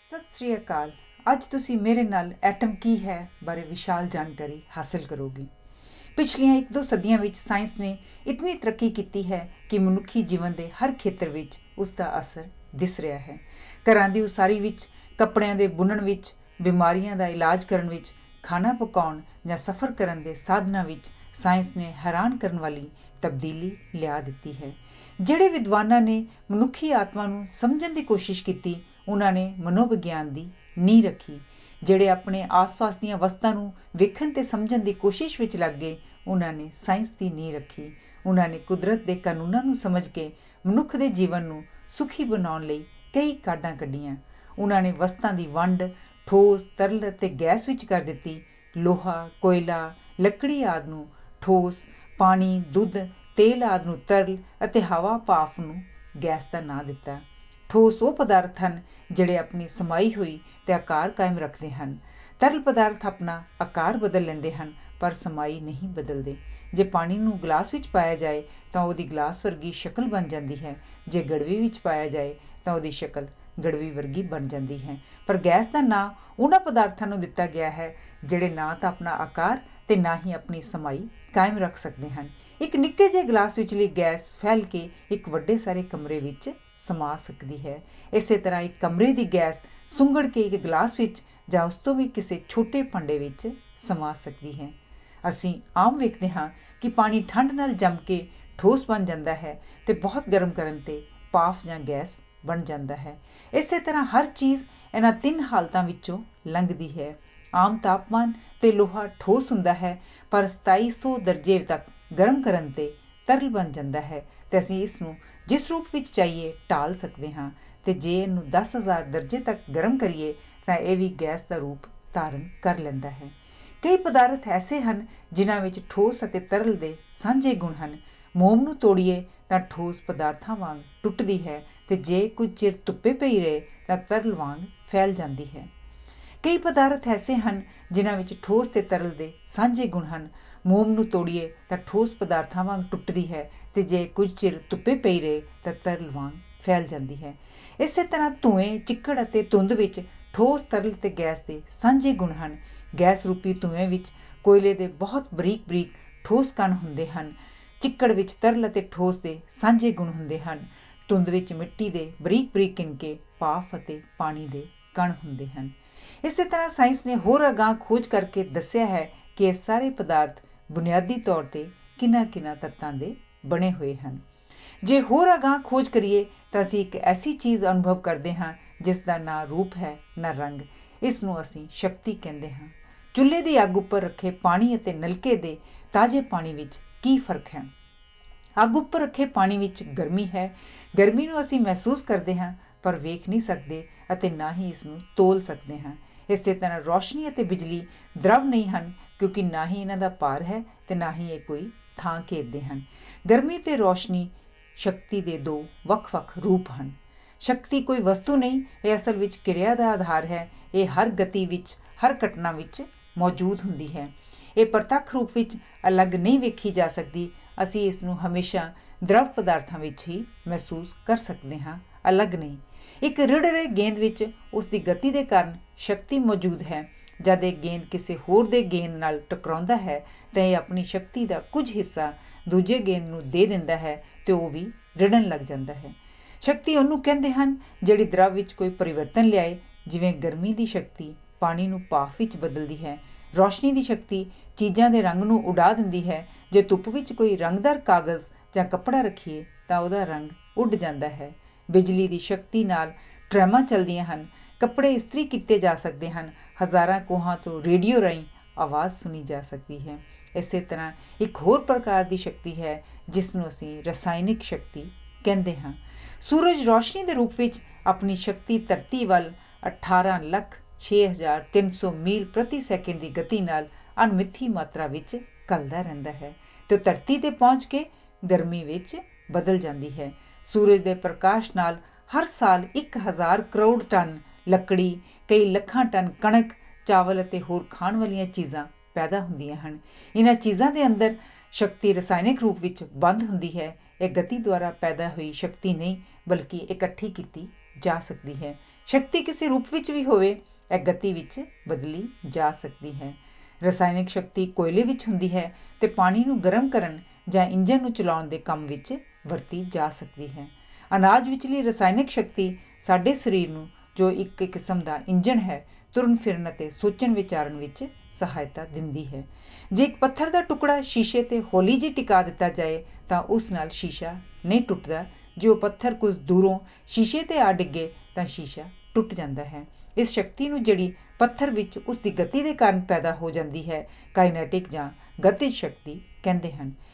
ਸਤਿ ਸ੍ਰੀ ਅਕਾਲ। ਅੱਜ ਤੁਸੀਂ ਮੇਰੇ ਨਾਲ ਐਟਮ ਕੀ ਹੈ ਬਾਰੇ ਵਿਸ਼ਾਲ ਜਾਣਕਾਰੀ ਹਾਸਲ ਕਰੋਗੇ। ਪਿਛਲੀਆਂ 1-2 ਸਦੀਆਂ ਵਿੱਚ ਸਾਇੰਸ ਨੇ ਇਤਨੀ ਤਰੱਕੀ ਕੀਤੀ ਹੈ ਕਿ ਮਨੁੱਖੀ ਜੀਵਨ ਦੇ ਹਰ ਖੇਤਰ ਵਿੱਚ ਉਸ ਦਾ ਅਸਰ ਦਿਸ ਰਿਹਾ ਹੈ। ਘਰਾਂ ਦੀ ਉਸਾਰੀ ਵਿੱਚ, ਕੱਪੜਿਆਂ ਦੇ ਬੁਣਨ ਵਿੱਚ, ਬਿਮਾਰੀਆਂ ਦਾ ਇਲਾਜ ਕਰਨ ਵਿੱਚ, ਖਾਣਾ ਪਕਾਉਣ ਜਾਂ ਸਫ਼ਰ ਕਰਨ ਦੇ ਸਾਧਨਾਂ ਵਿੱਚ ਸਾਇੰਸ ਨੇ ਹੈਰਾਨ ਕਰਨ ਵਾਲੀ ਤਬਦੀਲੀ ਲਿਆ ਦਿੱਤੀ ਹੈ। ਜਿਹੜੇ ਵਿਦਵਾਨਾਂ ਨੇ ਮਨੁੱਖੀ ਆਤਮਾ ਨੂੰ ਸਮਝਣ ਦੀ ਕੋਸ਼ਿਸ਼ ਕੀਤੀ, ਉਹਨਾਂ ਨੇ ਮਨੋਵਿਗਿਆਨ ਦੀ ਨੀਂਹ ਰੱਖੀ। ਜਿਹੜੇ ਆਪਣੇ ਆਸ-ਪਾਸ ਦੀਆਂ ਵਸਤਾਂ ਨੂੰ ਵੇਖਣ ਤੇ ਸਮਝਣ ਦੀ ਕੋਸ਼ਿਸ਼ ਵਿੱਚ ਲੱਗ ਗਏ, ਉਹਨਾਂ ਨੇ ਸਾਇੰਸ ਦੀ ਨੀਂਹ ਰੱਖੀ। ਉਹਨਾਂ ਨੇ ਕੁਦਰਤ ਦੇ ਕਾਨੂੰਨਾਂ ਨੂੰ ਸਮਝ ਕੇ ਮਨੁੱਖ ਦੇ ਜੀਵਨ ਨੂੰ ਸੁਖੀ ਬਣਾਉਣ ਲਈ ਕਈ ਕਾਢਾਂ ਕੱਢੀਆਂ। ਉਹਨਾਂ ਨੇ ਵਸਤਾਂ ਦੀ ਵੰਡ ਠੋਸ, ਤਰਲ ਅਤੇ ਗੈਸ ਵਿੱਚ ਕਰ ਦਿੱਤੀ। ਲੋਹਾ, ਕੋਇਲਾ, ਲੱਕੜੀ ਆਦਿ ਨੂੰ ਠੋਸ, ਪਾਣੀ, ਦੁੱਧ, ਤੇਲ ਆਦਿ ਨੂੰ ਤਰਲ ਅਤੇ ਹਵਾ, ਭਾਫ਼ ਨੂੰ ਗੈਸ ਦਾ ਨਾਂ ਦਿੱਤਾ। ਠੋਸ ਉਹ ਪਦਾਰਥ ਹਨ ਜਿਹੜੇ ਆਪਣੀ ਸਮਾਈ ਹੋਈ ਤੇ ਆਕਾਰ ਕਾਇਮ ਰੱਖਦੇ ਹਨ। ਤਰਲ ਪਦਾਰਥ ਆਪਣਾ ਆਕਾਰ ਬਦਲ ਲੈਂਦੇ ਹਨ ਪਰ ਸਮਾਈ ਨਹੀਂ ਬਦਲਦੇ। ਜੇ ਪਾਣੀ ਨੂੰ ਗਲਾਸ ਵਿੱਚ ਪਾਇਆ ਜਾਏ ਤਾਂ ਉਹਦੀ ਗਲਾਸ ਵਰਗੀ ਸ਼ਕਲ ਬਣ ਜਾਂਦੀ ਹੈ। ਜੇ ਗੜਵੀ ਵਿੱਚ ਪਾਇਆ ਜਾਏ ਤਾਂ ਉਹਦੀ ਸ਼ਕਲ ਗੜਵੀ ਵਰਗੀ ਬਣ ਜਾਂਦੀ ਹੈ। ਪਰ ਗੈਸ ਦਾ ਨਾਂ ਉਹਨਾਂ ਪਦਾਰਥਾਂ ਨੂੰ ਦਿੱਤਾ ਗਿਆ ਹੈ ਜਿਹੜੇ ਨਾ ਤਾਂ ਆਪਣਾ ਆਕਾਰ ਤੇ ਨਾ ਹੀ ਆਪਣੀ ਸਮਾਈ ਕਾਇਮ ਰੱਖ ਸਕਦੇ ਹਨ। ਇੱਕ ਨਿੱਕੇ ਜਿਹੇ ਗਲਾਸ ਵਿਚਲੀ ਗੈਸ ਫੈਲ ਕੇ ਇੱਕ ਵੱਡੇ ਸਾਰੇ ਕਮਰੇ ਵਿੱਚ ਸਮਾ ਸਕਦੀ ਹੈ। ਇਸੇ ਤਰ੍ਹਾਂ ਇੱਕ ਕਮਰੇ ਦੀ ਗੈਸ ਸੁੰਗੜ ਕੇ ਇੱਕ ਗਲਾਸ ਵਿੱਚ ਜਾਂ ਉਸ ਤੋਂ ਵੀ ਕਿਸੇ ਛੋਟੇ ਭਾਂਡੇ ਵਿੱਚ ਸਮਾ ਸਕਦੀ ਹੈ। ਅਸੀਂ ਆਮ ਵੇਖਦੇ ਹਾਂ ਕਿ ਪਾਣੀ ਠੰਡ ਨਾਲ ਜੰਮ ਕੇ ਠੋਸ ਬਣ ਜਾਂਦਾ ਹੈ ਤੇ ਬਹੁਤ ਗਰਮ ਕਰਨ ਤੇ ਭਾਫ਼ ਜਾਂ ਗੈਸ ਬਣ ਜਾਂਦਾ ਹੈ। ਇਸੇ ਤਰ੍ਹਾਂ ਹਰ ਚੀਜ਼ ਇਹਨਾਂ 3 ਹਾਲਤਾਂ ਵਿੱਚੋਂ ਲੰਘਦੀ ਹੈ। ਆਮ ਤਾਪਮਾਨ ਤੇ ਲੋਹਾ ਠੋਸ ਹੁੰਦਾ ਹੈ ਪਰ 2700 ਦਰਜੇ ਤੱਕ ਗਰਮ ਕਰਨ ਤੇ ਤਰਲ ਬਣ ਜਾਂਦਾ ਹੈ ਤੇ ਅਸੀਂ ਇਸ ਨੂੰ ਜਿਸ ਰੂਪ ਵਿੱਚ ਚਾਹੀਏ ਢਾਲ ਸਕਦੇ ਹਾਂ। ਤੇ ਜੇ ਇਹਨੂੰ 10,000 ਦਰਜੇ ਤੱਕ ਗਰਮ ਕਰੀਏ ਤਾਂ ਇਹ ਵੀ ਗੈਸ ਦਾ ਰੂਪ ਧਾਰਨ ਕਰ ਲੈਂਦਾ ਹੈ। ਕਈ ਪਦਾਰਥ ਐਸੇ ਹਨ ਜਿਨ੍ਹਾਂ ਵਿੱਚ ਠੋਸ ਅਤੇ ਤਰਲ ਦੇ ਸਾਂਝੇ ਗੁਣ ਹਨ। ਮੋਮ ਨੂੰ ਤੋੜੀਏ ਤਾਂ ਠੋਸ ਪਦਾਰਥਾਂ ਵਾਂਗ ਟੁੱਟਦੀ ਹੈ ਤੇ ਜੇ ਕੁਝ ਚਿਰ ਧੁੱਪੇ ਪਈ ਰਹੇ ਤਾਂ ਤਰਲ ਵਾਂਗ ਫੈਲ ਜਾਂਦੀ ਹੈ। ਕਈ ਪਦਾਰਥ ਐਸੇ ਹਨ ਜਿਨ੍ਹਾਂ ਵਿੱਚ ਠੋਸ ਤੇ ਤਰਲ ਦੇ ਸਾਂਝੇ ਗੁਣ ਹਨ। ਮੋਮ ਨੂੰ ਤੋੜੀਏ ਤਾਂ ਠੋਸ ਪਦਾਰਥਾਂ ਵਾਂਗ ਟੁੱਟਦੀ ਹੈ ਤੇ ਜੇ ਕੁਝ ਚਿਰ ਧੁੱਪੇ ਪਈ ਰਹੇ ਤਾਂ ਤਰਲ ਵਾਂਗ ਫੈਲ ਜਾਂਦੀ ਹੈ। ਇਸੇ ਤਰ੍ਹਾਂ ਧੂਏਂ, ਚਿੱਕੜ ਅਤੇ ਧੁੰਦ ਵਿੱਚ ਠੋਸ, ਤਰਲ ਤੇ ਗੈਸ ਦੇ ਸਾਂਝੇ ਗੁਣ ਹਨ। ਗੈਸ ਰੂਪੀ ਧੂਏਂ ਵਿੱਚ ਕੋਇਲੇ ਦੇ ਬਹੁਤ ਬਰੀਕ ਠੋਸ ਕਣ ਹੁੰਦੇ ਹਨ। ਚਿੱਕੜ ਵਿੱਚ ਤਰਲ ਅਤੇ ਠੋਸ ਦੇ ਸਾਂਝੇ ਗੁਣ ਹੁੰਦੇ ਹਨ। ਧੁੰਦ ਵਿੱਚ ਮਿੱਟੀ ਦੇ ਬਰੀਕ ਕਿਣਕੇ, ਭਾਫ਼ ਅਤੇ ਪਾਣੀ ਦੇ ਕਣ ਹੁੰਦੇ ਹਨ। ਇਸੇ ਤਰ੍ਹਾਂ ਸਾਇੰਸ ਨੇ ਹੋਰ ਅਗਾਂਹ ਖੋਜ ਕਰਕੇ ਦੱਸਿਆ ਹੈ ਕਿ ਇਹ ਸਾਰੇ ਪਦਾਰਥ ਬੁਨਿਆਦੀ ਤੌਰ ਤੇ ਕਿਹਨਾਂ ਤੱਤਾਂ ਦੇ ਬਣੇ ਹੋਏ ਹਨ। ਜੇ ਹੋਰ ਅਗਾਂਹ ਖੋਜ ਕਰੀਏ ਤਾਂ ਅਸੀਂ ਇੱਕ ਐਸੀ ਚੀਜ਼ ਅਨੁਭਵ ਕਰਦੇ ਹਾਂ ਜਿਸ ਦਾ ਨਾ ਰੂਪ ਹੈ ਨਾ ਰੰਗ। ਇਸ ਨੂੰ ਅਸੀਂ ਸ਼ਕਤੀ ਕਹਿੰਦੇ ਹਾਂ। ਚੁੱਲ੍ਹੇ ਦੀ ਅੱਗ ਉੱਪਰ ਰੱਖੇ ਪਾਣੀ ਅਤੇ ਨਲਕੇ ਦੇ ਤਾਜ਼ੇ ਪਾਣੀ ਵਿੱਚ ਕੀ ਫਰਕ ਹੈ? ਅੱਗ ਉੱਪਰ ਰੱਖੇ ਪਾਣੀ ਵਿੱਚ ਗਰਮੀ ਹੈ। ਗਰਮੀ ਨੂੰ ਅਸੀਂ ਮਹਿਸੂਸ ਕਰਦੇ ਹਾਂ ਪਰ ਵੇਖ ਨਹੀਂ ਸਕਦੇ ਅਤੇ ਨਾ ਹੀ ਇਸ ਨੂੰ ਤੋਲ ਸਕਦੇ ਹਾਂ। ਇਸੇ ਤਰ੍ਹਾਂ ਰੌਸ਼ਨੀ ਅਤੇ ਬਿਜਲੀ ਦਰਵ ਨਹੀਂ ਹਨ ਕਿਉਂਕਿ ਨਾ ਹੀ ਇਹਨਾਂ ਦਾ ਭਾਰ ਹੈ ਤੇ ਨਾ ਹੀ ਇਹ ਕੋਈ ਥਾਂ ਘੇਰਦੇ ਹਨ। ਗਰਮੀ ਤੇ ਰੌਸ਼ਨੀ ਸ਼ਕਤੀ ਦੇ 2 ਵੱਖ ਰੂਪ ਹਨ। ਸ਼ਕਤੀ ਕੋਈ ਵਸਤੂ ਨਹੀਂ, ਇਹ ਅਸਲ ਵਿੱਚ ਕਿਰਿਆ ਦਾ ਆਧਾਰ ਹੈ। ਇਹ ਹਰ ਗਤੀ ਵਿੱਚ, ਹਰ ਘਟਨਾ ਵਿੱਚ ਮੌਜੂਦ ਹੁੰਦੀ ਹੈ। ਇਹ ਪ੍ਰਤੱਖ ਰੂਪ ਵਿੱਚ ਅਲੱਗ ਨਹੀਂ ਵੇਖੀ ਜਾ ਸਕਦੀ। ਅਸੀਂ ਇਸ ਨੂੰ ਹਮੇਸ਼ਾ ਦਰਵ ਪਦਾਰਥਾਂ ਵਿੱਚ ਹੀ ਮਹਿਸੂਸ ਕਰ ਸਕਦੇ ਹਾਂ, ਅਲੱਗ ਨਹੀਂ। ਇੱਕ ਰਿੜ ਰਹੇ ਗੇਂਦ ਵਿੱਚ ਉਸ ਦੀ ਗਤੀ ਦੇ ਕਾਰਨ ਸ਼ਕਤੀ ਮੌਜੂਦ ਹੈ। ਜਦ ਇਹ ਗੇਂਦ ਕਿਸੇ ਹੋਰ ਦੇ ਗੇਂਦ ਨਾਲ ਟਕਰਾਉਂਦਾ ਹੈ ਤਾਂ ਇਹ ਆਪਣੀ ਸ਼ਕਤੀ ਦਾ ਕੁਝ ਹਿੱਸਾ ਦੂਜੇ ਗੇਂਦ ਨੂੰ ਦੇ ਦਿੰਦਾ ਹੈ ਤੇ ਉਹ ਵੀ ਰਿੜਨ ਲੱਗ ਜਾਂਦਾ ਹੈ। ਸ਼ਕਤੀ ਉਹਨੂੰ ਕਹਿੰਦੇ ਹਨ ਜਿਹੜੀ ਦਰਵ ਵਿੱਚ ਕੋਈ ਪਰਿਵਰਤਨ ਲਿਆਏ। ਜਿਵੇਂ ਗਰਮੀ ਦੀ ਸ਼ਕਤੀ ਪਾਣੀ ਨੂੰ ਭਾਫ਼ ਵਿੱਚ ਬਦਲਦੀ ਹੈ। ਰੌਸ਼ਨੀ ਦੀ ਸ਼ਕਤੀ ਚੀਜ਼ਾਂ ਦੇ ਰੰਗ ਨੂੰ ਉਡਾ ਦਿੰਦੀ ਹੈ। ਜੇ ਧੁੱਪ ਵਿੱਚ ਕੋਈ ਰੰਗਦਾਰ ਕਾਗਜ਼ ਜਾਂ ਕੱਪੜਾ ਰੱਖੀਏ ਤਾਂ ਉਹਦਾ ਰੰਗ ਉੱਡ ਜਾਂਦਾ ਹੈ। ਬਿਜਲੀ ਦੀ ਸ਼ਕਤੀ ਨਾਲ ਟਰੈਮਾਂ ਚੱਲਦੀਆਂ ਹਨ। ਕੱਪੜੇ ਇਸਤਰੀ ਕੀਤੇ ਜਾ ਸਕਦੇ ਹਨ। ਹਜ਼ਾਰਾਂ ਕੋਹਾਂ ਤੋਂ ਰੇਡੀਓ ਰਾਹੀਂ ਆਵਾਜ਼ ਸੁਣੀ ਜਾ ਸਕਦੀ ਹੈ। ਇਸੇ ਤਰ੍ਹਾਂ ਇੱਕ ਹੋਰ ਪ੍ਰਕਾਰ ਦੀ ਸ਼ਕਤੀ ਹੈ ਜਿਸ ਨੂੰ ਅਸੀਂ ਰਸਾਇਣਿਕ ਸ਼ਕਤੀ ਕਹਿੰਦੇ ਹਾਂ। ਸੂਰਜ ਰੌਸ਼ਨੀ ਦੇ ਰੂਪ ਵਿੱਚ ਆਪਣੀ ਸ਼ਕਤੀ ਧਰਤੀ ਵੱਲ 18,06,300 ਮੀਲ ਪ੍ਰਤੀ ਸੈਕਿੰਡ ਦੀ ਗਤੀ ਨਾਲ ਅਣਮਿੱਥੀ ਮਾਤਰਾ ਵਿੱਚ ਘੱਲਦਾ ਰਹਿੰਦਾ ਹੈ ਤੇ ਉਹ ਧਰਤੀ ਤੇ ਪਹੁੰਚ ਕੇ ਗਰਮੀ ਵਿੱਚ ਬਦਲ ਜਾਂਦੀ ਹੈ। ਸੂਰਜ ਦੇ ਪ੍ਰਕਾਸ਼ ਨਾਲ ਹਰ ਸਾਲ 1,000 ਕਰੋੜ ਟਨ ਲੱਕੜੀ, ਕਈ ਲੱਖਾਂ ਟਨ ਕਣਕ, ਚਾਵਲ ਅਤੇ ਹੋਰ ਖਾਣ ਵਾਲੀਆਂ ਚੀਜ਼ਾਂ ਪੈਦਾ ਹੁੰਦੀਆਂ ਹਨ। ਇਹਨਾਂ ਚੀਜ਼ਾਂ ਦੇ ਅੰਦਰ ਸ਼ਕਤੀ ਰਸਾਇਣਿਕ ਰੂਪ ਵਿੱਚ ਬੰਦ ਹੁੰਦੀ ਹੈ। ਇਹ ਗਤੀ ਦੁਆਰਾ ਪੈਦਾ ਹੋਈ ਸ਼ਕਤੀ ਨਹੀਂ ਬਲਕਿ ਇਕੱਠੀ ਕੀਤੀ ਜਾ ਸਕਦੀ ਹੈ। शक्ति किसी रूप विच भी होवे, ਇਹ गति विच बदली जा सकती है। रसायनिक शक्ति कोयले विच हुंदी है ते पानी नूं गर्म करन जां इंजन नूं चलाउण दे काम विच वरती जा सकती है। अनाज विचली रसायनिक शक्ति साडे शरीर नूं जो एक किस्म दा इंजन है तुरन फिरन अते सोचण विचारण विच सहायता दिंदी है। जे एक पत्थर दा टुकड़ा शीशे ते हौली जी टिका दिता जाए तां उस नाल शीशा नहीं टुटदा। जो पत्थर कुछ दूरों शीशे ते आ डिगे तां शीशा टुट जांदा है। इस शक्ति नूं जिहड़ी पत्थर विच उसकी गति के कारण पैदा हो जाती है काइनेटिक जां गतिज शक्ति कहते हैं।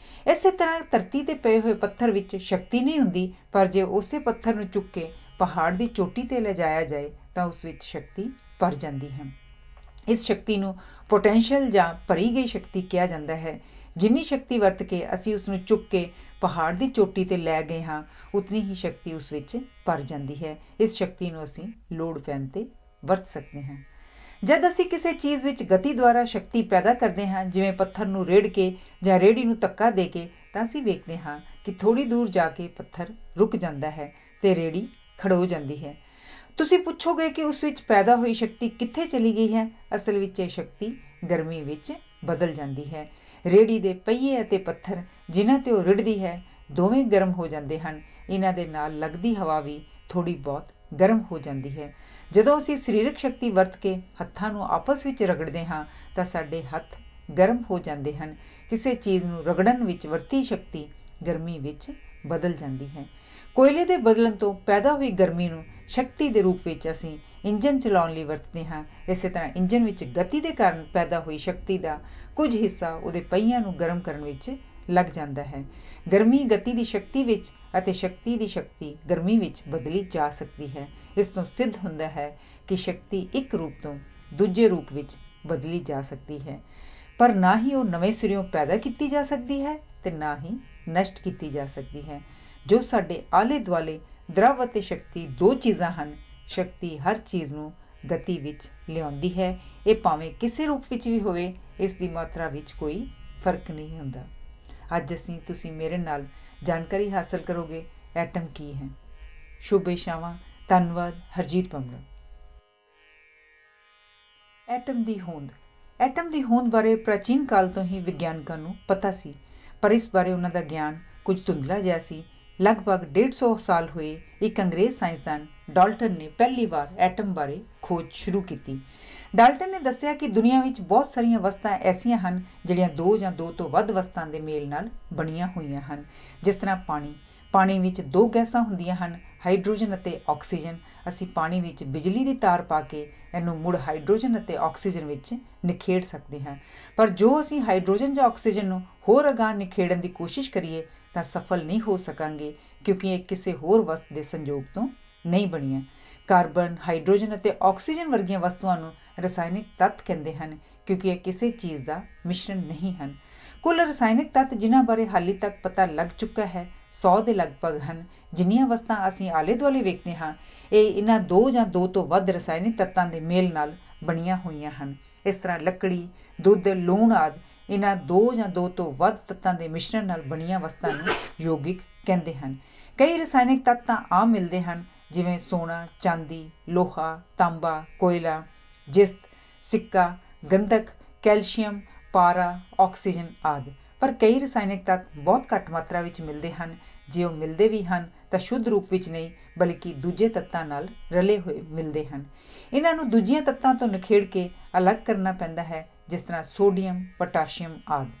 इस तरह धरती ते पए हुए पत्थर विच शक्ति नहीं हुंदी, पर जे उसे पत्थर नूं चुक के पहाड़ की चोटी ते ले जाया जाए तो उस विच शक्ति भर जाती है। इस शक्ति नूं पोटेंशियल जां भरी गई शक्ति कहा जाता है। जिन्नी शक्ति वरत के असीं उसनूं चुक के पहाड़ की चोटी ते लै गए हाँ, उतनी ही शक्ति उस विच भर जाती है। इस शक्ति नूं असीं लोड़ पैण ते वरत सकते हैं। जद असी किसी चीज़ विच गति द्वारा शक्ति पैदा करते हैं, जिवें पत्थर नूं रेड़ के जां रेड़ी नूं धक्का दे के, तां असीं वेखदे हां कि थोड़ी दूर जाके पत्थर रुक जाता है ते रेड़ी खड़ो जाती है। तुसीं पुछोगे कि उस विच पैदा हुई शक्ति कित्थे चली गई है। असल विच यह शक्ति गर्मी विच बदल जाती है। रेड़ी दे पहिए अते पत्थर जिन्हां ते ओह रिड़दी है दोवें गर्म हो जाते हैं। इन्हां दे नाल लगदी हवा भी थोड़ी बहुत गर्म हो जाती है। जदों असीं सरीरक शक्ति वरत के हत्थां नूं आपस विच रगड़दे हां तां साडे हत्थ गर्म हो जाते हैं। किसी चीज़ नूं रगड़न विच वरती शक्ति गर्मी विच बदल जाती है। कोयले दे बदलन तो पैदा हुई गर्मी नूं शक्ति के रूप विच असीं इंजन चलाउण लई वरतदे हां। इस तरह इंजन विच गति के कारण पैदा हुई शक्ति का कुछ हिस्सा उहदे पहियां नूं गर्म करन विच लग जाता है। गर्मी गति की शक्ति विच अते शक्ति की शक्ति गर्मी विच बदली जा सकती है। इस तो सिद्ध हुंदा है कि शक्ति एक रूप तो दूजे रूप विच बदली जा सकती है, पर ना ही वो नवें सिरों पैदा की जा सकती है ते ना ही नष्ट की जा सकती है। जो साडे आले दुआले द्रव अते शक्ति दो चीज़ां हन, शक्ति हर चीज़ नूं गति विच लिआउंदी है। ये भावें किसी रूप विच भी होवे, इस दी मात्रा विच कोई फर्क नहीं हुंदा। अज असीं तुसीं मेरे नाल जानकारी हासिल करोगे एटम की है। शुभ इच्छावां। धन्नवाद। हरजीत पंगला। एटम की होंद। एटम की होंद बारे प्राचीन काल तो ही विग्यानकां नूं पता सी, पर इस बारे उन्हां दा ज्ञान कुछ धुंधला जिहा सी। लगभग 150 साल हुए एक अंग्रेज साइंसदान डाल्टन ने पहली बार एटम बारे खोज शुरू की। डाल्टन ने दस्सिया कि दुनिया विच बहुत सारिया वस्तां ऐसियां हन जिहड़ियां दो जां दो तो वध वस्तां दे मेल नाल बणीआं होईआं हन। जिस तरह पानी विच दो गैसां हुंदियां हन, हाइड्रोजन अते ऑक्सीजन। असीं पानी विच बिजली की तार पा के इहनूं मुड़ हाइड्रोजन अते ऑक्सीजन विच निखेड़ सकते हैं, पर जो असीं हाइड्रोजन जां ऑक्सीजन नूं होर अगाह निखेड़न की कोशिश करिए तां सफल नहीं हो सकांगे, क्योंकि ये किसी होर वस्त के संयोग तो नहीं बणीआं। कार्बन, हाइड्रोजन अते ऑक्सीजन वर्गियां वस्तुआं नूं रसायनिक तत्त कहते हैं, क्योंकि यह किसी चीज़ का मिश्रण नहीं हैं। कुल रसायनिक तत्त जिन्हां बारे हाली तक पता लग चुका है 100 के लगभग हैं। जिन्नियां वस्तां असीं आले दुआले वेखदे हां, ਇਹ इन्हां दो जां दो तो वध रसायनिक तत्तां दे मेल नाल बणीआं होईआं हन। इस तरह लकड़ी, दुध, लूण आदि इन्हां दो जां दो तो वध तत्तां दे मिश्रण नाल बणीआं वस्तां नूं यौगिक कहंदे हन। कई रसायनिक तत्त तां आम मिलदे हन, जिवें सोना, चांदी, लोहा, तांबा, कोयला, जिस्त, सिक्का, गंधक, कैल्शियम, पारा, ऑक्सीजन आदि। पर कई रसायनिक तत्त बहुत घੱਟ मात्रा विच मिलदे हन। जे ਉਹ मिलदे भी ਹਨ ਤਾਂ शुद्ध रूप विच नहीं, बल्कि दूजे तत्तां नाल रले हुए मिलदे हन। इन्हां नूं दूजियां तत्तां तो निखेड़ के अलग करना पैंदा है, जिस तरह सोडियम, पोटाशियम आदि।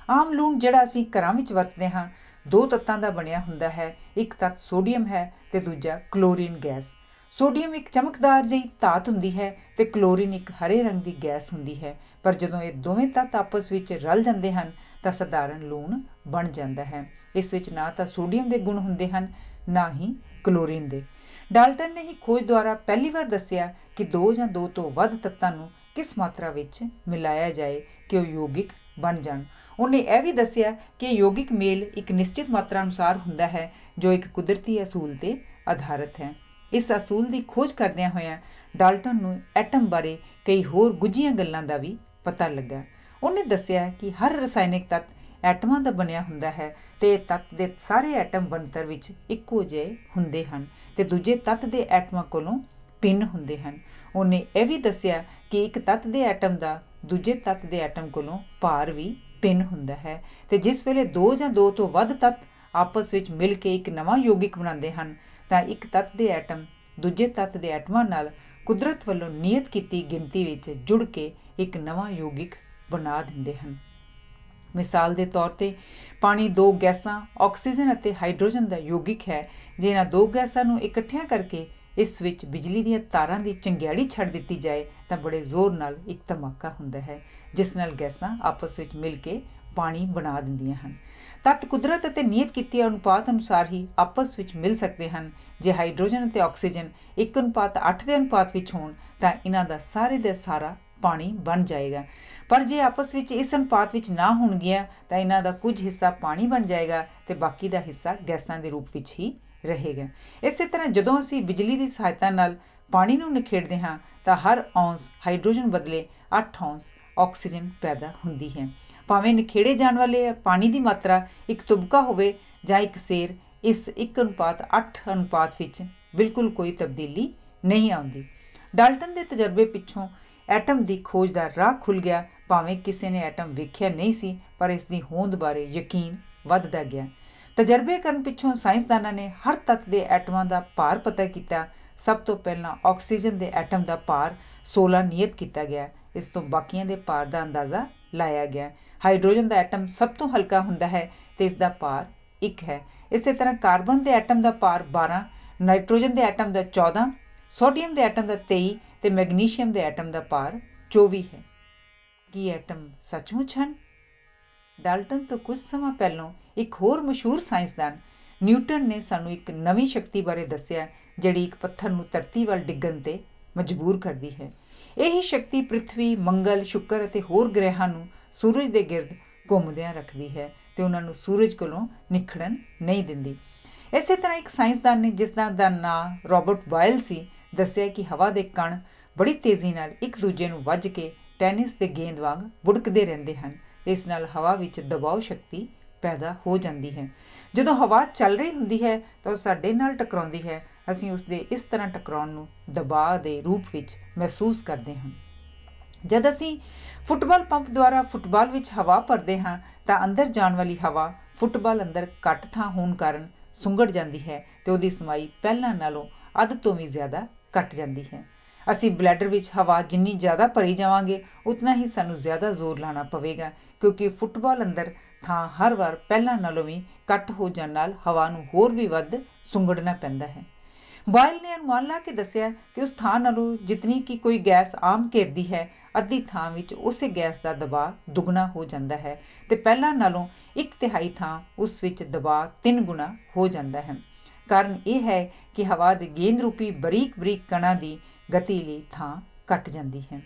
आम लूण जिहड़ा असीं घरां विच वरतदे हां, दो तत्तां दा बणिआ हुंदा है। एक तत्त सोडियम है ते दूजा क्लोरीन गैस। सोडियम एक चमकदार ਜਿਹੀ धात हुंदी है ते क्लोरीन एक हरे रंग की गैस हुंदी है। पर जदों ये दोवें तत्त आपस विच रल जांदे हन तां सधारण लूण बण जांदा है। इस विच ना तां सोडियम के गुण हुंदे हन, ना ही क्लोरीन दे। डाल्टन ने ही खोज द्वारा पहली बार दस्सिया कि दो जां दो तो वध तत्तां नूं किस मात्रा विच मिलाया जाए कि वो यौगिक बन जाण। उन्हें यह भी दस्सिया कि यौगिक मेल एक निश्चित मात्रा अनुसार हुंदा है, जो एक कुदरती असूल ते आधारित है। इस असूल की खोज करदिआं होइआं डाल्टन नूं एटम बारे कई होर गुझियां गल्लां दा भी पता लगा। उन्हें दस्सिया कि हर रसायनिक तत्त एटमां दा बनिया हुंदा है ते तत्त दे सारे एटम बनतर विच इक्को ਜਿਹੇ हुंदे हन ते दूजे तत्त दे एटमां कोलों ਭਿੰਨ ਹੁੰਦੇ ਹਨ। ਉਹਨੇ ਇਹ ਵੀ ਦੱਸਿਆ ਕਿ ਇੱਕ ਤੱਤ ਦੇ ਐਟਮ ਦਾ ਦੂਜੇ ਤੱਤ ਦੇ ਐਟਮ ਕੋਲੋਂ ਭਾਰ ਵੀ ਭਿੰਨ ਹੁੰਦਾ ਹੈ, ਅਤੇ ਜਿਸ ਵੇਲੇ ਦੋ ਜਾਂ ਦੋ ਤੋਂ ਵੱਧ ਤੱਤ ਆਪਸ ਵਿੱਚ ਮਿਲ ਕੇ ਇੱਕ ਨਵਾਂ ਯੌਗਿਕ ਬਣਾਉਂਦੇ ਹਨ ਤਾਂ ਇੱਕ ਤੱਤ ਦੇ ਐਟਮ ਦੂਜੇ ਤੱਤ ਦੇ ਐਟਮਾਂ ਨਾਲ ਕੁਦਰਤ ਵੱਲੋਂ ਨਿਯਤ ਕੀਤੀ ਗਿਣਤੀ ਵਿੱਚ ਜੁੜ ਕੇ ਇੱਕ ਨਵਾਂ ਯੌਗਿਕ ਬਣਾ ਦਿੰਦੇ ਹਨ। ਮਿਸਾਲ ਦੇ ਤੌਰ 'ਤੇ ਪਾਣੀ ਦੋ ਗੈਸਾਂ ਆਕਸੀਜਨ ਅਤੇ ਹਾਈਡਰੋਜਨ ਦਾ ਯੌਗਿਕ ਹੈ। ਜੇ ਇਹਨਾਂ ਦੋ ਗੈਸਾਂ ਨੂੰ ਇਕੱਠਿਆਂ ਕਰਕੇ ਇਸ ਵਿੱਚ ਬਿਜਲੀ ਦੀਆਂ ਤਾਰਾਂ ਦੀ ਚੰਗਿਆੜੀ ਛੱਡ ਦਿੱਤੀ ਜਾਏ ਤਾਂ ਬੜੇ ਜ਼ੋਰ ਨਾਲ ਇੱਕ ਧਮਾਕਾ ਹੁੰਦਾ ਹੈ, ਜਿਸ ਨਾਲ ਗੈਸਾਂ ਆਪਸ ਵਿੱਚ ਮਿਲ ਕੇ ਪਾਣੀ ਬਣਾ ਦਿੰਦੀਆਂ ਹਨ। ਤੱਤ ਕੁਦਰਤ ਅਤੇ ਨਿਯਤ ਕੀਤੇ ਅਨੁਪਾਤ ਅਨੁਸਾਰ ਹੀ ਆਪਸ ਵਿੱਚ ਮਿਲ ਸਕਦੇ ਹਨ। ਜੇ ਹਾਈਡਰੋਜਨ ਅਤੇ ਆਕਸੀਜਨ 1:8 ਦੇ ਅਨੁਪਾਤ ਵਿੱਚ ਹੋਣ ਤਾਂ ਇਹਨਾਂ ਦਾ ਸਾਰੇ ਦਾ ਸਾਰਾ ਪਾਣੀ ਬਣ ਜਾਏਗਾ, ਪਰ ਜੇ ਆਪਸ ਵਿੱਚ ਇਸ ਅਨੁਪਾਤ ਵਿੱਚ ਨਾ ਹੋਣਗੀਆਂ ਤਾਂ ਇਹਨਾਂ ਦਾ ਕੁਝ ਹਿੱਸਾ ਪਾਣੀ ਬਣ ਜਾਏਗਾ ਅਤੇ ਬਾਕੀ ਦਾ ਹਿੱਸਾ ਗੈਸਾਂ ਦੇ ਰੂਪ ਵਿੱਚ ਹੀ ਰਹੇਗਾ। ਇਸੇ ਤਰ੍ਹਾਂ ਜਦੋਂ ਅਸੀਂ ਬਿਜਲੀ ਦੀ ਸਹਾਇਤਾ ਨਾਲ ਪਾਣੀ ਨੂੰ ਨਿਖੇੜਦੇ ਹਾਂ ਤਾਂ ਹਰ ਔਂਸ ਹਾਈਡਰੋਜਨ ਬਦਲੇ 8 ਔਂਸ ਆਕਸੀਜਨ ਪੈਦਾ ਹੁੰਦੀ ਹੈ। ਭਾਵੇਂ ਨਿਖੇੜੇ ਜਾਣ ਵਾਲੇ ਪਾਣੀ ਦੀ ਮਾਤਰਾ ਇੱਕ ਤੁਬਕਾ ਹੋਵੇ ਜਾਂ ਇੱਕ ਸੇਰ, ਇਸ 1:8 ਅਨੁਪਾਤ ਵਿੱਚ ਬਿਲਕੁਲ ਕੋਈ ਤਬਦੀਲੀ ਨਹੀਂ ਆਉਂਦੀ। ਡਾਲਟਨ ਦੇ ਤਜਰਬੇ ਪਿੱਛੋਂ ਐਟਮ ਦੀ ਖੋਜ ਦਾ ਰਾਹ ਖੁੱਲ੍ਹ ਗਿਆ। ਭਾਵੇਂ ਕਿਸੇ ਨੇ ਐਟਮ ਵੇਖਿਆ ਨਹੀਂ ਸੀ, ਪਰ ਇਸ ਦੀ ਹੋਂਦ ਬਾਰੇ ਯਕੀਨ ਵੱਧਦਾ ਗਿਆ। ਤਜਰਬੇ ਕਰਨ ਪਿੱਛੋਂ ਸਾਇੰਸਦਾਨਾਂ ਨੇ ਹਰ ਤੱਤ ਦੇ ਐਟਮਾਂ ਦਾ ਭਾਰ ਪਤਾ ਕੀਤਾ। ਸਭ ਤੋਂ ਪਹਿਲਾਂ ਆਕਸੀਜਨ ਦੇ ਐਟਮ ਦਾ ਭਾਰ 16 ਨਿਯਤ ਕੀਤਾ ਗਿਆ। ਇਸ ਤੋਂ ਬਾਕੀਆਂ ਦੇ ਭਾਰ ਦਾ ਅੰਦਾਜ਼ਾ ਲਾਇਆ ਗਿਆ। ਹਾਈਡਰੋਜਨ ਦਾ ਐਟਮ ਸਭ ਤੋਂ ਹਲਕਾ ਹੁੰਦਾ ਹੈ ਅਤੇ ਇਸ ਦਾ ਭਾਰ 1 ਹੈ। ਇਸੇ ਤਰ੍ਹਾਂ ਕਾਰਬਨ ਦੇ ਐਟਮ ਦਾ ਭਾਰ 12, ਨਾਈਟ੍ਰੋਜਨ ਦੇ ਐਟਮ ਦਾ 14, ਸੋਡੀਅਮ ਦੇ ਐਟਮ ਦਾ 23 ਅਤੇ ਮੈਗਨੀਸ਼ੀਅਮ ਦੇ ਐਟਮ ਦਾ ਭਾਰ 24 ਹੈ। ਕੀ ਐਟਮ ਸੱਚਮੁੱਚ ਹਨ? ਡਾਲਟਨ ਤੋਂ ਕੁਝ ਸਮਾਂ ਪਹਿਲਾਂ ਇੱਕ ਹੋਰ ਮਸ਼ਹੂਰ ਸਾਇੰਸਦਾਨ ਨਿਊਟਨ ਨੇ ਸਾਨੂੰ ਇੱਕ ਨਵੀਂ ਸ਼ਕਤੀ ਬਾਰੇ ਦੱਸਿਆ, ਜਿਹੜੀ ਇੱਕ ਪੱਥਰ ਨੂੰ ਧਰਤੀ ਵੱਲ ਡਿੱਗਣ 'ਤੇ ਮਜਬੂਰ ਕਰਦੀ ਹੈ। ਇਹੀ ਸ਼ਕਤੀ ਪ੍ਰਿਥਵੀ, ਮੰਗਲ, ਸ਼ੁੱਕਰ ਅਤੇ ਹੋਰ ਗ੍ਰਹਿਾਂ ਨੂੰ ਸੂਰਜ ਦੇ ਗਿਰਦ ਘੁੰਮਦਿਆਂ ਰੱਖਦੀ ਹੈ ਅਤੇ ਉਹਨਾਂ ਨੂੰ ਸੂਰਜ ਕੋਲੋਂ ਨਿਖੜਨ ਨਹੀਂ ਦਿੰਦੀ। ਇਸੇ ਤਰ੍ਹਾਂ ਇੱਕ ਸਾਇੰਸਦਾਨ ਨੇ, ਜਿਸ ਦਾ ਨਾਂ ਰੋਬਰਟ ਬਾਇਲ ਸੀ, ਦੱਸਿਆ ਕਿ ਹਵਾ ਦੇ ਕਣ ਬੜੀ ਤੇਜ਼ੀ ਨਾਲ ਇੱਕ ਦੂਜੇ ਨੂੰ ਵੱਜ ਕੇ ਟੈਨਿਸ ਦੇ ਗੇਂਦ ਵਾਂਗ ਬੁੜਕਦੇ ਰਹਿੰਦੇ ਹਨ। ਇਸ ਨਾਲ ਹਵਾ ਵਿੱਚ ਦਬਾਅ ਸ਼ਕਤੀ ਪੈਦਾ ਹੋ ਜਾਂਦੀ ਹੈ। ਜਦੋਂ ਹਵਾ ਚੱਲ ਰਹੀ ਹੁੰਦੀ ਹੈ ਤਾਂ ਉਹ ਸਾਡੇ ਨਾਲ ਟਕਰਾਉਂਦੀ ਹੈ। ਅਸੀਂ ਉਸ ਦੇ ਇਸ ਤਰ੍ਹਾਂ ਟਕਰਾਉਣ ਨੂੰ ਦਬਾਅ ਦੇ ਰੂਪ ਵਿੱਚ ਮਹਿਸੂਸ ਕਰਦੇ ਹਾਂ। ਜਦ ਅਸੀਂ ਫੁੱਟਬਾਲ ਪੰਪ ਦੁਆਰਾ ਫੁੱਟਬਾਲ ਵਿੱਚ ਹਵਾ ਭਰਦੇ ਹਾਂ ਤਾਂ ਅੰਦਰ ਜਾਣ ਵਾਲੀ ਹਵਾ ਫੁੱਟਬਾਲ ਅੰਦਰ ਘੱਟ ਥਾਂ ਹੋਣ ਕਾਰਨ ਸੁੰਗੜ ਜਾਂਦੀ ਹੈ ਅਤੇ ਉਹਦੀ ਸਮਾਈ ਪਹਿਲਾਂ ਨਾਲੋਂ ਅੱਧ ਤੋਂ ਵੀ ਜ਼ਿਆਦਾ ਘੱਟ ਜਾਂਦੀ ਹੈ। ਅਸੀਂ ਬਲੈਡਰ ਵਿੱਚ ਹਵਾ ਜਿੰਨੀ ਜ਼ਿਆਦਾ ਭਰੀ ਜਾਵਾਂਗੇ ਉਤਨਾ ਹੀ ਸਾਨੂੰ ਜ਼ਿਆਦਾ ਜ਼ੋਰ ਲਾਉਣਾ ਪਵੇਗਾ, ਕਿਉਂਕਿ ਫੁੱਟਬਾਲ ਅੰਦਰ ਥਾਂ ਹਰ ਵਾਰ ਪਹਿਲਾਂ ਨਾਲੋਂ ਵੀ ਘੱਟ ਹੋ ਜਾਣ ਨਾਲ ਹਵਾ ਨੂੰ ਹੋਰ ਵੀ ਵੱਧ ਸੁੰਗੜਨਾ ਪੈਂਦਾ ਹੈ। ਬਾਇਲ ਨੇ ਅਨੁਮਾਨ ਲਾ ਕੇ ਦੱਸਿਆ ਕਿ ਉਸ ਥਾਂ ਨਾਲੋਂ ਜਿਤਨੀ ਕਿ ਕੋਈ ਗੈਸ ਆਮ ਘੇਰਦੀ ਹੈ, ਅੱਧੀ ਥਾਂ ਵਿੱਚ ਉਸੇ ਗੈਸ ਦਾ ਦਬਾਅ ਦੁੱਗਣਾ ਹੋ ਜਾਂਦਾ ਹੈ ਅਤੇ ਪਹਿਲਾਂ ਨਾਲੋਂ 1/3 ਥਾਂ ਉਸ ਵਿੱਚ ਦਬਾਅ 3 ਗੁਣਾ ਹੋ ਜਾਂਦਾ ਹੈ। ਕਾਰਨ ਇਹ ਹੈ ਕਿ ਹਵਾ ਦੇ ਗੇਂਦ ਰੂਪੀ ਬਰੀਕ ਬਰੀਕ ਕਣਾਂ ਦੀ ਗਤੀ ਲਈ ਥਾਂ ਘੱਟ ਜਾਂਦੀ ਹੈ।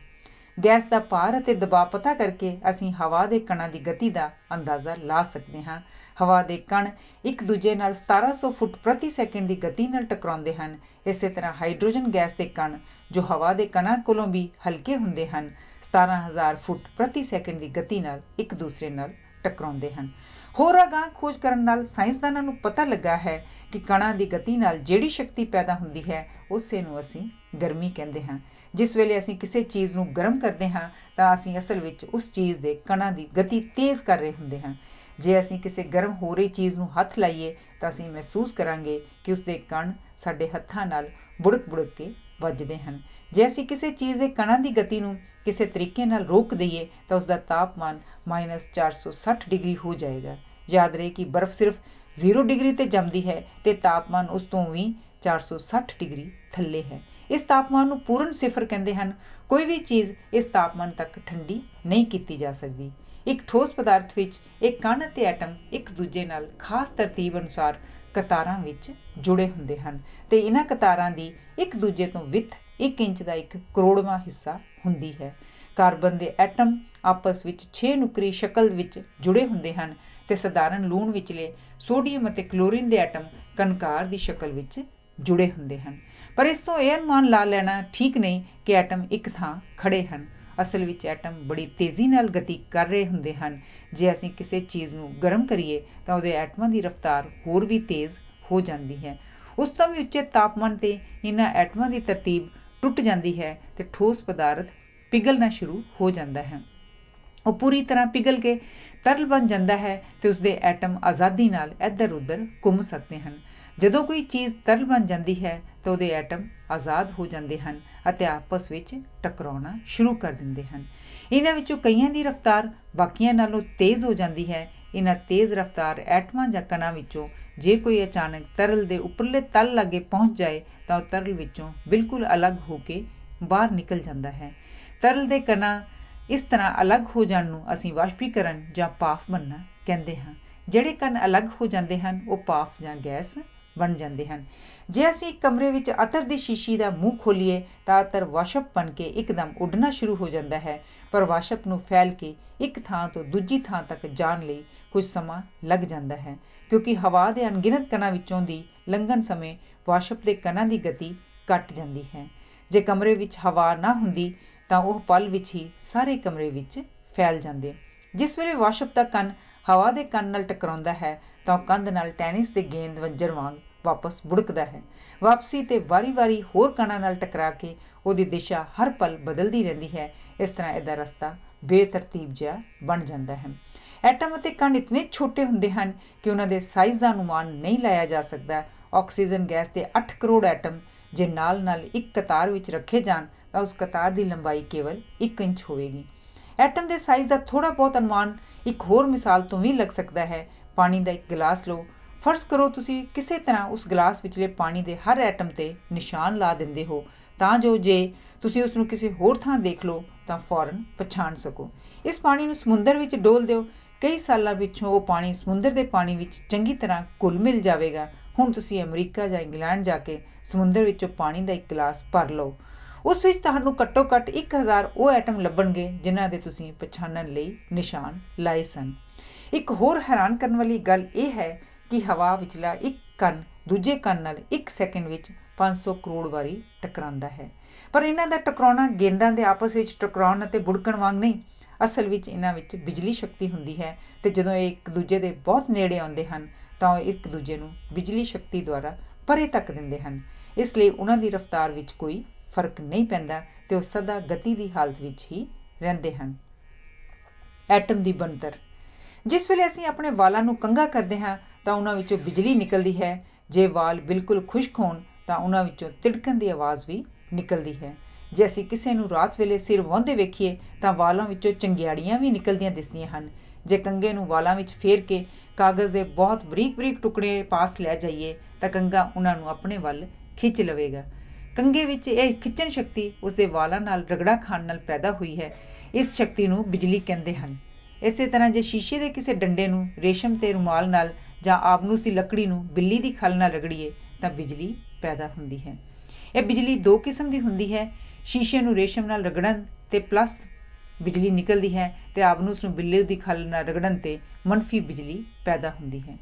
ਗੈਸ ਦਾ ਭਾਰ ਅਤੇ ਦਬਾਅ ਪਤਾ ਕਰਕੇ ਅਸੀਂ ਹਵਾ ਦੇ ਕਣਾਂ ਦੀ ਗਤੀ ਦਾ ਅੰਦਾਜ਼ਾ ਲਾ ਸਕਦੇ ਹਾਂ। ਹਵਾ ਦੇ ਕਣ ਇੱਕ ਦੂਜੇ ਨਾਲ 1700 ਫੁੱਟ ਪ੍ਰਤੀ ਸੈਕਿੰਡ ਦੀ ਗਤੀ ਨਾਲ ਟਕਰਾਉਂਦੇ ਹਨ। ਇਸੇ ਤਰ੍ਹਾਂ ਹਾਈਡਰੋਜਨ ਗੈਸ ਦੇ ਕਣ, ਜੋ ਹਵਾ ਦੇ ਕਣਾਂ ਕੋਲੋਂ ਵੀ ਹਲਕੇ ਹੁੰਦੇ ਹਨ, 17000 ਫੁੱਟ ਪ੍ਰਤੀ ਸੈਕਿੰਡ ਦੀ ਗਤੀ ਨਾਲ ਇੱਕ ਦੂਸਰੇ ਨਾਲ ਟਕਰਾਉਂਦੇ ਹਨ। ਹੋਰ ਅਗਾਂਹ ਖੋਜ ਕਰਨ ਨਾਲ ਸਾਇੰਸਦਾਨਾਂ ਨੂੰ ਪਤਾ ਲੱਗਾ ਹੈ ਕਿ ਕਣਾਂ ਦੀ ਗਤੀ ਨਾਲ ਜਿਹੜੀ ਸ਼ਕਤੀ ਪੈਦਾ ਹੁੰਦੀ ਹੈ ਉਸੇ ਨੂੰ ਅਸੀਂ ਗਰਮੀ ਕਹਿੰਦੇ ਹਾਂ। ਜਿਸ ਵੇਲੇ ਅਸੀਂ ਕਿਸੇ ਚੀਜ਼ ਨੂੰ ਗਰਮ ਕਰਦੇ ਹਾਂ ਤਾਂ ਅਸੀਂ ਅਸਲ ਵਿੱਚ ਉਸ ਚੀਜ਼ ਦੇ ਕਣਾਂ ਦੀ ਗਤੀ ਤੇਜ਼ ਕਰ ਰਹੇ ਹੁੰਦੇ ਹਾਂ। ਜੇ ਅਸੀਂ ਕਿਸੇ ਗਰਮ ਹੋ ਰਹੀ ਚੀਜ਼ ਨੂੰ ਹੱਥ ਲਾਈਏ ਤਾਂ ਅਸੀਂ ਮਹਿਸੂਸ ਕਰਾਂਗੇ ਕਿ ਉਸਦੇ ਕਣ ਸਾਡੇ ਹੱਥਾਂ ਨਾਲ ਬੁੜਕ ਬੁੜਕ ਕੇ ਵੱਜਦੇ ਹਨ। ਜੇ ਅਸੀਂ ਕਿਸੇ ਚੀਜ਼ ਦੇ ਕਣਾਂ ਦੀ ਗਤੀ ਨੂੰ ਕਿਸੇ ਤਰੀਕੇ ਨਾਲ ਰੋਕ ਦਈਏ ਤਾਂ ਉਸਦਾ ਤਾਪਮਾਨ -460 ਡਿਗਰੀ ਹੋ ਜਾਏਗਾ। ਯਾਦ ਰਹੇ ਕਿ ਬਰਫ਼ ਸਿਰਫ 0 ਡਿਗਰੀ 'ਤੇ ਜੰਮਦੀ ਹੈ ਅਤੇ ਤਾਪਮਾਨ ਉਸ ਤੋਂ ਵੀ 460 ਡਿਗਰੀ ਥੱਲੇ ਹੈ। ਇਸ ਤਾਪਮਾਨ ਨੂੰ ਪੂਰਨ ਸਿਫਰ ਕਹਿੰਦੇ ਹਨ। ਕੋਈ ਵੀ ਚੀਜ਼ ਇਸ ਤਾਪਮਾਨ ਤੱਕ ਠੰਡੀ ਨਹੀਂ ਕੀਤੀ ਜਾ ਸਕਦੀ। ਇੱਕ ਠੋਸ ਪਦਾਰਥ ਵਿੱਚ ਇਹ ਕਣ ਅਤੇ ਐਟਮ ਇੱਕ ਦੂਜੇ ਨਾਲ ਖਾਸ ਤਰਤੀਬ ਅਨੁਸਾਰ ਕਤਾਰਾਂ ਵਿੱਚ ਜੁੜੇ ਹੁੰਦੇ ਹਨ ਅਤੇ ਇਹਨਾਂ ਕਤਾਰਾਂ ਦੀ ਇੱਕ ਦੂਜੇ ਤੋਂ ਵਿੱਥ 1 ਇੰਚ ਦਾ 1 ਕਰੋੜਵਾਂ ਹਿੱਸਾ ਹੁੰਦੀ ਹੈ। ਕਾਰਬਨ ਦੇ ਐਟਮ ਆਪਸ ਵਿੱਚ 6 ਨੁਕਰੀ ਸ਼ਕਲ ਵਿੱਚ ਜੁੜੇ ਹੁੰਦੇ ਹਨ ਅਤੇ ਸਧਾਰਨ ਲੂਣ ਵਿਚਲੇ ਸੋਡੀਅਮ ਅਤੇ ਕਲੋਰੀਨ ਦੇ ਐਟਮ ਕਣਕਾਰ ਦੀ ਸ਼ਕਲ ਵਿੱਚ ਜੁੜੇ ਹੁੰਦੇ ਹਨ। ਪਰ ਇਸ ਤੋਂ ਇਹ ਅਨੁਮਾਨ ਲਾ ਲੈਣਾ ਠੀਕ ਨਹੀਂ ਕਿ ਐਟਮ ਇੱਕ ਥਾਂ ਖੜ੍ਹੇ ਹਨ। ਅਸਲ ਵਿੱਚ ਐਟਮ ਬੜੀ ਤੇਜ਼ੀ ਨਾਲ ਗਤੀ ਕਰ ਰਹੇ ਹੁੰਦੇ ਹਨ। ਜੇ ਅਸੀਂ ਕਿਸੇ ਚੀਜ਼ ਨੂੰ ਗਰਮ ਕਰੀਏ ਤਾਂ ਉਹਦੇ ਐਟਮਾਂ ਦੀ ਰਫ਼ਤਾਰ ਹੋਰ ਵੀ ਤੇਜ਼ ਹੋ ਜਾਂਦੀ ਹੈ। ਉਸ ਤੋਂ ਵੀ ਉੱਚੇ ਤਾਪਮਾਨ 'ਤੇ ਇਹਨਾਂ ਐਟਮਾਂ ਦੀ ਤਰਤੀਬ ਟੁੱਟ ਜਾਂਦੀ ਹੈ ਤੇ ਠੋਸ ਪਦਾਰਥ ਪਿਘਲਣਾ ਸ਼ੁਰੂ ਹੋ ਜਾਂਦਾ ਹੈ। ਉਹ ਪੂਰੀ ਤਰ੍ਹਾਂ ਪਿਘਲ ਕੇ ਤਰਲ ਬਣ ਜਾਂਦਾ ਹੈ ਤੇ ਉਸਦੇ ਐਟਮ ਆਜ਼ਾਦੀ ਨਾਲ ਇੱਧਰ ਉੱਧਰ ਘੁੰਮ ਸਕਦੇ ਹਨ। ਜਦੋਂ ਕੋਈ ਚੀਜ਼ ਤਰਲ ਬਣ ਜਾਂਦੀ ਹੈ ਤਾਂ ਉਹਦੇ ਐਟਮ ਆਜ਼ਾਦ ਹੋ ਜਾਂਦੇ ਹਨ ਅਤੇ ਆਪਸ ਵਿੱਚ ਟਕਰਾਉਣਾ ਸ਼ੁਰੂ ਕਰ ਦਿੰਦੇ ਹਨ। ਇਹਨਾਂ ਵਿੱਚੋਂ ਕਈਆਂ ਦੀ ਰਫ਼ਤਾਰ ਬਾਕੀਆਂ ਨਾਲੋਂ ਤੇਜ਼ ਹੋ ਜਾਂਦੀ ਹੈ। ਇਹਨਾਂ ਤੇਜ਼ ਰਫ਼ਤਾਰ ਐਟਮਾਂ ਜਾਂ ਕਣਾਂ ਵਿੱਚੋਂ ਜੇ ਕੋਈ ਅਚਾਨਕ ਤਰਲ ਦੇ ਉੱਪਰਲੇ ਤਲ ਲਾਗੇ ਪਹੁੰਚ ਜਾਏ ਤਾਂ ਉਹ ਤਰਲ ਵਿੱਚੋਂ ਬਿਲਕੁਲ ਅਲੱਗ ਹੋ ਕੇ ਬਾਹਰ ਨਿਕਲ ਜਾਂਦਾ ਹੈ। ਤਰਲ ਦੇ ਕਣਾਂ ਇਸ ਤਰ੍ਹਾਂ ਅਲੱਗ ਹੋ ਜਾਣ ਨੂੰ ਅਸੀਂ ਵਾਸ਼ਪੀਕਰਨ ਜਾਂ ਭਾਫ਼ ਬਣਨਾ ਕਹਿੰਦੇ ਹਾਂ। ਜਿਹੜੇ ਕਣ ਅਲੱਗ ਹੋ ਜਾਂਦੇ ਹਨ ਉਹ ਭਾਫ਼ ਜਾਂ ਗੈਸ ਬਣ ਜਾਂਦੇ ਹਨ। ਜੇ ਅਸੀਂ ਇੱਕ ਕਮਰੇ ਵਿੱਚ ਅਤਰ ਦੀ ਸ਼ੀਸ਼ੀ ਦਾ ਮੂੰਹ ਖੋਲੀਏ ਤਾਂ ਅਤਰ ਵਾਸ਼ਪ ਬਣ ਕੇ ਇੱਕਦਮ ਉੱਡਣਾ ਸ਼ੁਰੂ ਹੋ ਜਾਂਦਾ ਹੈ, ਪਰ ਵਾਸ਼ਪ ਨੂੰ ਫੈਲ ਕੇ ਇੱਕ ਥਾਂ ਤੋਂ ਦੂਜੀ ਥਾਂ ਤੱਕ ਜਾਣ ਲਈ ਕੁਝ ਸਮਾਂ ਲੱਗ ਜਾਂਦਾ ਹੈ, ਕਿਉਂਕਿ ਹਵਾ ਦੇ ਅਣਗਿਣਤ ਕਣਾਂ ਵਿੱਚੋਂ ਦੀ ਲੰਘਣ ਸਮੇਂ ਵਾਸ਼ਪ ਦੇ ਕਣਾਂ ਦੀ ਗਤੀ ਘੱਟ ਜਾਂਦੀ ਹੈ। ਜੇ ਕਮਰੇ ਵਿੱਚ ਹਵਾ ਨਾ ਹੁੰਦੀ ਤਾਂ ਉਹ ਪਲ ਵਿੱਚ ਹੀ ਸਾਰੇ ਕਮਰੇ ਵਿੱਚ ਫੈਲ ਜਾਂਦੇ। ਜਿਸ ਵੇਲੇ ਵਾਸ਼ਪ ਦਾ ਕਣ ਹਵਾ ਦੇ ਕਣ ਨਾਲ ਟਕਰਾਉਂਦਾ ਹੈ ਤਾਂ ਉਹ ਕੰਧ ਨਾਲ ਟੈਨਿਸ ਦੇ ਗੇਂਦ ਵੰਜਰ ਵਾਂਗ ਵਾਪਸ ਬੁੜਕਦਾ ਹੈ। ਵਾਪਸੀ ਤੇ ਵਾਰੀ-ਵਾਰੀ ਹੋਰ ਕਣਾਂ ਨਾਲ ਟਕਰਾ ਕੇ ਉਹਦੀ ਦਿਸ਼ਾ ਹਰ ਪਲ ਬਦਲਦੀ ਰਹਿੰਦੀ ਹੈ। ਇਸ ਤਰ੍ਹਾਂ ਇਹਦਾ ਰਸਤਾ ਬੇਤਰਤੀਬ ਜਿਹਾ ਬਣ ਜਾਂਦਾ ਹੈ। ਐਟਮ ਅਤੇ ਕਣ ਇਤਨੇ ਛੋਟੇ ਹੁੰਦੇ ਹਨ ਕਿ ਉਹਨਾਂ ਦੇ ਸਾਈਜ਼ ਦਾ ਅਨੁਮਾਨ ਨਹੀਂ ਲਾਇਆ ਜਾ ਸਕਦਾ। ਆਕਸੀਜਨ ਗੈਸ ਦੇ 8 ਕਰੋੜ ਐਟਮ ਜੇ ਨਾਲ-ਨਾਲ ਇੱਕ ਕਤਾਰ ਵਿੱਚ ਰੱਖੇ ਜਾਣ ਤਾਂ ਉਸ ਕਤਾਰ ਦੀ ਲੰਬਾਈ ਕੇਵਲ 1 ਇੰਚ ਹੋਵੇਗੀ। ਐਟਮ ਦੇ ਸਾਈਜ਼ ਦਾ ਥੋੜ੍ਹਾ ਬਹੁਤ ਅਨੁਮਾਨ ਇੱਕ ਹੋਰ ਮਿਸਾਲ ਤੋਂ ਵੀ ਲੱਗ ਸਕਦਾ ਹੈ। ਪਾਣੀ ਦਾ ਇੱਕ ਗਲਾਸ ਲਓ। ਫਰਜ਼ ਕਰੋ ਤੁਸੀਂ ਕਿਸੇ ਤਰ੍ਹਾਂ ਉਸ ਗਲਾਸ ਵਿਚਲੇ ਪਾਣੀ ਦੇ ਹਰ ਐਟਮ 'ਤੇ ਨਿਸ਼ਾਨ ਲਾ ਦਿੰਦੇ ਹੋ ਤਾਂ ਜੋ ਜੇ ਤੁਸੀਂ ਉਸਨੂੰ ਕਿਸੇ ਹੋਰ ਥਾਂ ਦੇਖ ਲਓ ਤਾਂ ਫੌਰਨ ਪਛਾਣ ਸਕੋ। ਇਸ ਪਾਣੀ ਨੂੰ ਸਮੁੰਦਰ ਵਿੱਚ ਡੋਲ ਦਿਓ। ਕਈ ਸਾਲਾਂ ਪਿੱਛੋਂ ਉਹ ਪਾਣੀ ਸਮੁੰਦਰ ਦੇ ਪਾਣੀ ਵਿੱਚ ਚੰਗੀ ਤਰ੍ਹਾਂ ਘੁਲ ਮਿਲ ਜਾਵੇਗਾ। ਹੁਣ ਤੁਸੀਂ ਅਮਰੀਕਾ ਜਾਂ ਇੰਗਲੈਂਡ ਜਾ ਕੇ ਸਮੁੰਦਰ ਵਿੱਚੋਂ ਪਾਣੀ ਦਾ ਇੱਕ ਗਲਾਸ ਭਰ ਲਓ। ਉਸ ਵਿੱਚ ਤੁਹਾਨੂੰ ਘੱਟੋ ਘੱਟ 1000 ਉਹ ਐਟਮ ਲੱਭਣਗੇ ਜਿਨ੍ਹਾਂ ਦੇ ਤੁਸੀਂ ਪਛਾਣਨ ਲਈ ਨਿਸ਼ਾਨ ਲਾਏ ਸਨ। ਇੱਕ ਹੋਰ ਹੈਰਾਨ ਕਰਨ ਵਾਲੀ ਗੱਲ ਇਹ ਹੈ ਕਿ ਹਵਾ ਵਿਚਲਾ ਇੱਕ ਕਣ ਦੂਜੇ ਕਣ ਨਾਲ 1 ਸੈਕਿੰਡ ਵਿੱਚ 500 ਕਰੋੜ ਵਾਰੀ ਟਕਰਾਉਂਦਾ ਹੈ। ਪਰ ਇਹਨਾਂ ਦਾ ਟਕਰਾਉਣਾ ਗੇਂਦਾਂ ਦੇ ਆਪਸ ਵਿੱਚ ਟਕਰਾਉਣ ਅਤੇ ਬੁੜਕਣ ਵਾਂਗ ਨਹੀਂ। ਅਸਲ ਵਿੱਚ ਇਹਨਾਂ ਵਿੱਚ ਬਿਜਲੀ ਸ਼ਕਤੀ ਹੁੰਦੀ ਹੈ ਤੇ ਜਦੋਂ ਇਹ ਇੱਕ ਦੂਜੇ ਦੇ ਬਹੁਤ ਨੇੜੇ ਆਉਂਦੇ ਹਨ ਤਾਂ ਉਹ ਇੱਕ ਦੂਜੇ ਨੂੰ ਬਿਜਲੀ ਸ਼ਕਤੀ ਦੁਆਰਾ ਪਰੇ ਧੱਕ ਦਿੰਦੇ ਹਨ। ਇਸ ਲਈ ਉਹਨਾਂ ਦੀ ਰਫ਼ਤਾਰ ਵਿੱਚ ਕੋਈ ਫਰਕ ਨਹੀਂ ਪੈਂਦਾ ਤੇ ਉਹ ਸਦਾ ਗਤੀ ਦੀ ਹਾਲਤ ਵਿੱਚ ਹੀ ਰਹਿੰਦੇ ਹਨ। ਐਟਮ ਦੀ ਬਣਤਰ। ਜਿਸ ਵੇਲੇ ਅਸੀਂ ਆਪਣੇ ਵਾਲਾਂ ਨੂੰ ਕੰਘਾ ਕਰਦੇ ਹਾਂ ਤਾਂ ਉਹਨਾਂ ਵਿੱਚੋਂ ਬਿਜਲੀ ਨਿਕਲਦੀ ਹੈ। ਜੇ ਵਾਲ ਬਿਲਕੁਲ ਖੁਸ਼ਕ ਹੋਣ ਤਾਂ ਉਹਨਾਂ ਵਿੱਚੋਂ ਤਿੜਕਣ ਦੀ ਆਵਾਜ਼ ਵੀ ਨਿਕਲਦੀ ਹੈ। ਜੇ ਅਸੀਂ ਕਿਸੇ ਨੂੰ ਰਾਤ ਵੇਲੇ ਸਿਰ ਵਾਹੁੰਦੇ ਵੇਖੀਏ ਤਾਂ ਵਾਲਾਂ ਵਿੱਚੋਂ ਚੰਗਿਆੜੀਆਂ ਵੀ ਨਿਕਲਦੀਆਂ ਦਿਸਦੀਆਂ ਹਨ। ਜੇ ਕੰਘੇ ਨੂੰ ਵਾਲਾਂ ਵਿੱਚ ਫੇਰ ਕੇ ਕਾਗਜ਼ ਦੇ ਬਹੁਤ ਬਰੀਕ-ਬਰੀਕ ਟੁਕੜੇ ਪਾਸ ਲੈ ਜਾਈਏ ਤਾਂ ਕੰਘਾ ਉਹਨਾਂ ਨੂੰ ਆਪਣੇ ਵੱਲ ਖਿੱਚ ਲਵੇਗਾ। ਕੰਘੇ ਵਿੱਚ ਇਹ ਖਿੱਚਣ ਸ਼ਕਤੀ ਉਸਦੇ ਵਾਲਾਂ ਨਾਲ ਰਗੜਾ ਖਾਣ ਨਾਲ ਪੈਦਾ ਹੋਈ ਹੈ। ਇਸ ਸ਼ਕਤੀ ਨੂੰ ਬਿਜਲੀ ਕਹਿੰਦੇ ਹਨ। ਇਸੇ ਤਰ੍ਹਾਂ ਜੇ ਸ਼ੀਸ਼ੇ ਦੇ ਕਿਸੇ ਡੰਡੇ ਨੂੰ ਰੇਸ਼ਮ ਤੇ ਰੁਮਾਲ ਨਾਲ ਜਾਂ ਆਬਨੂਸ ਦੀ ਲੱਕੜੀ ਨੂੰ ਬਿੱਲੀ ਦੀ ਖੱਲ ਨਾਲ ਰਗੜੀਏ ਤਾਂ ਬਿਜਲੀ ਪੈਦਾ ਹੁੰਦੀ ਹੈ। ਇਹ ਬਿਜਲੀ 2 ਕਿਸਮ ਦੀ ਹੁੰਦੀ ਹੈ। ਸ਼ੀਸ਼ੇ ਨੂੰ ਰੇਸ਼ਮ ਨਾਲ ਰਗੜਨ ਤੇ ਪਲੱਸ ਬਿਜਲੀ ਨਿਕਲਦੀ ਹੈ ਤੇ ਆਬਨੂਸ ਨੂੰ ਬਿੱਲੀ ਦੀ ਖੱਲ ਨਾਲ ਰਗੜਨ ਤੇ ਮੰਫੀ ਬਿਜਲੀ ਪੈਦਾ ਹੁੰਦੀ ਹੈ।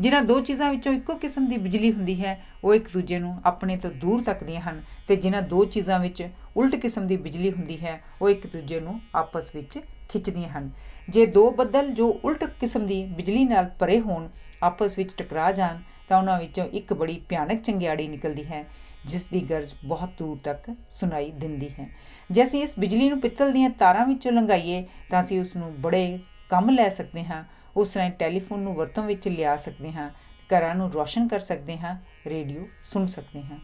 ਜਿਨ੍ਹਾਂ 2 ਚੀਜ਼ਾਂ ਵਿੱਚੋਂ ਇੱਕੋ ਕਿਸਮ ਦੀ ਬਿਜਲੀ ਹੁੰਦੀ ਹੈ ਉਹ ਇੱਕ ਦੂਜੇ ਨੂੰ ਆਪਣੇ ਤੋਂ ਦੂਰ ਤੱਕਦੀਆਂ ਹਨ ਤੇ ਜਿਨ੍ਹਾਂ 2 ਚੀਜ਼ਾਂ ਵਿੱਚ ਉਲਟ ਕਿਸਮ ਦੀ ਬਿਜਲੀ ਹੁੰਦੀ ਹੈ ਉਹ ਇੱਕ ਦੂਜੇ ਨੂੰ ਆਪਸ ਵਿੱਚ ਖਿੱਚਦੀਆਂ ਹਨ। ਜੇ 2 ਬੱਦਲ ਜੋ ਉਲਟ ਕਿਸਮ ਦੀ ਬਿਜਲੀ ਨਾਲ ਭਰੇ ਹੋਣ ਆਪਸ ਵਿੱਚ ਟਕਰਾ ਜਾਣ ਤਾਂ ਉਹਨਾਂ ਵਿੱਚੋਂ ਇੱਕ ਬੜੀ ਭਿਆਨਕ ਚੰਗਿਆੜੀ ਨਿਕਲਦੀ ਹੈ ਜਿਸ ਦੀ ਗਰਜ ਬਹੁਤ ਦੂਰ ਤੱਕ ਸੁਣਾਈ ਦਿੰਦੀ ਹੈ। ਜੇ ਅਸੀਂ ਇਸ ਬਿਜਲੀ ਨੂੰ ਪਿੱਤਲ ਦੀਆਂ ਤਾਰਾਂ ਵਿੱਚੋਂ ਲੰਘਾਈਏ ਤਾਂ ਅਸੀਂ ਉਸ ਨੂੰ ਬੜੇ ਕੰਮ ਲੈ ਸਕਦੇ ਹਾਂ। ਉਸ ਰਾਹੀਂ ਟੈਲੀਫੋਨ ਨੂੰ ਵਰਤੋਂ ਵਿੱਚ ਲਿਆ ਸਕਦੇ ਹਾਂ, ਘਰਾਂ ਨੂੰ ਰੋਸ਼ਨ ਕਰ ਸਕਦੇ ਹਾਂ, ਰੇਡੀਓ ਸੁਣ ਸਕਦੇ ਹਾਂ।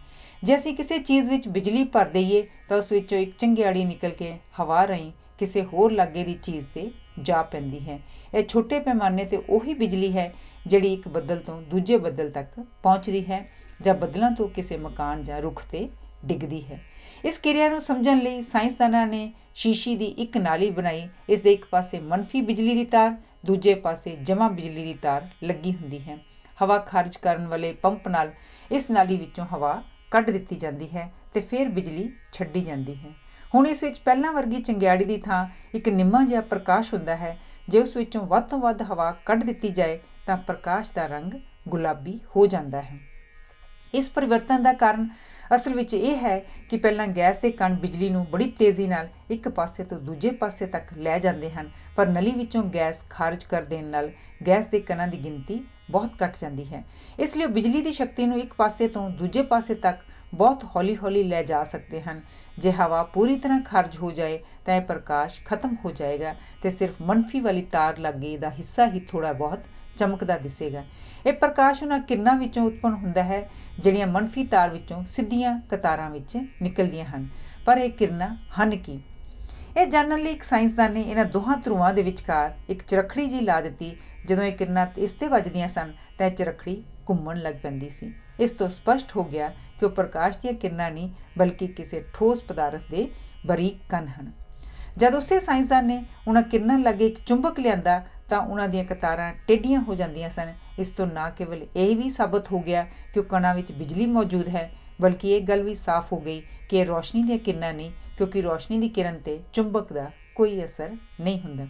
ਜੇ ਅਸੀਂ ਕਿਸੇ ਚੀਜ਼ ਵਿੱਚ ਬਿਜਲੀ ਭਰ ਦਈਏ ਤਾਂ ਉਸ ਵਿੱਚੋਂ ਇੱਕ ਚੰਗਿਆੜੀ ਨਿਕਲ ਕੇ ਹਵਾ ਰਾਹੀਂ ਕਿਸੇ ਹੋਰ ਲਾਗੇ ਦੀ ਚੀਜ਼ 'ਤੇ ਜਾ ਪੈਂਦੀ ਹੈ। ਇਹ ਛੋਟੇ ਪੈਮਾਨੇ 'ਤੇ ਉਹੀ ਬਿਜਲੀ ਹੈ ਜਿਹੜੀ ਇੱਕ ਬੱਦਲ ਤੋਂ ਦੂਜੇ ਬੱਦਲ ਤੱਕ ਪਹੁੰਚਦੀ ਹੈ ਜਾਂ ਬੱਦਲਾਂ ਤੋਂ ਕਿਸੇ ਮਕਾਨ ਜਾਂ ਰੁੱਖ 'ਤੇ ਡਿੱਗਦੀ ਹੈ। ਇਸ ਕਿਰਿਆ ਨੂੰ ਸਮਝਣ ਲਈ ਸਾਇੰਸਦਾਨਾਂ ਨੇ ਸ਼ੀਸ਼ੀ ਦੀ ਇੱਕ ਨਾਲੀ ਬਣਾਈ। ਇਸ ਦੇ ਇੱਕ ਪਾਸੇ ਮੰਫੀ ਬਿਜਲੀ ਦੀ ਤਾਰ, ਦੂਜੇ ਪਾਸੇ ਜਮ੍ਹਾਂ ਬਿਜਲੀ ਦੀ ਤਾਰ ਲੱਗੀ ਹੁੰਦੀ ਹੈ। ਹਵਾ ਖਾਰਜ ਕਰਨ ਵਾਲੇ ਪੰਪ ਨਾਲ ਇਸ ਨਾਲੀ ਵਿੱਚੋਂ ਹਵਾ ਕੱਢ ਦਿੱਤੀ ਜਾਂਦੀ ਹੈ ਤੇ ਫਿਰ ਬਿਜਲੀ ਛੱਡੀ ਜਾਂਦੀ ਹੈ। ਹੁਣ ਇਸ ਵਿੱਚ ਪਹਿਲਾਂ ਵਰਗੀ ਚੰਗਿਆੜੀ ਦੀ ਥਾਂ ਇੱਕ ਨਿੰਮਾ ਜਿਹਾ ਪ੍ਰਕਾਸ਼ ਹੁੰਦਾ ਹੈ। ਜੇ ਉਸ ਵਿੱਚੋਂ ਵੱਧ ਤੋਂ ਵੱਧ ਹਵਾ ਕੱਢ ਦਿੱਤੀ ਜਾਏ ਤਾਂ ਪ੍ਰਕਾਸ਼ ਦਾ ਰੰਗ ਗੁਲਾਬੀ ਹੋ ਜਾਂਦਾ ਹੈ। ਇਸ ਪਰਿਵਰਤਨ ਦਾ ਕਾਰਨ ਅਸਲ ਵਿੱਚ ਇਹ ਹੈ ਕਿ ਪਹਿਲਾਂ ਗੈਸ ਦੇ ਕਣ ਬਿਜਲੀ ਨੂੰ ਬੜੀ ਤੇਜ਼ੀ ਨਾਲ ਇੱਕ ਪਾਸੇ ਤੋਂ ਦੂਜੇ ਪਾਸੇ ਤੱਕ ਲੈ ਜਾਂਦੇ ਹਨ, ਪਰ ਨਲੀ ਵਿੱਚੋਂ ਗੈਸ ਖਾਰਜ ਕਰ ਦੇਣ ਨਾਲ ਗੈਸ ਦੇ ਕਣਾਂ ਦੀ ਗਿਣਤੀ ਬਹੁਤ ਘੱਟ ਜਾਂਦੀ ਹੈ। ਇਸ ਲਈ ਉਹ ਬਿਜਲੀ ਦੀ ਸ਼ਕਤੀ ਨੂੰ ਇੱਕ ਪਾਸੇ ਤੋਂ ਦੂਜੇ ਪਾਸੇ ਤੱਕ ਬਹੁਤ ਹੌਲੀ-ਹੌਲੀ ਲੈ ਜਾ ਸਕਦੇ ਹਨ। ਜੇ ਹਵਾ ਪੂਰੀ ਤਰ੍ਹਾਂ ਖਾਰਜ ਹੋ ਜਾਏ ਤਾਂ ਇਹ ਪ੍ਰਕਾਸ਼ ਖਤਮ ਹੋ ਜਾਏਗਾ ਤੇ ਸਿਰਫ ਮੰਫੀ ਵਾਲੀ ਤਾਰ ਲਾਗੇ ਦਾ ਹਿੱਸਾ ਹੀ ਥੋੜ੍ਹਾ ਬਹੁਤ ਚਮਕਦਾ ਦਿਸੇਗਾ। ਇਹ ਪ੍ਰਕਾਸ਼ ਉਹਨਾਂ ਕਿਰਨਾਂ ਵਿੱਚੋਂ ਉਤਪੰਨ ਹੁੰਦਾ ਹੈ ਜਿਹੜੀਆਂ ਮੰਫੀ ਤਾਰ ਵਿੱਚੋਂ ਸਿੱਧੀਆਂ ਕਤਾਰਾਂ ਵਿੱਚ ਨਿਕਲਦੀਆਂ ਹਨ। ਪਰ ਇਹ ਕਿਰਨਾਂ ਹਨ ਕੀ? ਇਹ ਜਾਣਨ ਲਈ ਇੱਕ ਸਾਇੰਸਦਾਨ ਨੇ ਇਹਨਾਂ ਦੋਹਾਂ ਧਰੂਆਂ ਦੇ ਵਿਚਕਾਰ ਇੱਕ ਚਰਖੜੀ ਜਿਹੀ ਲਾ ਦਿੱਤੀ। ਜਦੋਂ ਇਹ ਕਿਰਨਾਂ ਇਸ 'ਤੇ ਵੱਜਦੀਆਂ ਸਨ ਤਾਂ ਇਹ ਚਰਖੜੀ ਘੁੰਮਣ ਲੱਗ ਪੈਂਦੀ ਸੀ। ਇਸ ਤੋਂ ਸਪਸ਼ਟ ਹੋ ਗਿਆ ਕਿ ਉਹ ਪ੍ਰਕਾਸ਼ ਦੀਆਂ ਕਿਰਨਾਂ ਨਹੀਂ ਬਲਕਿ ਕਿਸੇ ਠੋਸ ਪਦਾਰਥ ਦੇ ਬਰੀਕ ਕਣ ਹਨ। ਜਦ ਉਸੇ ਸਾਇੰਸਦਾਨ ਨੇ ਉਹਨਾਂ ਕਿਰਨਾਂ ਲਾਗੇ ਇੱਕ ਚੁੰਬਕ ਲਿਆਂਦਾ ਤਾਂ ਉਹਨਾਂ ਦੀਆਂ ਕਤਾਰਾਂ ਟੇਢੀਆਂ ਹੋ ਜਾਂਦੀਆਂ ਸਨ। ਇਸ ਤੋਂ ਨਾ ਕੇਵਲ ਇਹ ਵੀ ਸਾਬਤ ਹੋ ਗਿਆ ਕਿ ਉਹ ਕਣਾਂ ਵਿੱਚ ਬਿਜਲੀ ਮੌਜੂਦ ਹੈ ਬਲਕਿ ਇਹ ਗੱਲ ਵੀ ਸਾਫ਼ ਹੋ ਗਈ ਕਿ ਇਹ ਰੋਸ਼ਨੀ ਦੀਆਂ ਕਿਰਨਾਂ ਨਹੀਂ, ਕਿਉਂਕਿ ਰੋਸ਼ਨੀ ਦੀ ਕਿਰਨ 'ਤੇ ਚੁੰਬਕ ਦਾ ਕੋਈ ਅਸਰ ਨਹੀਂ ਹੁੰਦਾ।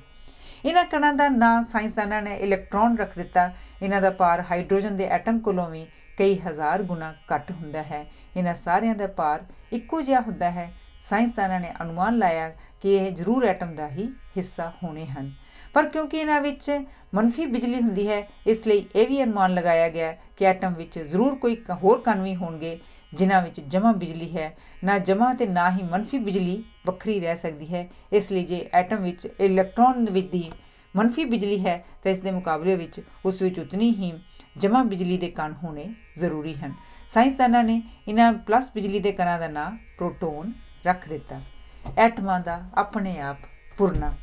ਇਹਨਾਂ ਕਣਾਂ ਦਾ ਨਾਂ ਸਾਇੰਸਦਾਨਾਂ ਨੇ ਇਲੈਕਟ੍ਰੌਨ ਰੱਖ ਦਿੱਤਾ। ਇਹਨਾਂ ਦਾ ਭਾਰ ਹਾਈਡਰੋਜਨ ਦੇ ਐਟਮ ਕੋਲੋਂ ਵੀ ਕਈ ਹਜ਼ਾਰ ਗੁਣਾ ਘੱਟ ਹੁੰਦਾ ਹੈ। ਇਹਨਾਂ ਸਾਰਿਆਂ ਦਾ ਭਾਰ ਇੱਕੋ ਜਿਹਾ ਹੁੰਦਾ ਹੈ। ਸਾਇੰਸਦਾਨਾਂ ਨੇ ਅਨੁਮਾਨ ਲਾਇਆ ਕਿ ਇਹ ਜ਼ਰੂਰ ਐਟਮ ਦਾ ਹੀ ਹਿੱਸਾ ਹੋਣੇ ਹਨ, ਪਰ ਕਿਉਂਕਿ ਇਹਨਾਂ ਵਿੱਚ ਮੰਫੀ ਬਿਜਲੀ ਹੁੰਦੀ ਹੈ ਇਸ ਲਈ ਇਹ ਵੀ ਅਨੁਮਾਨ ਲਗਾਇਆ ਗਿਆ ਕਿ ਐਟਮ ਵਿੱਚ ਜ਼ਰੂਰ ਕੋਈ ਹੋਰ ਕਣ ਵੀ ਹੋਣਗੇ ਜਿਨ੍ਹਾਂ ਵਿੱਚ ਜਮ੍ਹਾਂ ਬਿਜਲੀ ਹੈ। ਨਾ ਜਮ੍ਹਾਂ ਅਤੇ ਨਾ ਹੀ ਮੰਫੀ ਬਿਜਲੀ ਵੱਖਰੀ ਰਹਿ ਸਕਦੀ ਹੈ। ਇਸ ਲਈ ਜੇ ਐਟਮ ਵਿੱਚ ਇਲੈਕਟ੍ਰੌਨ ਦੀ ਮੰਫੀ ਬਿਜਲੀ ਹੈ ਤਾਂ ਇਸ ਦੇ ਮੁਕਾਬਲੇ ਵਿੱਚ ਉਸ ਵਿੱਚ ਉਤਨੀ ਹੀ ਜਮ੍ਹਾਂ ਬਿਜਲੀ ਦੇ ਕਣ ਹੋਣੇ ਜ਼ਰੂਰੀ ਹਨ। ਸਾਇੰਸਦਾਨਾਂ ਨੇ ਇਹਨਾਂ ਪਲੱਸ ਬਿਜਲੀ ਦੇ ਕਣਾਂ ਦਾ ਨਾਂ ਪ੍ਰੋਟੋਨ ਰੱਖ ਦਿੱਤਾ। ਐਟਮਾਂ ਦਾ ਆਪਣੇ ਆਪ ਪੁਰਨਾ।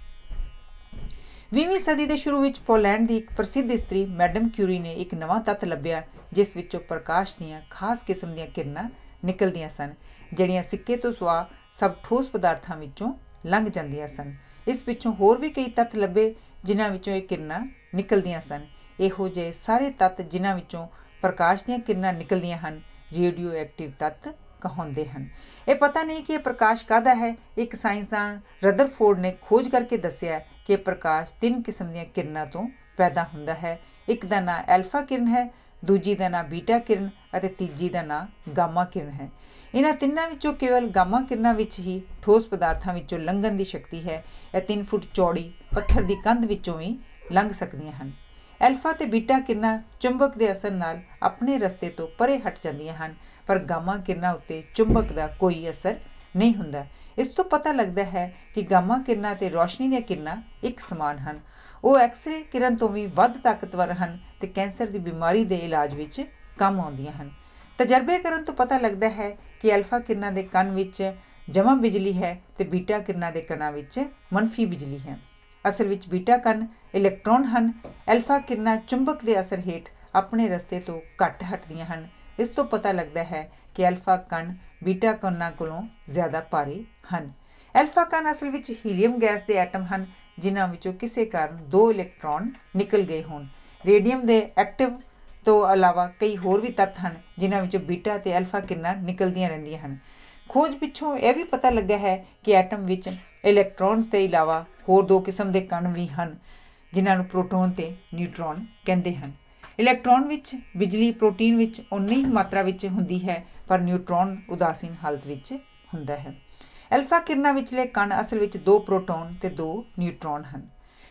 20ਵੀਂ ਸਦੀ ਦੇ ਸ਼ੁਰੂ ਵਿੱਚ ਪੋਲੈਂਡ ਦੀ ਇੱਕ ਪ੍ਰਸਿੱਧ ਇਸਤਰੀ ਮੈਡਮ ਕਿਊਰੀ ਨੇ ਇੱਕ ਨਵਾਂ ਤੱਤ ਲੱਭਿਆ ਜਿਸ ਵਿੱਚੋਂ ਪ੍ਰਕਾਸ਼ ਦੀਆਂ ਖਾਸ ਕਿਸਮ ਦੀਆਂ ਕਿਰਨਾਂ ਨਿਕਲਦੀਆਂ ਸਨ ਜਿਹੜੀਆਂ ਸਿੱਕੇ ਤੋਂ ਸਿਵਾ ਸਭ ਠੋਸ ਪਦਾਰਥਾਂ ਵਿੱਚੋਂ ਲੰਘ ਜਾਂਦੀਆਂ ਸਨ। ਇਸ ਪਿੱਛੋਂ ਹੋਰ ਵੀ ਕਈ ਤੱਤ ਲੱਭੇ ਜਿਨ੍ਹਾਂ ਵਿੱਚੋਂ ਇਹ ਕਿਰਨਾਂ ਨਿਕਲਦੀਆਂ ਸਨ। ਇਹੋ ਜਿਹੇ ਸਾਰੇ ਤੱਤ ਜਿਨ੍ਹਾਂ ਵਿੱਚੋਂ ਪ੍ਰਕਾਸ਼ ਦੀਆਂ ਕਿਰਨਾਂ ਨਿਕਲਦੀਆਂ ਹਨ ਰੇਡੀਓ ਐਕਟਿਵ ਤੱਤ ਕਹਾਉਂਦੇ ਹਨ। ਇਹ ਪਤਾ ਨਹੀਂ ਕਿ ਇਹ ਪ੍ਰਕਾਸ਼ ਕਾਹਦਾ ਹੈ। ਇੱਕ ਸਾਇੰਸਦਾਨ ਰਦਰਫੋਰਡ ਨੇ ਖੋਜ ਕਰਕੇ ਦੱਸਿਆ ਕਿ ਪ੍ਰਕਾਸ਼ 3 ਕਿਸਮ ਦੀਆਂ ਕਿਰਨਾਂ ਤੋਂ ਪੈਦਾ ਹੁੰਦਾ ਹੈ। ਇੱਕ ਦਾ ਨਾਂ ਐਲਫਾ ਕਿਰਨ ਹੈ, ਦੂਜੀ ਦਾ ਨਾਂ ਬੀਟਾ ਕਿਰਨ ਅਤੇ ਤੀਜੀ ਦਾ ਨਾਂ ਗਾਮਾ ਕਿਰਨ ਹੈ। ਇਹਨਾਂ ਤਿੰਨਾਂ ਵਿੱਚੋਂ ਕੇਵਲ ਗਾਮਾ ਕਿਰਨਾਂ ਵਿੱਚ ਹੀ ਠੋਸ ਪਦਾਰਥਾਂ ਵਿੱਚੋਂ ਲੰਘਣ ਦੀ ਸ਼ਕਤੀ ਹੈ। ਇਹ 3 ਫੁੱਟ ਚੌੜੀ ਪੱਥਰ ਦੀ ਕੰਧ ਵਿੱਚੋਂ ਵੀ ਲੰਘ ਸਕਦੀਆਂ ਹਨ। ਐਲਫਾ ਤੇ ਬੀਟਾ ਕਿਰਨਾਂ ਚੁੰਬਕ ਦੇ ਅਸਰ ਨਾਲ ਆਪਣੇ ਰਸਤੇ ਤੋਂ ਪਰੇ ਹਟ ਜਾਂਦੀਆਂ ਹਨ, ਪਰ ਗਾਮਾ ਕਿਰਨਾਂ ਉੱਤੇ ਚੁੰਬਕ ਦਾ ਕੋਈ ਅਸਰ ਨਹੀਂ ਹੁੰਦਾ। ਇਸ ਤੋਂ ਪਤਾ ਲੱਗਦਾ ਹੈ ਕਿ ਗਾਮਾ ਕਿਰਨਾਂ ਅਤੇ ਰੋਸ਼ਨੀ ਦੀਆਂ ਕਿਰਨਾਂ ਇੱਕ ਸਮਾਨ ਹਨ। ਉਹ ਐਕਸਰੇ ਕਿਰਨ ਤੋਂ ਵੀ ਵੱਧ ਤਾਕਤਵਰ ਹਨ ਤੇ ਕੈਂਸਰ ਦੀ ਬਿਮਾਰੀ ਦੇ ਇਲਾਜ ਵਿੱਚ ਕੰਮ ਆਉਂਦੀਆਂ ਹਨ। ਤਜਰਬੇ ਕਰਨ ਤੋਂ ਪਤਾ ਲੱਗਦਾ ਹੈ ਕਿ ਐਲਫਾ ਕਿਰਨਾਂ ਦੇ ਕਣ ਵਿੱਚ ਜਮ੍ਹਾਂ ਬਿਜਲੀ ਹੈ ਤੇ ਬੀਟਾ ਕਿਰਨਾਂ ਦੇ ਕਣਾਂ ਵਿੱਚ ਮੰਫੀ ਬਿਜਲੀ ਹੈ। ਅਸਲ ਵਿੱਚ ਬੀਟਾ ਕਣ ਇਲੈਕਟ੍ਰੌਨ ਹਨ। ਐਲਫਾ ਕਿਰਨਾਂ ਚੁੰਬਕ ਦੇ ਅਸਰ ਹੇਠ ਆਪਣੇ ਰਸਤੇ ਤੋਂ ਘੱਟ ਹਟਦੀਆਂ ਹਨ। ਇਸ ਤੋਂ ਪਤਾ ਲੱਗਦਾ ਹੈ ਕਿ ਐਲਫਾ ਕਣ ਬੀਟਾ ਕਣਾਂ ਕੋਲੋਂ ਜ਼ਿਆਦਾ ਭਾਰੀ ਹਨ। ਐਲਫਾ ਕਣ ਅਸਲ ਵਿੱਚ ਹੀਲੀਅਮ ਗੈਸ ਦੇ ਐਟਮ ਹਨ ਜਿਨ੍ਹਾਂ ਵਿੱਚੋਂ ਕਿਸੇ ਕਾਰਨ 2 ਇਲੈਕਟ੍ਰੌਨ ਨਿਕਲ ਗਏ ਹੋਣ। ਰੇਡੀਅਮ ਦੇ ਐਕਟਿਵ ਤੋਂ ਇਲਾਵਾ ਕਈ ਹੋਰ ਵੀ ਤੱਤ ਹਨ ਜਿਨ੍ਹਾਂ ਵਿੱਚੋਂ ਬੀਟਾ ਅਤੇ ਐਲਫਾ ਕਿਰਨਾਂ ਨਿਕਲਦੀਆਂ ਰਹਿੰਦੀਆਂ ਹਨ। ਖੋਜ ਪਿੱਛੋਂ ਇਹ ਵੀ ਪਤਾ ਲੱਗਾ ਹੈ ਕਿ ਐਟਮ ਵਿੱਚ ਇਲੈਕਟ੍ਰੌਨਸ ਦੇ ਇਲਾਵਾ ਹੋਰ 2 ਕਿਸਮ ਦੇ ਕਣ ਵੀ ਹਨ ਜਿਨ੍ਹਾਂ ਨੂੰ ਪ੍ਰੋਟੋਨ ਤੇ ਨਿਊਟਰੋਨ ਕਹਿੰਦੇ ਹਨ। ਇਲੈਕਟ੍ਰੌਨ ਵਿੱਚ ਬਿਜਲੀ ਪ੍ਰੋਟੀਨ ਵਿੱਚ ਓਨੀ ਹੀ ਮਾਤਰਾ ਵਿੱਚ ਹੁੰਦੀ ਹੈ ਪਰ ਨਿਊਟਰੋਨ ਉਦਾਸੀਨ ਹਾਲਤ ਵਿੱਚ ਹੁੰਦਾ ਹੈ। ਐਲਫਾ ਕਿਰਨਾਂ ਵਿਚਲੇ ਕਣ ਅਸਲ ਵਿੱਚ 2 ਪ੍ਰੋਟੋਨ ਤੇ 2 ਨਿਊਟਰੋਨ ਹਨ।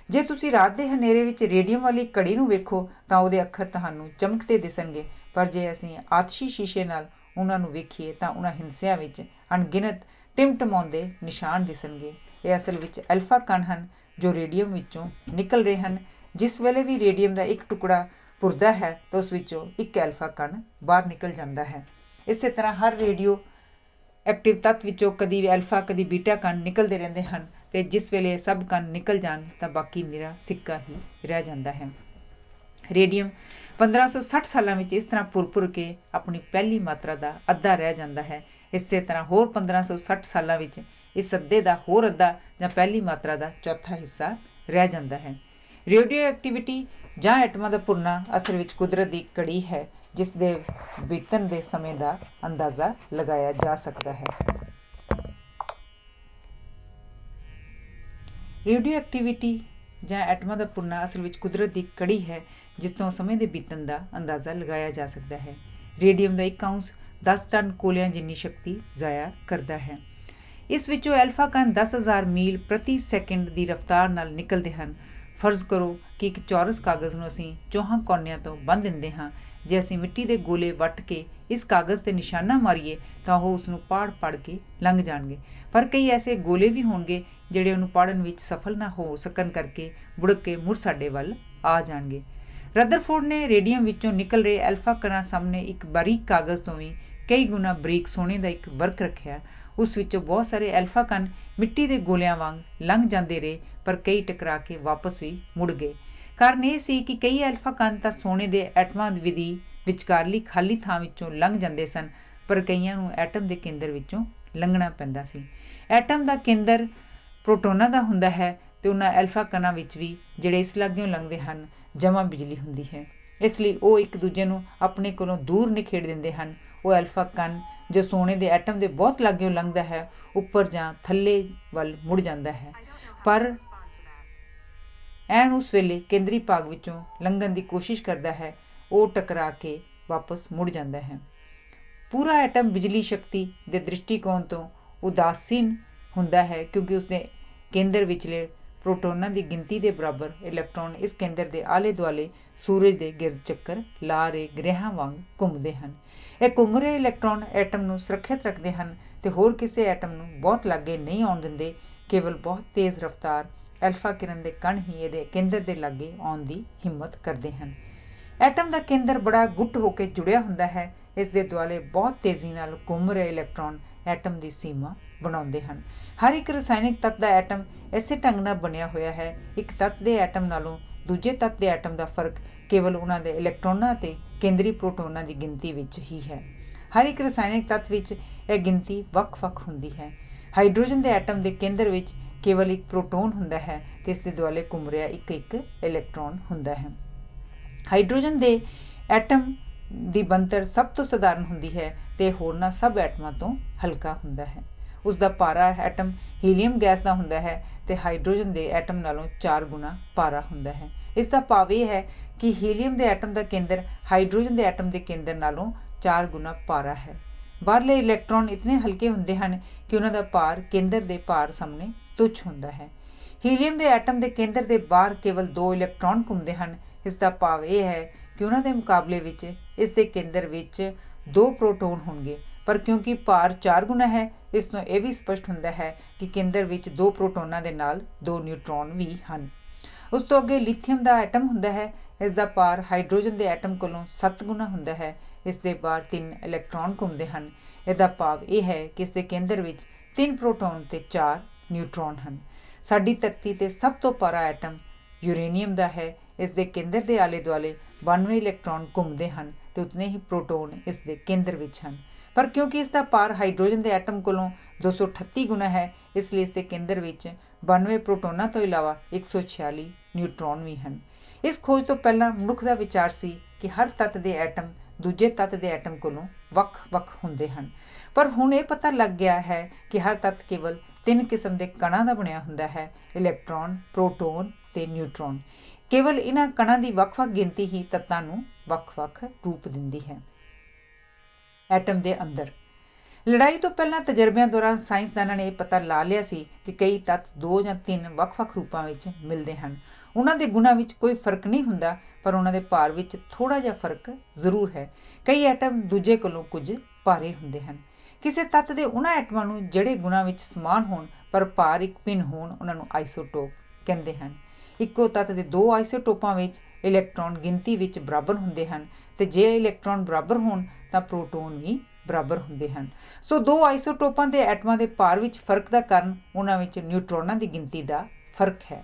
ਜੇ ਤੁਸੀਂ ਰਾਤ ਦੇ ਹਨੇਰੇ ਵਿੱਚ ਰੇਡੀਅਮ ਵਾਲੀ ਘੜੀ ਨੂੰ ਵੇਖੋ ਤਾਂ ਉਹਦੇ ਅੱਖਰ ਤੁਹਾਨੂੰ ਚਮਕਦੇ ਦਿਸਣਗੇ, ਪਰ ਜੇ ਅਸੀਂ ਆਤਸ਼ੀ ਸ਼ੀਸ਼ੇ ਨਾਲ ਉਹਨਾਂ ਨੂੰ ਵੇਖੀਏ ਤਾਂ ਉਹਨਾਂ ਹਿੰਸਿਆਂ ਵਿੱਚ ਅਣਗਿਣਤ ਟਿਮਟਮਾਉਂਦੇ ਨਿਸ਼ਾਨ ਦਿਸਣਗੇ। ਇਹ ਅਸਲ ਵਿੱਚ ਐਲਫਾ ਕਣ ਹਨ ਜੋ ਰੇਡੀਅਮ ਵਿੱਚੋਂ ਨਿਕਲ ਰਹੇ ਹਨ। ਜਿਸ ਵੇਲੇ ਵੀ ਰੇਡੀਅਮ ਦਾ ਇੱਕ ਟੁਕੜਾ ਪੁਰਦਾ ਹੈ ਤਾਂ ਉਸ ਵਿੱਚੋਂ ਇੱਕ ਐਲਫਾ ਕਣ ਬਾਹਰ ਨਿਕਲ ਜਾਂਦਾ ਹੈ। ਇਸੇ ਤਰ੍ਹਾਂ ਹਰ ਰੇਡੀਓ ਐਕਟਿਵ ਤੱਤ ਵਿੱਚੋਂ ਕਦੀ ਐਲਫਾ ਕਦੀ ਬੀਟਾ ਕਣ ਨਿਕਲਦੇ ਰਹਿੰਦੇ ਹਨ ਤੇ ਜਿਸ ਵੇਲੇ ਇਹ ਸਭ ਕਣ ਨਿਕਲ ਜਾਣ ਤਾਂ ਬਾਕੀ ਨਿਰਾ ਸਿੱਕਾ ਹੀ ਰਹਿ ਜਾਂਦਾ ਹੈ। ਰੇਡੀਅਮ 1560 ਸਾਲਾਂ ਵਿੱਚ ਇਸ ਤਰ੍ਹਾਂ ਪੁਰ ਕੇ ਆਪਣੀ ਪਹਿਲੀ ਮਾਤਰਾ ਦਾ ਅੱਧਾ ਰਹਿ ਜਾਂਦਾ ਹੈ। ਇਸੇ ਤਰ੍ਹਾਂ ਹੋਰ 1560 ਸਾਲਾਂ ਵਿੱਚ ਇਸ ਅੱਧੇ ਦਾ ਹੋਰ ਅੱਧਾ ਜਾਂ ਪਹਿਲੀ ਮਾਤਰਾ ਦਾ ਚੌਥਾ ਹਿੱਸਾ ਰਹਿ ਜਾਂਦਾ ਹੈ। ਰੇਡੀਓ ਐਕਟੀਵਿਟੀ ਜਾਂ ਐਟਮਾਂ ਦਾ ਭੁਰਨਾ ਅਸਲ ਵਿੱਚ ਕੁਦਰਤ ਦੀ ਘੜੀ ਹੈ ਜਿਸ ਦੇ ਬੀਤਣ ਦੇ ਸਮੇਂ ਦਾ ਅੰਦਾਜ਼ਾ ਲਗਾਇਆ ਜਾ ਸਕਦਾ ਹੈ। ਰੇਡੀਓ ਐਕਟੀਵਿਟੀ ਜਾਂ ਐਟਮਾਂ ਦਾ ਭੁਰਨਾ ਅਸਲ ਵਿੱਚ ਕੁਦਰਤ ਦੀ ਕੜੀ ਹੈ ਜਿਸ ਤੋਂ ਸਮੇਂ ਦੇ ਬੀਤਣ ਦਾ ਅੰਦਾਜ਼ਾ ਲਗਾਇਆ ਜਾ ਸਕਦਾ ਹੈ। ਰੇਡੀਅਮ ਦਾ 1 ਆਉਂਸ 10 ਟਨ ਕੋਲਿਆਂ ਜਿੰਨੀ ਸ਼ਕਤੀ ਜ਼ਾਇਆ ਕਰਦਾ ਹੈ। ਇਸ ਵਿੱਚੋਂ ਐਲਫਾ ਕਣ 10,000 ਮੀਲ ਪ੍ਰਤੀ ਸੈਕਿੰਡ ਦੀ ਰਫ਼ਤਾਰ ਨਾਲ ਨਿਕਲਦੇ ਹਨ। ਫਰਜ਼ ਕਰੋ ਕਿ ਇੱਕ ਚੌਰਸ ਕਾਗਜ਼ ਨੂੰ ਅਸੀਂ ਚੌਹਾਂ ਕੋਨਿਆਂ ਤੋਂ ਬੰਨ੍ਹ ਦਿੰਦੇ ਹਾਂ। ਜੇ ਅਸੀਂ ਮਿੱਟੀ ਦੇ ਗੋਲੇ ਵੱਟ ਕੇ ਇਸ ਕਾਗਜ਼ 'ਤੇ ਨਿਸ਼ਾਨਾ ਮਾਰੀਏ ਤਾਂ ਉਹ ਉਸ ਨੂੰ ਪਾੜ ਕੇ ਲੰਘ ਜਾਣਗੇ। ਪਰ ਕਈ ਐਸੇ ਗੋਲੇ ਵੀ ਹੋਣਗੇ ਜਿਹੜੇ ਉਹਨੂੰ ਪਾੜਨ ਵਿੱਚ ਸਫਲ ਨਾ ਹੋ ਸਕਣ ਕਰਕੇ ਬੁੜਕ ਕੇ ਮੁੜ ਸਾਡੇ ਵੱਲ ਆ ਜਾਣਗੇ। ਰਦਰਫੋਰਡ ਨੇ ਰੇਡੀਅਮ ਵਿੱਚੋਂ ਨਿਕਲ ਰਹੇ ਐਲਫਾ ਕਣਾਂ ਸਾਹਮਣੇ ਇੱਕ ਬਾਰੀਕ ਕਾਗਜ਼ ਤੋਂ ਵੀ ਕਈ ਗੁਣਾ ਬਰੀਕ ਸੋਨੇ ਦਾ ਇੱਕ ਵਰਕ ਰੱਖਿਆ। ਉਸ ਵਿੱਚੋਂ ਬਹੁਤ ਸਾਰੇ ਐਲਫਾ ਕਣ ਮਿੱਟੀ ਦੇ ਗੋਲਿਆਂ ਵਾਂਗ ਲੰਘ ਜਾਂਦੇ ਰਹੇ, ਪਰ ਕਈ ਟਕਰਾ ਕੇ ਵਾਪਸ ਵੀ ਮੁੜ ਗਏ। ਕਾਰਨ ਇਹ ਸੀ ਕਿ ਕਈ ਐਲਫਾ ਕਣ ਤਾਂ ਸੋਨੇ ਦੇ ਐਟਮਾਂ ਦੀ ਵਿਚਕਾਰਲੀ ਖਾਲੀ ਥਾਂ ਵਿੱਚੋਂ ਲੰਘ ਜਾਂਦੇ ਸਨ, ਪਰ ਕਈਆਂ ਨੂੰ ਐਟਮ ਦੇ ਕੇਂਦਰ ਵਿੱਚੋਂ ਲੰਘਣਾ ਪੈਂਦਾ ਸੀ। ਐਟਮ ਦਾ ਕੇਂਦਰ ਪ੍ਰੋਟੋਨਾਂ ਦਾ ਹੁੰਦਾ ਹੈ ਅਤੇ ਉਹਨਾਂ ਐਲਫਾ ਕਣਾਂ ਵਿੱਚ ਵੀ, ਜਿਹੜੇ ਇਸ ਲਾਗਿਓਂ ਲੰਘਦੇ ਹਨ, ਜਮ੍ਹਾਂ ਬਿਜਲੀ ਹੁੰਦੀ ਹੈ। ਇਸ ਲਈ ਉਹ ਇੱਕ ਦੂਜੇ ਨੂੰ ਆਪਣੇ ਕੋਲੋਂ ਦੂਰ ਨਿਖੇੜ ਦਿੰਦੇ ਹਨ। ਉਹ ਐਲਫਾ ਕਣ ਜੋ ਸੋਨੇ ਦੇ ਐਟਮ ਦੇ ਬਹੁਤ ਲਾਗਿਓਂ ਲੰਘਦਾ ਹੈ, ਉੱਪਰ ਜਾਂ ਥੱਲੇ ਵੱਲ ਮੁੜ ਜਾਂਦਾ ਹੈ, ਪਰ ਐਨ ਉਸ ਵੇਲੇ ਕੇਂਦਰੀ ਭਾਗ ਵਿੱਚੋਂ ਲੰਘਣ ਦੀ ਕੋਸ਼ਿਸ਼ ਕਰਦਾ ਹੈ, ਉਹ ਟਕਰਾ ਕੇ ਵਾਪਸ ਮੁੜ ਜਾਂਦਾ ਹੈ। ਪੂਰਾ ਐਟਮ ਬਿਜਲੀ ਸ਼ਕਤੀ ਦੇ ਦ੍ਰਿਸ਼ਟੀਕੋਣ ਤੋਂ ਉਦਾਸੀਨ ਹੁੰਦਾ ਹੈ, ਕਿਉਂਕਿ ਉਸਦੇ ਕੇਂਦਰ ਵਿਚਲੇ ਪ੍ਰੋਟੋਨਾਂ ਦੀ ਗਿਣਤੀ ਦੇ ਬਰਾਬਰ ਇਲੈਕਟ੍ਰੋਨ ਇਸ ਕੇਂਦਰ ਦੇ ਆਲੇ ਦੁਆਲੇ ਸੂਰਜ ਦੇ ਗਿਰਦ ਚੱਕਰ ਲਾ ਰਹੇ ਗ੍ਰਹਿਾਂ ਵਾਂਗ ਘੁੰਮਦੇ ਹਨ। ਇਹ ਘੁੰਮ ਰਹੇ ਇਲੈਕਟ੍ਰੋਨ ਐਟਮ ਨੂੰ ਸੁਰੱਖਿਅਤ ਰੱਖਦੇ ਹਨ ਅਤੇ ਹੋਰ ਕਿਸੇ ਐਟਮ ਨੂੰ ਬਹੁਤ ਲਾਗੇ ਨਹੀਂ ਆਉਣ ਦਿੰਦੇ। ਕੇਵਲ ਬਹੁਤ ਤੇਜ਼ ਰਫ਼ਤਾਰ ਐਲਫਾ ਕਿਰਨ ਦੇ ਕਣ ਹੀ ਇਹਦੇ ਕੇਂਦਰ ਦੇ ਲਾਗੇ ਆਉਣ ਦੀ ਹਿੰਮਤ ਕਰਦੇ ਹਨ। ਐਟਮ ਦਾ ਕੇਂਦਰ ਬੜਾ ਗੁੱਟ ਹੋ ਕੇ ਜੁੜਿਆ ਹੁੰਦਾ ਹੈ। ਇਸ ਦੇ ਦੁਆਲੇ ਬਹੁਤ ਤੇਜ਼ੀ ਨਾਲ ਘੁੰਮ ਰਹੇ ਇਲੈਕਟ੍ਰੋਨ ਐਟਮ ਦੀ ਸੀਮਾ ਬਣਾਉਂਦੇ ਹਨ। ਹਰ ਇੱਕ ਰਸਾਇਣਿਕ ਤੱਤ ਦਾ ਐਟਮ ਇਸੇ ਢੰਗ ਨਾਲ ਬਣਿਆ ਹੋਇਆ ਹੈ। ਇੱਕ ਤੱਤ ਦੇ ਐਟਮ ਨਾਲੋਂ ਦੂਜੇ ਤੱਤ ਦੇ ਐਟਮ ਦਾ ਫਰਕ ਕੇਵਲ ਉਹਨਾਂ ਦੇ ਇਲੈਕਟ੍ਰੋਨਾਂ ਅਤੇ ਕੇਂਦਰੀ ਪ੍ਰੋਟੋਨਾਂ ਦੀ ਗਿਣਤੀ ਵਿੱਚ ਹੀ ਹੈ। ਹਰ ਇੱਕ ਰਸਾਇਣਿਕ ਤੱਤ ਵਿੱਚ ਇਹ ਗਿਣਤੀ ਵੱਖ-ਵੱਖ ਹੁੰਦੀ ਹੈ। ਹਾਈਡਰੋਜਨ ਦੇ ਐਟਮ ਦੇ ਕੇਂਦਰ ਵਿੱਚ ਕੇਵਲ ਇੱਕ ਪ੍ਰੋਟੋਨ ਹੁੰਦਾ ਹੈ ਅਤੇ ਇਸ ਦੇ ਦੁਆਲੇ ਘੁੰਮ ਰਿਹਾ ਇੱਕ ਇਲੈਕਟ੍ਰੋਨ ਹੁੰਦਾ ਹੈ। ਹਾਈਡਰੋਜਨ ਦੇ ਐਟਮ ਦੀ ਬਣਤਰ ਸਭ ਤੋਂ ਸਧਾਰਨ ਹੁੰਦੀ ਹੈ ਅਤੇ ਹੋਰਨਾਂ ਸਭ ਐਟਮਾਂ ਤੋਂ ਹਲਕਾ ਹੁੰਦਾ ਹੈ। ਉਸ ਦਾ ਪਾਰਾ ਐਟਮ ਹੀਲੀਅਮ ਗੈਸ ਦਾ ਹੁੰਦਾ ਹੈ ਅਤੇ ਹਾਈਡਰੋਜਨ ਦੇ ਐਟਮ ਨਾਲੋਂ 4 ਗੁਣਾ ਪਾਰਾ ਹੁੰਦਾ ਹੈ। ਇਸ ਦਾ ਭਾਵ ਇਹ ਹੈ ਕਿ ਹੀਲੀਅਮ ਦੇ ਐਟਮ ਦਾ ਕੇਂਦਰ ਹਾਈਡਰੋਜਨ ਦੇ ਐਟਮ ਦੇ ਕੇਂਦਰ ਨਾਲੋਂ 4 ਗੁਣਾ ਪਾਰਾ ਹੈ। ਬਾਹਰਲੇ ਇਲੈਕਟ੍ਰੋਨ ਇਤਨੇ ਹਲਕੇ ਹੁੰਦੇ ਹਨ ਕਿ ਉਹਨਾਂ ਦਾ ਭਾਰ ਕੇਂਦਰ ਦੇ ਭਾਰ ਸਾਹਮਣੇ ਤੁੱਛ ਹੁੰਦਾ ਹੈ। ਹੀਲੀਅਮ ਦੇ ਐਟਮ ਦੇ ਕੇਂਦਰ ਦੇ ਬਾਹਰ ਕੇਵਲ 2 ਇਲੈਕਟ੍ਰੋਨ ਘੁੰਮਦੇ ਹਨ। ਇਸ ਦਾ ਭਾਵ ਇਹ ਹੈ ਕਿ ਉਹਨਾਂ ਦੇ ਮੁਕਾਬਲੇ ਵਿੱਚ ਇਸ ਦੇ ਕੇਂਦਰ ਵਿੱਚ 2 ਪ੍ਰੋਟੋਨ ਹੋਣਗੇ, ਪਰ ਕਿਉਂਕਿ ਭਾਰ 4 ਗੁਣਾ ਹੈ, ਇਸ ਤੋਂ ਇਹ ਵੀ ਸਪਸ਼ਟ ਹੁੰਦਾ ਹੈ ਕਿ ਕੇਂਦਰ ਵਿੱਚ 2 ਪ੍ਰੋਟੋਨਾਂ ਦੇ ਨਾਲ 2 ਨਿਊਟਰੋਨ ਵੀ ਹਨ। ਉਸ ਤੋਂ ਅੱਗੇ ਲਿਥੀਅਮ ਦਾ ਐਟਮ ਹੁੰਦਾ ਹੈ। ਇਸ ਦਾ ਭਾਰ ਹਾਈਡਰੋਜਨ ਦੇ ਐਟਮ ਕੋਲੋਂ 7 ਗੁਣਾ ਹੁੰਦਾ ਹੈ। ਇਸ ਦੇ ਬਾਹਰ 3 ਇਲੈਕਟ੍ਰੋਨ ਘੁੰਮਦੇ ਹਨ। ਇਹਦਾ ਭਾਵ ਇਹ ਹੈ ਕਿ ਇਸ ਦੇ ਕੇਂਦਰ ਵਿੱਚ 3 ਪ੍ਰੋਟੋਨ ਅਤੇ 4 ਨਿਊਟਰੋਨ ਹਨ। ਸਾਡੀ ਧਰਤੀ 'ਤੇ ਸਭ ਤੋਂ ਭਾਰਾ ਐਟਮ ਯੂਰੇਨੀਅਮ ਦਾ ਹੈ। ਇਸ ਦੇ ਕੇਂਦਰ ਦੇ ਆਲੇ ਦੁਆਲੇ 92 ਇਲੈਕਟ੍ਰੋਨ ਘੁੰਮਦੇ ਹਨ ਅਤੇ ਉਤਨੇ ਹੀ ਪ੍ਰੋਟੋਨ ਇਸ ਦੇ ਕੇਂਦਰ ਵਿੱਚ ਹਨ। ਪਰ ਕਿਉਂਕਿ ਇਸ ਦਾ ਭਾਰ ਹਾਈਡਰੋਜਨ ਦੇ ਐਟਮ ਕੋਲੋਂ 238 ਗੁਣਾ ਹੈ, ਇਸ ਲਈ ਇਸ ਦੇ ਕੇਂਦਰ ਵਿੱਚ 92 ਪ੍ਰੋਟੋਨਾਂ ਤੋਂ ਇਲਾਵਾ 146 ਨਿਊਟਰੋਨ ਵੀ ਹਨ। ਇਸ ਖੋਜ ਤੋਂ ਪਹਿਲਾਂ ਮਨੁੱਖ ਦਾ ਵਿਚਾਰ ਸੀ ਕਿ ਹਰ ਤੱਤ ਦੇ ਐਟਮ ਦੂਜੇ ਤੱਤ ਦੇ ਐਟਮ ਕੋਲੋਂ ਵੱਖ-ਵੱਖ ਹੁੰਦੇ ਹਨ, ਪਰ ਹੁਣ ਇਹ ਪਤਾ ਲੱਗ ਗਿਆ ਹੈ ਕਿ ਹਰ ਤੱਤ ਕੇਵਲ 3 ਕਿਸਮ ਦੇ ਕਣਾਂ ਦਾ ਬਣਿਆ ਹੁੰਦਾ ਹੈ: ਇਲੈਕਟ੍ਰੋਨ, ਪ੍ਰੋਟੋਨ ਅਤੇ ਨਿਊਟਰੋਨ। ਕੇਵਲ ਇਹਨਾਂ ਕਣਾਂ ਦੀ ਵੱਖ-ਵੱਖ ਗਿਣਤੀ ਹੀ ਤੱਤਾਂ ਨੂੰ ਵੱਖ-ਵੱਖ ਰੂਪ ਦਿੰਦੀ ਹੈ। ਐਟਮ ਦੇ ਅੰਦਰ ਲੜਾਈ ਤੋਂ ਪਹਿਲਾਂ ਤਜਰਬਿਆਂ ਦੌਰਾਨ ਸਾਇੰਸਦਾਨਾਂ ਨੇ ਇਹ ਪਤਾ ਲਾ ਲਿਆ ਸੀ ਕਿ ਕਈ ਤੱਤ 2 ਜਾਂ 3 ਵੱਖ-ਵੱਖ ਰੂਪਾਂ ਵਿੱਚ ਮਿਲਦੇ ਹਨ। ਉਹਨਾਂ ਦੇ ਗੁਣਾਂ ਵਿੱਚ ਕੋਈ ਫਰਕ ਨਹੀਂ ਹੁੰਦਾ, ਪਰ ਉਹਨਾਂ ਦੇ ਭਾਰ ਵਿੱਚ ਥੋੜ੍ਹਾ ਜਿਹਾ ਫਰਕ ਜ਼ਰੂਰ ਹੈ। ਕਈ ਐਟਮ ਦੂਜੇ ਕੋਲੋਂ ਕੁਝ ਭਾਰੇ ਹੁੰਦੇ ਹਨ। ਕਿਸੇ ਤੱਤ ਦੇ ਉਹਨਾਂ ਐਟਮਾਂ ਨੂੰ ਜਿਹੜੇ ਗੁਣਾਂ ਵਿੱਚ ਸਮਾਨ ਹੋਣ ਪਰ ਭਾਰ ਇੱਕ ਭਿੰਨ ਹੋਣ, ਉਹਨਾਂ ਨੂੰ ਆਈਸੋਟੋਪ ਕਹਿੰਦੇ ਹਨ। ਇੱਕੋ ਤੱਤ ਦੇ 2 ਆਈਸੋਟੋਪਾਂ ਵਿੱਚ ਇਲੈਕਟ੍ਰੋਨ ਗਿਣਤੀ ਵਿੱਚ ਬਰਾਬਰ ਹੁੰਦੇ ਹਨ ਅਤੇ ਜੇ ਇਲੈਕਟ੍ਰੋਨ ਬਰਾਬਰ ਹੋਣ ਤਾਂ ਪ੍ਰੋਟੋਨ ਵੀ ਬਰਾਬਰ ਹੁੰਦੇ ਹਨ। ਸੋ 2 ਆਈਸੋਟੋਪਾਂ ਦੇ ਐਟਮਾਂ ਦੇ ਭਾਰ ਵਿੱਚ ਫਰਕ ਦਾ ਕਾਰਨ ਉਹਨਾਂ ਵਿੱਚ ਨਿਊਟਰੋਨਾਂ ਦੀ ਗਿਣਤੀ ਦਾ ਫਰਕ ਹੈ।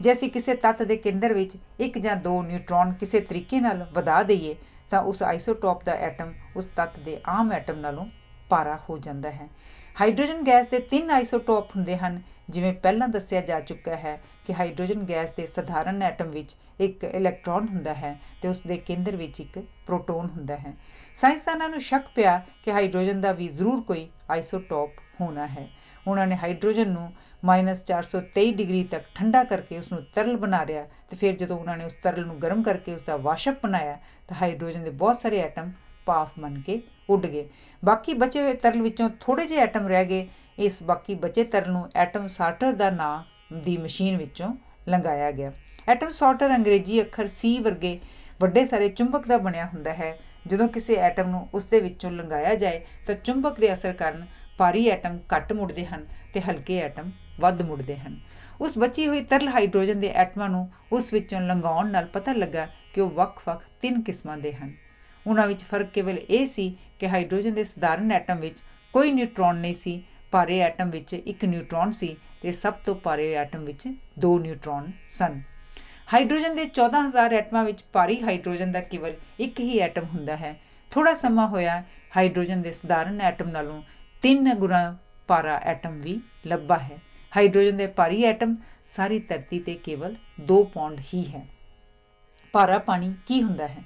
ਜੇ ਅਸੀਂ ਕਿਸੇ ਤੱਤ ਦੇ ਕੇਂਦਰ ਵਿੱਚ 1 ਜਾਂ 2 ਨਿਊਟਰੋਨ ਕਿਸੇ ਤਰੀਕੇ ਨਾਲ ਵਧਾ ਦਈਏ ਤਾਂ ਉਸ ਆਈਸੋਟੋਪ ਦਾ ਐਟਮ ਉਸ ਤੱਤ ਦੇ ਆਮ ਐਟਮ ਨਾਲੋਂ ਭਾਰਾ ਹੋ ਜਾਂਦਾ ਹੈ। ਹਾਈਡਰੋਜਨ ਗੈਸ ਦੇ 3 ਆਈਸੋਟੋਪ ਹੁੰਦੇ ਹਨ। ਜਿਵੇਂ ਪਹਿਲਾਂ ਦੱਸਿਆ ਜਾ ਚੁੱਕਾ ਹੈ ਕਿ ਹਾਈਡਰੋਜਨ ਗੈਸ ਦੇ ਸਧਾਰਨ ਐਟਮ ਵਿੱਚ ਇੱਕ ਇਲੈਕਟ੍ਰੋਨ ਹੁੰਦਾ ਹੈ ਅਤੇ ਉਸ ਦੇ ਕੇਂਦਰ ਵਿੱਚ ਇੱਕ ਪ੍ਰੋਟੋਨ ਹੁੰਦਾ ਹੈ। ਸਾਇੰਸਦਾਨਾਂ ਨੂੰ ਸ਼ੱਕ ਪਿਆ ਕਿ ਹਾਈਡਰੋਜਨ ਦਾ ਵੀ ਜ਼ਰੂਰ ਕੋਈ ਆਈਸੋਟੋਪ ਹੋਣਾ ਹੈ। ਉਹਨਾਂ ਨੇ ਹਾਈਡਰੋਜਨ ਨੂੰ -423 ਡਿਗਰੀ ਤੱਕ ਠੰਡਾ ਕਰਕੇ ਉਸਨੂੰ ਤਰਲ ਬਣਾ ਲਿਆ ਅਤੇ ਫਿਰ ਜਦੋਂ ਉਹਨਾਂ ਨੇ ਉਸ ਤਰਲ ਨੂੰ ਗਰਮ ਕਰਕੇ ਉਸਦਾ ਵਾਸ਼ਪ ਬਣਾਇਆ ਤਾਂ ਹਾਈਡਰੋਜਨ ਦੇ ਬਹੁਤ ਸਾਰੇ ਐਟਮ ਭਾਫ਼ ਬਣ ਕੇ ਉੱਡ ਗਏ। ਬਾਕੀ ਬਚੇ ਹੋਏ ਤਰਲ ਵਿੱਚੋਂ ਥੋੜ੍ਹੇ ਜਿਹੇ ਐਟਮ ਰਹਿ ਗਏ। ਇਸ ਬਾਕੀ ਬਚੇ ਤਰਲ ਨੂੰ ਐਟਮ ਸਾਰਟਰ ਦਾ ਨਾਂ ਦੀ ਮਸ਼ੀਨ ਵਿੱਚੋਂ ਲੰਘਾਇਆ ਗਿਆ। ਐਟਮ ਸੌਰਟਰ ਅੰਗਰੇਜ਼ੀ ਅੱਖਰ C ਵਰਗੇ ਵੱਡੇ ਸਾਰੇ ਚੁੰਬਕ ਦਾ ਬਣਿਆ ਹੁੰਦਾ ਹੈ। ਜਦੋਂ ਕਿਸੇ ਐਟਮ ਨੂੰ ਉਸ ਦੇ ਵਿੱਚੋਂ ਲੰਘਾਇਆ ਜਾਏ ਤਾਂ ਚੁੰਬਕ ਦੇ ਅਸਰ ਕਾਰਨ ਭਾਰੀ ਐਟਮ ਘੱਟ ਮੁੜਦੇ ਹਨ ਤੇ ਹਲਕੇ ਐਟਮ ਵੱਧ ਮੁੜਦੇ ਹਨ। ਉਸ ਬਚੀ ਹੋਈ ਤਰਲ ਹਾਈਡਰੋਜਨ ਦੇ ਐਟਮਾਂ ਨੂੰ ਉਸ ਵਿੱਚੋਂ ਲੰਘਾਉਣ ਨਾਲ ਪਤਾ ਲੱਗਾ ਕਿ ਉਹ ਵੱਖ-ਵੱਖ 3 ਕਿਸਮਾਂ ਦੇ ਹਨ। ਉਹਨਾਂ ਵਿੱਚ ਫਰਕ ਕੇਵਲ ਇਹ ਸੀ ਕਿ ਹਾਈਡਰੋਜਨ ਦੇ ਸਧਾਰਨ ਐਟਮ ਵਿੱਚ ਕੋਈ ਨਿਊਟਰੋਨ ਨਹੀਂ ਸੀ, ਭਾਰੇ ਐਟਮ ਵਿੱਚ ਇੱਕ ਨਿਊਟਰੋਨ ਸੀ ਤੇ ਸਭ ਤੋਂ ਭਾਰੇ ਐਟਮ ਵਿੱਚ 2 ਨਿਊਟਰੋਨ ਸਨ। ਹਾਈਡਰੋਜਨ ਦੇ 14,000 ਐਟਮਾਂ ਵਿੱਚ ਭਾਰੀ ਹਾਈਡਰੋਜਨ ਦਾ ਕੇਵਲ ਇੱਕ ਹੀ ਐਟਮ ਹੁੰਦਾ ਹੈ। ਥੋੜ੍ਹਾ ਸਮਾਂ ਹੋਇਆ ਹਾਈਡਰੋਜਨ ਦੇ ਸਧਾਰਨ ਐਟਮ ਨਾਲੋਂ 3 ਗੁਣਾ ਭਾਰਾ ਐਟਮ ਵੀ ਲੱਭਾ ਹੈ। ਹਾਈਡਰੋਜਨ ਦੇ ਭਾਰੀ ਐਟਮ ਸਾਰੀ ਧਰਤੀ ਤੇ ਕੇਵਲ 2 ਪੌਂਡ ਹੀ ਹੈ। ਭਾਰਾ ਪਾਣੀ ਕੀ ਹੁੰਦਾ ਹੈ?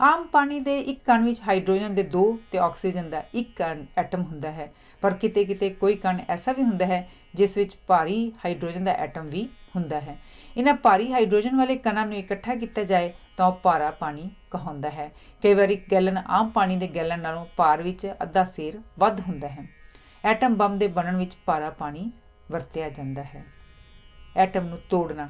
ਆਮ ਪਾਣੀ ਦੇ ਇੱਕ ਕਣ ਵਿੱਚ ਹਾਈਡਰੋਜਨ ਦੇ 2 ਤੇ ਆਕਸੀਜਨ ਦਾ ਇੱਕ ਐਟਮ ਹੁੰਦਾ ਹੈ, ਪਰ ਕਿਤੇ ਕਿਤੇ ਕੋਈ ਕਣ ਐਸਾ ਵੀ ਹੁੰਦਾ ਹੈ ਜਿਸ ਵਿੱਚ ਭਾਰੀ ਹਾਈਡਰੋਜਨ ਦਾ ਐਟਮ ਵੀ ਹੁੰਦਾ ਹੈ। ਇਹਨਾਂ ਭਾਰੀ ਹਾਈਡਰੋਜਨ ਵਾਲੇ ਕਣਾਂ ਨੂੰ ਇਕੱਠਾ ਕੀਤਾ ਜਾਏ ਤਾਂ ਉਹ ਭਾਰਾ ਪਾਣੀ ਕਹਾਉਂਦਾ ਹੈ। ਕਈ ਵਾਰ 1 ਗੈਲਨ ਆਮ ਪਾਣੀ ਦੇ ਗੈਲਨ ਨਾਲੋਂ ਭਾਰ ਵਿੱਚ ਅੱਧਾ ਸੇਰ ਵੱਧ ਹੁੰਦਾ ਹੈ। ਐਟਮ ਬੰਬ ਦੇ ਬਣਨ ਵਿੱਚ ਭਾਰਾ ਪਾਣੀ ਵਰਤਿਆ ਜਾਂਦਾ ਹੈ। ਐਟਮ ਨੂੰ ਤੋੜਨਾ।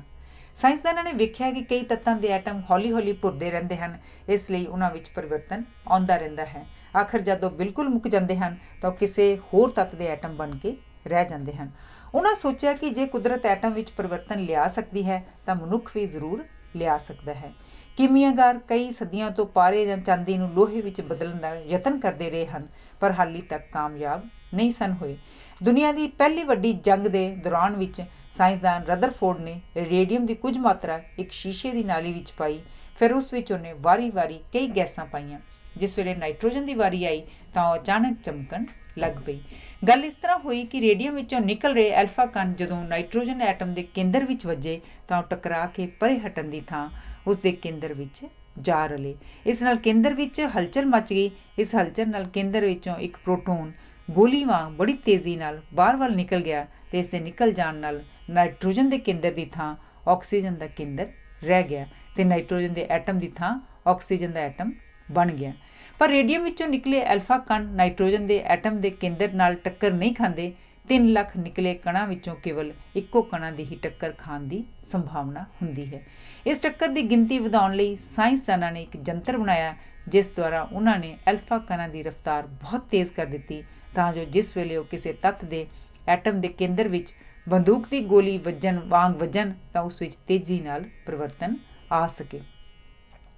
ਸਾਇੰਸਦਾਨਾਂ ਨੇ ਵੇਖਿਆ ਕਿ ਕਈ ਤੱਤਾਂ ਦੇ ਐਟਮ ਹੌਲੀ-ਹੌਲੀ ਭੁਰਦੇ ਰਹਿੰਦੇ ਹਨ, ਇਸ ਲਈ ਉਹਨਾਂ ਵਿੱਚ ਪਰਿਵਰਤਨ ਆਉਂਦਾ ਰਹਿੰਦਾ ਹੈ। ਆਖਰ ਜਦੋਂ ਬਿਲਕੁਲ ਮੁੱਕ ਜਾਂਦੇ ਹਨ ਤਾਂ ਉਹ ਕਿਸੇ ਹੋਰ ਤੱਤ ਦੇ ਐਟਮ ਬਣ ਕੇ ਰਹਿ ਜਾਂਦੇ ਹਨ। ਉਹਨਾਂ ਸੋਚਿਆ ਕਿ ਜੇ ਕੁਦਰਤ ਐਟਮ ਵਿੱਚ ਪਰਿਵਰਤਨ ਲਿਆ ਸਕਦੀ ਹੈ ਤਾਂ ਮਨੁੱਖ ਵੀ ਜ਼ਰੂਰ ਲਿਆ ਸਕਦਾ ਹੈ। ਕੀਮੀਆਗਰ ਕਈ ਸਦੀਆਂ ਤੋਂ ਪਾਰੇ ਜਾਂ ਚਾਂਦੀ ਨੂੰ ਲੋਹੇ ਵਿੱਚ ਬਦਲਣ ਦਾ ਯਤਨ ਕਰਦੇ ਰਹੇ ਹਨ, ਪਰ ਹਾਲੇ ਤੱਕ ਕਾਮਯਾਬ ਨਹੀਂ ਸਨ ਹੋਏ। ਦੁਨੀਆ ਦੀ ਪਹਿਲੀ ਵੱਡੀ ਜੰਗ ਦੇ ਦੌਰਾਨ ਵਿੱਚ ਸਾਇੰਸਦਾਨ ਰਦਰਫੋਰਡ ਨੇ ਰੇਡੀਅਮ ਦੀ ਕੁਝ ਮਾਤਰਾ ਇੱਕ ਸ਼ੀਸ਼ੇ ਦੀ ਨਾਲੀ ਵਿੱਚ ਪਾਈ। ਫਿਰ ਉਸ ਵਿੱਚ ਉਹਨੇ ਵਾਰੀ-ਵਾਰੀ ਕਈ ਗੈਸਾਂ ਪਾਈਆਂ। ਜਿਸ ਵੇਲੇ ਨਾਈਟ੍ਰੋਜਨ ਦੀ ਵਾਰੀ ਆਈ ਤਾਂ ਉਹ ਅਚਾਨਕ ਚਮਕਣ ਲੱਗ ਪਈ। ਗੱਲ ਇਸ ਤਰ੍ਹਾਂ ਹੋਈ ਕਿ ਰੇਡੀਅਮ ਵਿੱਚੋਂ ਨਿਕਲ ਰਹੇ ਐਲਫਾ ਕਣ ਜਦੋਂ ਨਾਈਟ੍ਰੋਜਨ ਐਟਮ ਦੇ ਕੇਂਦਰ ਵਿੱਚ ਵੱਜੇ ਤਾਂ ਉਹ ਟਕਰਾ ਕੇ ਪਰੇ ਹਟਣ ਦੀ ਥਾਂ ਉਸ ਦੇ ਕੇਂਦਰ ਵਿੱਚ ਜਾ ਰਲੇ। ਇਸ ਨਾਲ ਕੇਂਦਰ ਵਿੱਚ ਹਲਚਲ ਮਚ ਗਈ। ਇਸ ਹਲਚਲ ਨਾਲ ਕੇਂਦਰ ਵਿੱਚੋਂ ਇੱਕ ਪ੍ਰੋਟੋਨ ਗੋਲੀ ਵਾਂਗ ਬੜੀ ਤੇਜ਼ੀ ਨਾਲ ਬਾਹਰ ਵੱਲ ਨਿਕਲ ਗਿਆ ਤੇ ਇਸ ਦੇ ਨਿਕਲ ਜਾਣ ਨਾਲ ਨਾਈਟ੍ਰੋਜਨ ਦੇ ਕੇਂਦਰ ਦੀ ਥਾਂ ਆਕਸੀਜਨ ਦਾ ਕੇਂਦਰ ਰਹਿ ਗਿਆ ਤੇ ਨਾਈਟ੍ਰੋਜਨ ਦੇ ਐਟਮ ਦੀ ਥਾਂ ਆਕਸੀਜਨ ਦਾ ਐਟਮ ਬਣ ਗਿਆ। ਪਰ ਰੇਡੀਅਮ ਵਿੱਚੋਂ ਨਿਕਲੇ ਐਲਫਾ ਕਣ ਨਾਈਟ੍ਰੋਜਨ ਦੇ ਐਟਮ ਦੇ ਕੇਂਦਰ ਨਾਲ ਟੱਕਰ ਨਹੀਂ ਖਾਂਦੇ। 3 ਲੱਖ ਨਿਕਲੇ ਕਣਾਂ ਵਿੱਚੋਂ ਕੇਵਲ ਇੱਕੋ ਕਣਾਂ ਦੀ ਹੀ ਟੱਕਰ ਖਾਣ ਦੀ ਸੰਭਾਵਨਾ ਹੁੰਦੀ ਹੈ। ਇਸ ਟੱਕਰ ਦੀ ਗਿਣਤੀ ਵਧਾਉਣ ਲਈ ਸਾਇੰਸਦਾਨਾਂ ਨੇ ਇੱਕ ਜੰਤਰ ਬਣਾਇਆ, ਜਿਸ ਦੁਆਰਾ ਉਹਨਾਂ ਨੇ ਐਲਫਾ ਕਣਾਂ ਦੀ ਰਫ਼ਤਾਰ ਬਹੁਤ ਤੇਜ਼ ਕਰ ਦਿੱਤੀ ਤਾਂ ਜੋ ਜਿਸ ਵੇਲੇ ਉਹ ਕਿਸੇ ਤੱਤ ਦੇ ਐਟਮ ਦੇ ਕੇਂਦਰ ਵਿੱਚ ਬੰਦੂਕ ਦੀ ਗੋਲੀ ਵੱਜਣ ਤਾਂ ਉਸ ਵਿੱਚ ਤੇਜ਼ੀ ਨਾਲ ਪਰਿਵਰਤਨ ਆ ਸਕੇ।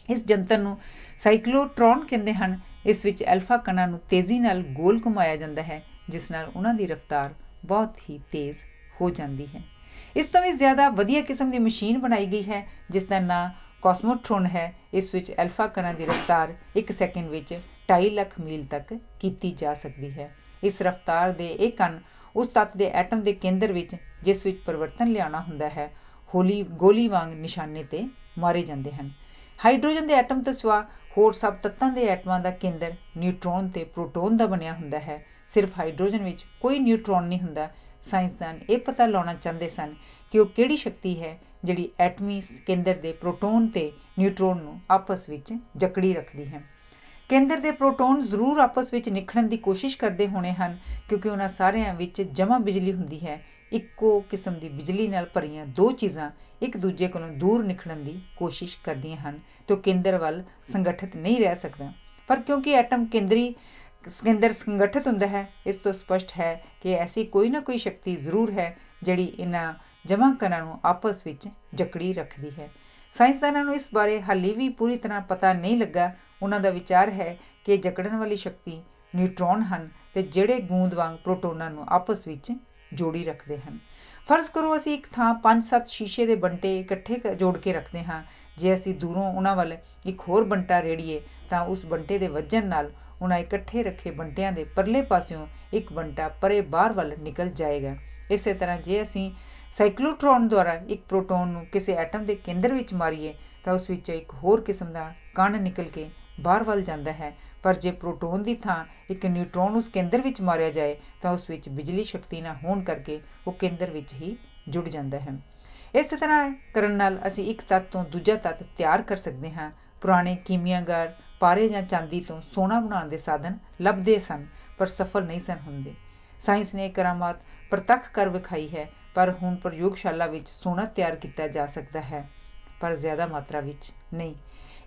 ਇਸ ਜੰਤਰ ਨੂੰ ਸਾਈਕਲੋਟ੍ਰੋਨ ਕਹਿੰਦੇ ਹਨ। ਇਸ ਵਿੱਚ ਐਲਫਾ ਕਣਾਂ ਨੂੰ ਤੇਜ਼ੀ ਨਾਲ ਗੋਲ ਘੁਮਾਇਆ ਜਾਂਦਾ ਹੈ, ਜਿਸ ਨਾਲ ਉਹਨਾਂ ਦੀ ਰਫ਼ਤਾਰ ਬਹੁਤ ਹੀ ਤੇਜ਼ ਹੋ ਜਾਂਦੀ ਹੈ। ਇਸ ਤੋਂ ਵੀ ਜ਼ਿਆਦਾ ਵਧੀਆ ਕਿਸਮ ਦੀ ਮਸ਼ੀਨ ਬਣਾਈ ਗਈ ਹੈ, ਜਿਸ ਦਾ ਨਾਂ ਕੋਸਮੋਟ੍ਰੋਨ ਹੈ। ਇਸ ਵਿੱਚ ਐਲਫਾ ਕਣਾਂ ਦੀ ਰਫ਼ਤਾਰ 1 ਸੈਕਿੰਡ ਵਿੱਚ 2.5 ਲੱਖ ਮੀਲ ਤੱਕ ਕੀਤੀ ਜਾ ਸਕਦੀ ਹੈ। ਇਸ ਰਫ਼ਤਾਰ ਦੇ ਇਹ ਕਣ ਉਸ ਤੱਤ ਦੇ ਐਟਮ ਦੇ ਕੇਂਦਰ ਵਿੱਚ ਜਿਸ ਵਿੱਚ ਪਰਿਵਰਤਨ ਲਿਆਉਣਾ ਹੁੰਦਾ ਹੈ ਗੋਲੀ ਵਾਂਗ ਨਿਸ਼ਾਨੇ 'ਤੇ ਮਾਰੇ ਜਾਂਦੇ ਹਨ। ਹਾਈਡਰੋਜਨ ਦੇ ਐਟਮ ਤੋਂ ਸਿਵਾ ਹੋਰ ਸਭ ਤੱਤਾਂ ਦੇ ਐਟਮਾਂ ਦਾ ਕੇਂਦਰ ਨਿਊਟਰੋਨ ਤੇ ਪ੍ਰੋਟੋਨ ਦਾ ਬਣਿਆ ਹੁੰਦਾ ਹੈ। ਸਿਰਫ ਹਾਈਡਰੋਜਨ ਵਿੱਚ ਕੋਈ ਨਿਊਟਰੋਨ ਨਹੀਂ ਹੁੰਦਾ। ਸਾਇੰਸਦਾਨ ਇਹ ਪਤਾ ਲਾਉਣਾ ਚਾਹੁੰਦੇ ਸਨ ਕਿ ਉਹ ਕਿਹੜੀ ਸ਼ਕਤੀ ਹੈ ਜਿਹੜੀ ਐਟਮੀ ਕੇਂਦਰ ਦੇ ਪ੍ਰੋਟੋਨ ਤੇ ਨਿਊਟਰੋਨ ਨੂੰ ਆਪਸ ਵਿੱਚ ਜਕੜੀ ਰੱਖਦੀ ਹੈ। ਕੇਂਦਰ ਦੇ ਪ੍ਰੋਟੋਨ ਜ਼ਰੂਰ ਆਪਸ ਵਿੱਚ ਨਿਖੜਨ ਦੀ ਕੋਸ਼ਿਸ਼ ਕਰਦੇ ਹੋਣੇ ਹਨ, ਕਿਉਂਕਿ ਉਹਨਾਂ ਸਾਰਿਆਂ ਵਿੱਚ ਜਮ੍ਹਾਂ ਬਿਜਲੀ ਹੁੰਦੀ ਹੈ। ਇੱਕੋ ਕਿਸਮ ਦੀ ਬਿਜਲੀ ਨਾਲ ਭਰੀਆਂ 2 ਚੀਜ਼ਾਂ ਇੱਕ ਦੂਜੇ ਕੋਲੋਂ ਦੂਰ ਨਿਕਲਣ ਦੀ ਕੋਸ਼ਿਸ਼ ਕਰਦੀਆਂ ਹਨ ਤੇ ਉਹ ਕੇਂਦਰ ਵੱਲ ਸੰਗਠਿਤ ਨਹੀਂ ਰਹਿ ਸਕਦਾ। ਪਰ ਕਿਉਂਕਿ ਐਟਮ ਕੇਂਦਰ ਸੰਗਠਿਤ ਹੁੰਦਾ ਹੈ, ਇਸ ਤੋਂ ਸਪਸ਼ਟ ਹੈ ਕਿ ਐਸੀ ਕੋਈ ਨਾ ਕੋਈ ਸ਼ਕਤੀ ਜ਼ਰੂਰ ਹੈ ਜਿਹੜੀ ਇਹਨਾਂ ਜਮ੍ਹਾਂ ਕਣਾਂ ਨੂੰ ਆਪਸ ਵਿੱਚ ਜਕੜੀ ਰੱਖਦੀ ਹੈ। ਸਾਇੰਸਦਾਨਾਂ ਨੂੰ ਇਸ ਬਾਰੇ ਹਾਲੇ ਵੀ ਪੂਰੀ ਤਰ੍ਹਾਂ ਪਤਾ ਨਹੀਂ ਲੱਗਾ। ਉਹਨਾਂ ਦਾ ਵਿਚਾਰ ਹੈ ਕਿ ਜਕੜਨ ਵਾਲੀ ਸ਼ਕਤੀ ਨਿਊਟਰੋਨ ਹਨ ਤੇ ਜਿਹੜੇ ਗੂੰਦ ਵਾਂਗ ਪ੍ਰੋਟੋਨਾਂ ਨੂੰ ਆਪਸ ਵਿੱਚ ਜੋੜੀ ਰੱਖਦੇ ਹਨ। ਫਰਜ਼ ਕਰੋ ਅਸੀਂ ਇੱਕ ਥਾਂ 5-7 ਸ਼ੀਸ਼ੇ ਦੇ ਬੰਟੇ ਇਕੱਠੇ ਜੋੜ ਕੇ ਰੱਖਦੇ ਹਾਂ। ਜੇ ਅਸੀਂ ਦੂਰੋਂ ਉਹਨਾਂ ਵੱਲ ਇੱਕ ਹੋਰ ਬੰਟਾ ਰੇੜੀਏ ਤਾਂ ਉਸ ਬੰਟੇ ਦੇ ਵੱਜਣ ਨਾਲ ਉਹਨਾਂ ਇਕੱਠੇ ਰੱਖੇ ਬੰਟਿਆਂ ਦੇ ਪਰਲੇ ਪਾਸਿਓਂ ਇੱਕ ਬੰਟਾ ਪਰੇ ਬਾਹਰ ਵੱਲ ਨਿਕਲ ਜਾਏਗਾ। ਇਸੇ ਤਰ੍ਹਾਂ ਜੇ ਅਸੀਂ ਸਾਈਕਲੋਟ੍ਰੋਨ ਦੁਆਰਾ ਇੱਕ ਪ੍ਰੋਟੋਨ ਨੂੰ ਕਿਸੇ ਐਟਮ ਦੇ ਕੇਂਦਰ ਵਿੱਚ ਮਾਰੀਏ ਤਾਂ ਉਸ ਵਿੱਚੋਂ ਇੱਕ ਹੋਰ ਕਿਸਮ ਦਾ ਕਣ ਨਿਕਲ ਕੇ ਬਾਹਰ ਵੱਲ ਜਾਂਦਾ ਹੈ। ਪਰ ਜੇ ਪ੍ਰੋਟੋਨ ਦੀ ਥਾਂ ਇੱਕ ਨਿਊਟਰੋਨ ਉਸ ਕੇਂਦਰ ਵਿੱਚ ਮਾਰਿਆ ਜਾਏ ਤਾਂ ਉਸ ਵਿੱਚ ਬਿਜਲੀ ਸ਼ਕਤੀ ਨਾ ਹੋਣ ਕਰਕੇ ਉਹ ਕੇਂਦਰ ਵਿੱਚ ਹੀ ਜੁੜ ਜਾਂਦਾ ਹੈ। ਇਸੇ ਤਰ੍ਹਾਂ ਕਰਨ ਨਾਲ ਅਸੀਂ ਇੱਕ ਤੱਤ ਤੋਂ ਦੂਜਾ ਤੱਤ ਤਿਆਰ ਕਰ ਸਕਦੇ ਹਾਂ। ਪੁਰਾਣੇ ਕੀਮੀਆਗਰ ਪਾਰੇ ਜਾਂ ਚਾਂਦੀ ਤੋਂ ਸੋਨਾ ਬਣਾਉਣ ਦੇ ਸਾਧਨ ਲੱਭਦੇ ਸਨ, ਪਰ ਸਫਲ ਨਹੀਂ ਸਨ ਹੁੰਦੇ। ਸਾਇੰਸ ਨੇ ਇਹ ਕਰਾਮਾਤ ਪ੍ਰਤੱਖ ਕਰ ਵਿਖਾਈ ਹੈ, ਪਰ ਹੁਣ ਪ੍ਰਯੋਗਸ਼ਾਲਾ ਵਿੱਚ ਸੋਨਾ ਤਿਆਰ ਕੀਤਾ ਜਾ ਸਕਦਾ ਹੈ। पर ज़्यादा मात्रा विच नहीं।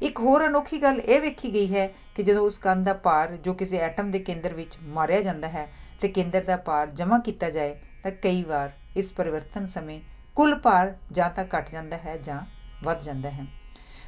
एक होर अनोखी गल ये वेखी गई है कि जदों उस कण का भार जो किसी एटम के केंद्र विच मारिया जाता है तो केंद्र का भार जमा किया जाए तो कई बार इस परिवर्तन समय कुल भार जां तां घट जाता है जां वध जाता है।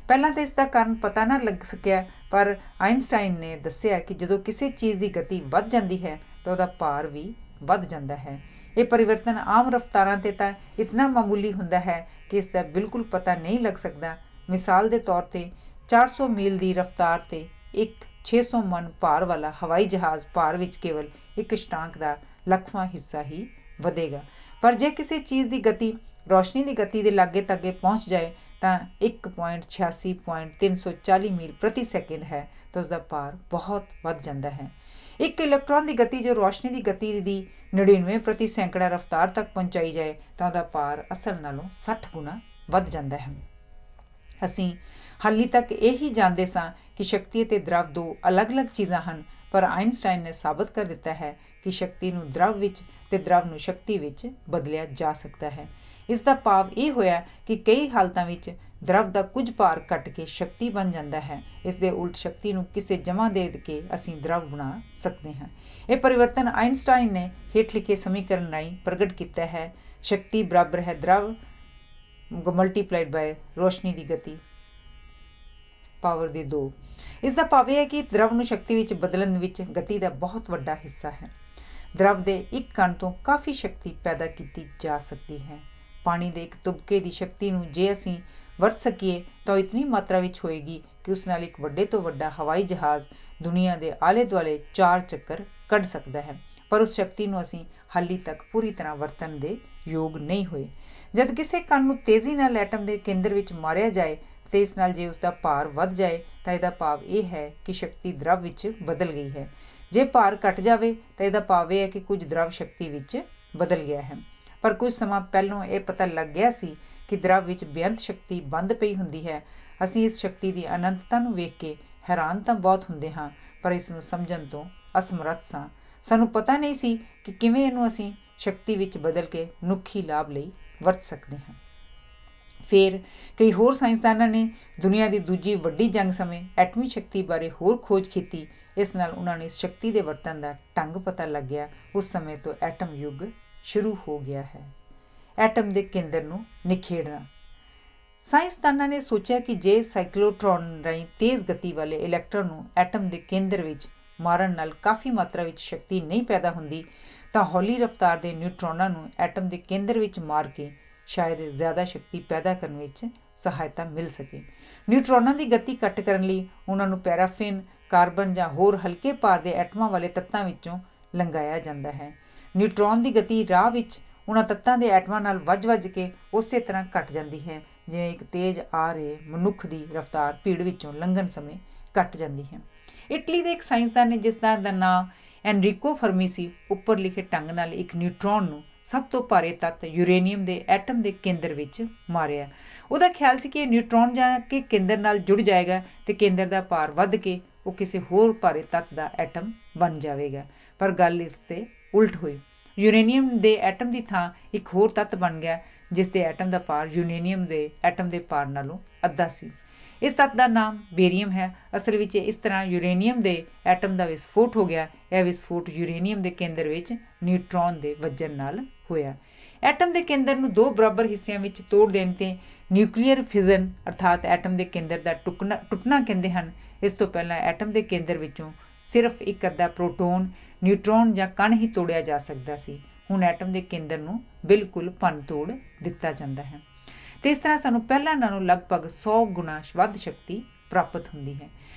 पहलां तो इसका कारण पता ना लग सकिया, पर आइनस्टाइन ने दस्सिया कि जदों किसी चीज़ की गति वध जाती है तो उसका भार भी वध जाता है। ये परिवर्तन आम रफ्तारां ते तां इतना मामूली हुंदा है कि इसका बिल्कुल पता नहीं लग सकता। मिसाल के तौर पर 400 मील की रफ्तार से एक 600 मन भार वाला हवाई जहाज़ भार विच केवल एक स्टांक का लखवां हिस्सा ही वधेगा, पर जे किसी चीज़ की गति रोशनी की गति के लागे तगे पहुँच जाए तो 1.86.340 मील प्रति सैकेंड है तो उसका भार बहुत वध जाता है। एक इलैक्ट्रॉन की गति जो रोशनी की गति की 99 प्रति सैकड़ा रफ्तार तक पहुँचाई जाए तो उसका भार असल नालों 60 गुना वध जाता है। असीं हाली तक यही जानते सां कि शक्ति ते द्रव दो अलग अलग चीज़ां हन, पर आइनस्टाइन ने साबित कर दिता है कि शक्ति नूं द्रव विच ते द्रव नूं शक्ति विच बदलिया जा सकता है। इसका भाव ये होया कि कई हालतां विच द्रव का कुछ भार घट के शक्ति बन जाता है। इस दे उल्ट शक्ति नूं किसे जमा दे के असीं द्रव बना सकते हैं। यह परिवर्तन आइनस्टाइन ने हेठ लिखे समीकरण राहीं प्रगट किया है। शक्ति बराबर है द्रव मल्टीप्लाइड बाय रोशनी की गति पावर दे 2। इसका भाव यह है कि द्रव नूं शक्ति विच बदलण विच गति का बहुत वड्डा हिस्सा है। द्रव के एक कण तो काफ़ी शक्ति पैदा की जा सकती है। पानी के एक तुबके की शक्ति नूं जे असीं वरत सकीए तो इतनी मात्रा विच होएगी कि उस नाल एक वड्डे तो वड्डा हवाई जहाज़ दुनिया के आले दुआले 4 चक्कर कढ़ सकता है, पर उस शक्ति नूं असीं हाली तक पूरी तरह वरतन दे योग नहीं होए। जद किसी कण नूं तेज़ी नाल एटम के केंद्र विच मारिया जाए तो इस नाल जे उसका भार वध जाए तो इसका भाव यह है कि शक्ति द्रव विच बदल गई है। जे भार घट जाए तो इसका भाव यह है कि कुछ द्रव शक्ति विच बदल गया है। पर कुछ समा पहलों यह पता लग गया सी कि द्रव विच बेअंत शक्ति बंद पई हुंदी है। असीं इस शक्ति की अनंतता नूं वेख के हैरान तो बहुत हुंदे हां, पर इसनूं समझण तो असमर्थ सां। सानूं पता नहीं सी कि किवें इहनूं असीं शक्ति विच बदल के मनुखी लाभ लई वरत सकते हैं। फिर कई होर साइंसदानां ने दुनिया की दूजी वड्डी जंग समय एटमी शक्ति बारे होर खोज की। इस नाल उन्हां नूं इस शक्ति के वरतन का ढंग पता लग गया। उस समय तो एटम युग शुरू हो गया है। एटम के केंद्र नूं निखेड़ना। साइंसदानां ने सोचा कि जे साइक्लोट्रॉन राहीं तेज़ गति वाले इलैक्ट्रॉन नूं एटम के केंद्र विच मारन नाल काफ़ी मात्रा विच शक्ति नहीं पैदा हुंदी तां हौली रफ्तार के न्यूट्रॉनां नूं एटम के केंद्र विच मार के शायद ज़्यादा शक्ति पैदा करने विच सहायता मिल सके। न्यूट्रॉनां की गति घट करन लई उन्हां नूं पैराफिन, कार्बन जां होर हल्के भार के एटमां वाले तत्तां विचों लंघाया जाता है। न्यूट्रॉन की गति राह विच उन्हां तत्तां के एटमां नाल वज के उस तरह घट जाती है जिवें एक तेज़ आ रहे मनुख की रफ्तार भीड़ विचों लंघण समय घट जाती है। इटली के एक साइंसदान ने जिसका नाम एनरिको फर्मी सी उपर लिखे ढंग नाल एक न्यूट्रॉन नूं सब तो भारे तत्त यूरेनियम के एटम के केंद्र विच मारिया। उहदा ख्याल सी कि न्यूट्रॉन जाके केंद्र नाल जुड़ जाएगा तो केंद्र का भार वध के वो किसी होर भारे तत्त का एटम बन जाएगा, पर गल इसते उल्ट हुई। यूरेनियम के एटम की थां एक होर तत्त बन गया जिसके एटम का भार यूरेनियम के एटम के भार नालों अद्धा सी। इस तत्त का नाम बेरियम है। असल में इस तरह यूरेनियम के एटम का विस्फोट हो गया। यह विस्फोट यूरेनियम के केंद्र विच न्यूट्रॉन के वजन नाल होया। एटम के केंद्र नूं दो बराबर हिस्सों में तोड़ देने ते न्यूक्लीयर फिजन अर्थात एटम के केंद्र का टुटना कहते हैं। इस तो पहला एटम के केंद्र विचों सिर्फ एक अद्धा प्रोटोन, न्यूट्रॉन जां कण ही तोड़िया जा सकता सी। हुण एटम के केंद्र नूं बिल्कुल भन तोड़ दिता जाता है तो इस तरह सानूं पहलां नालों लगभग 100 गुना वध शक्ति प्राप्त हुंदी है।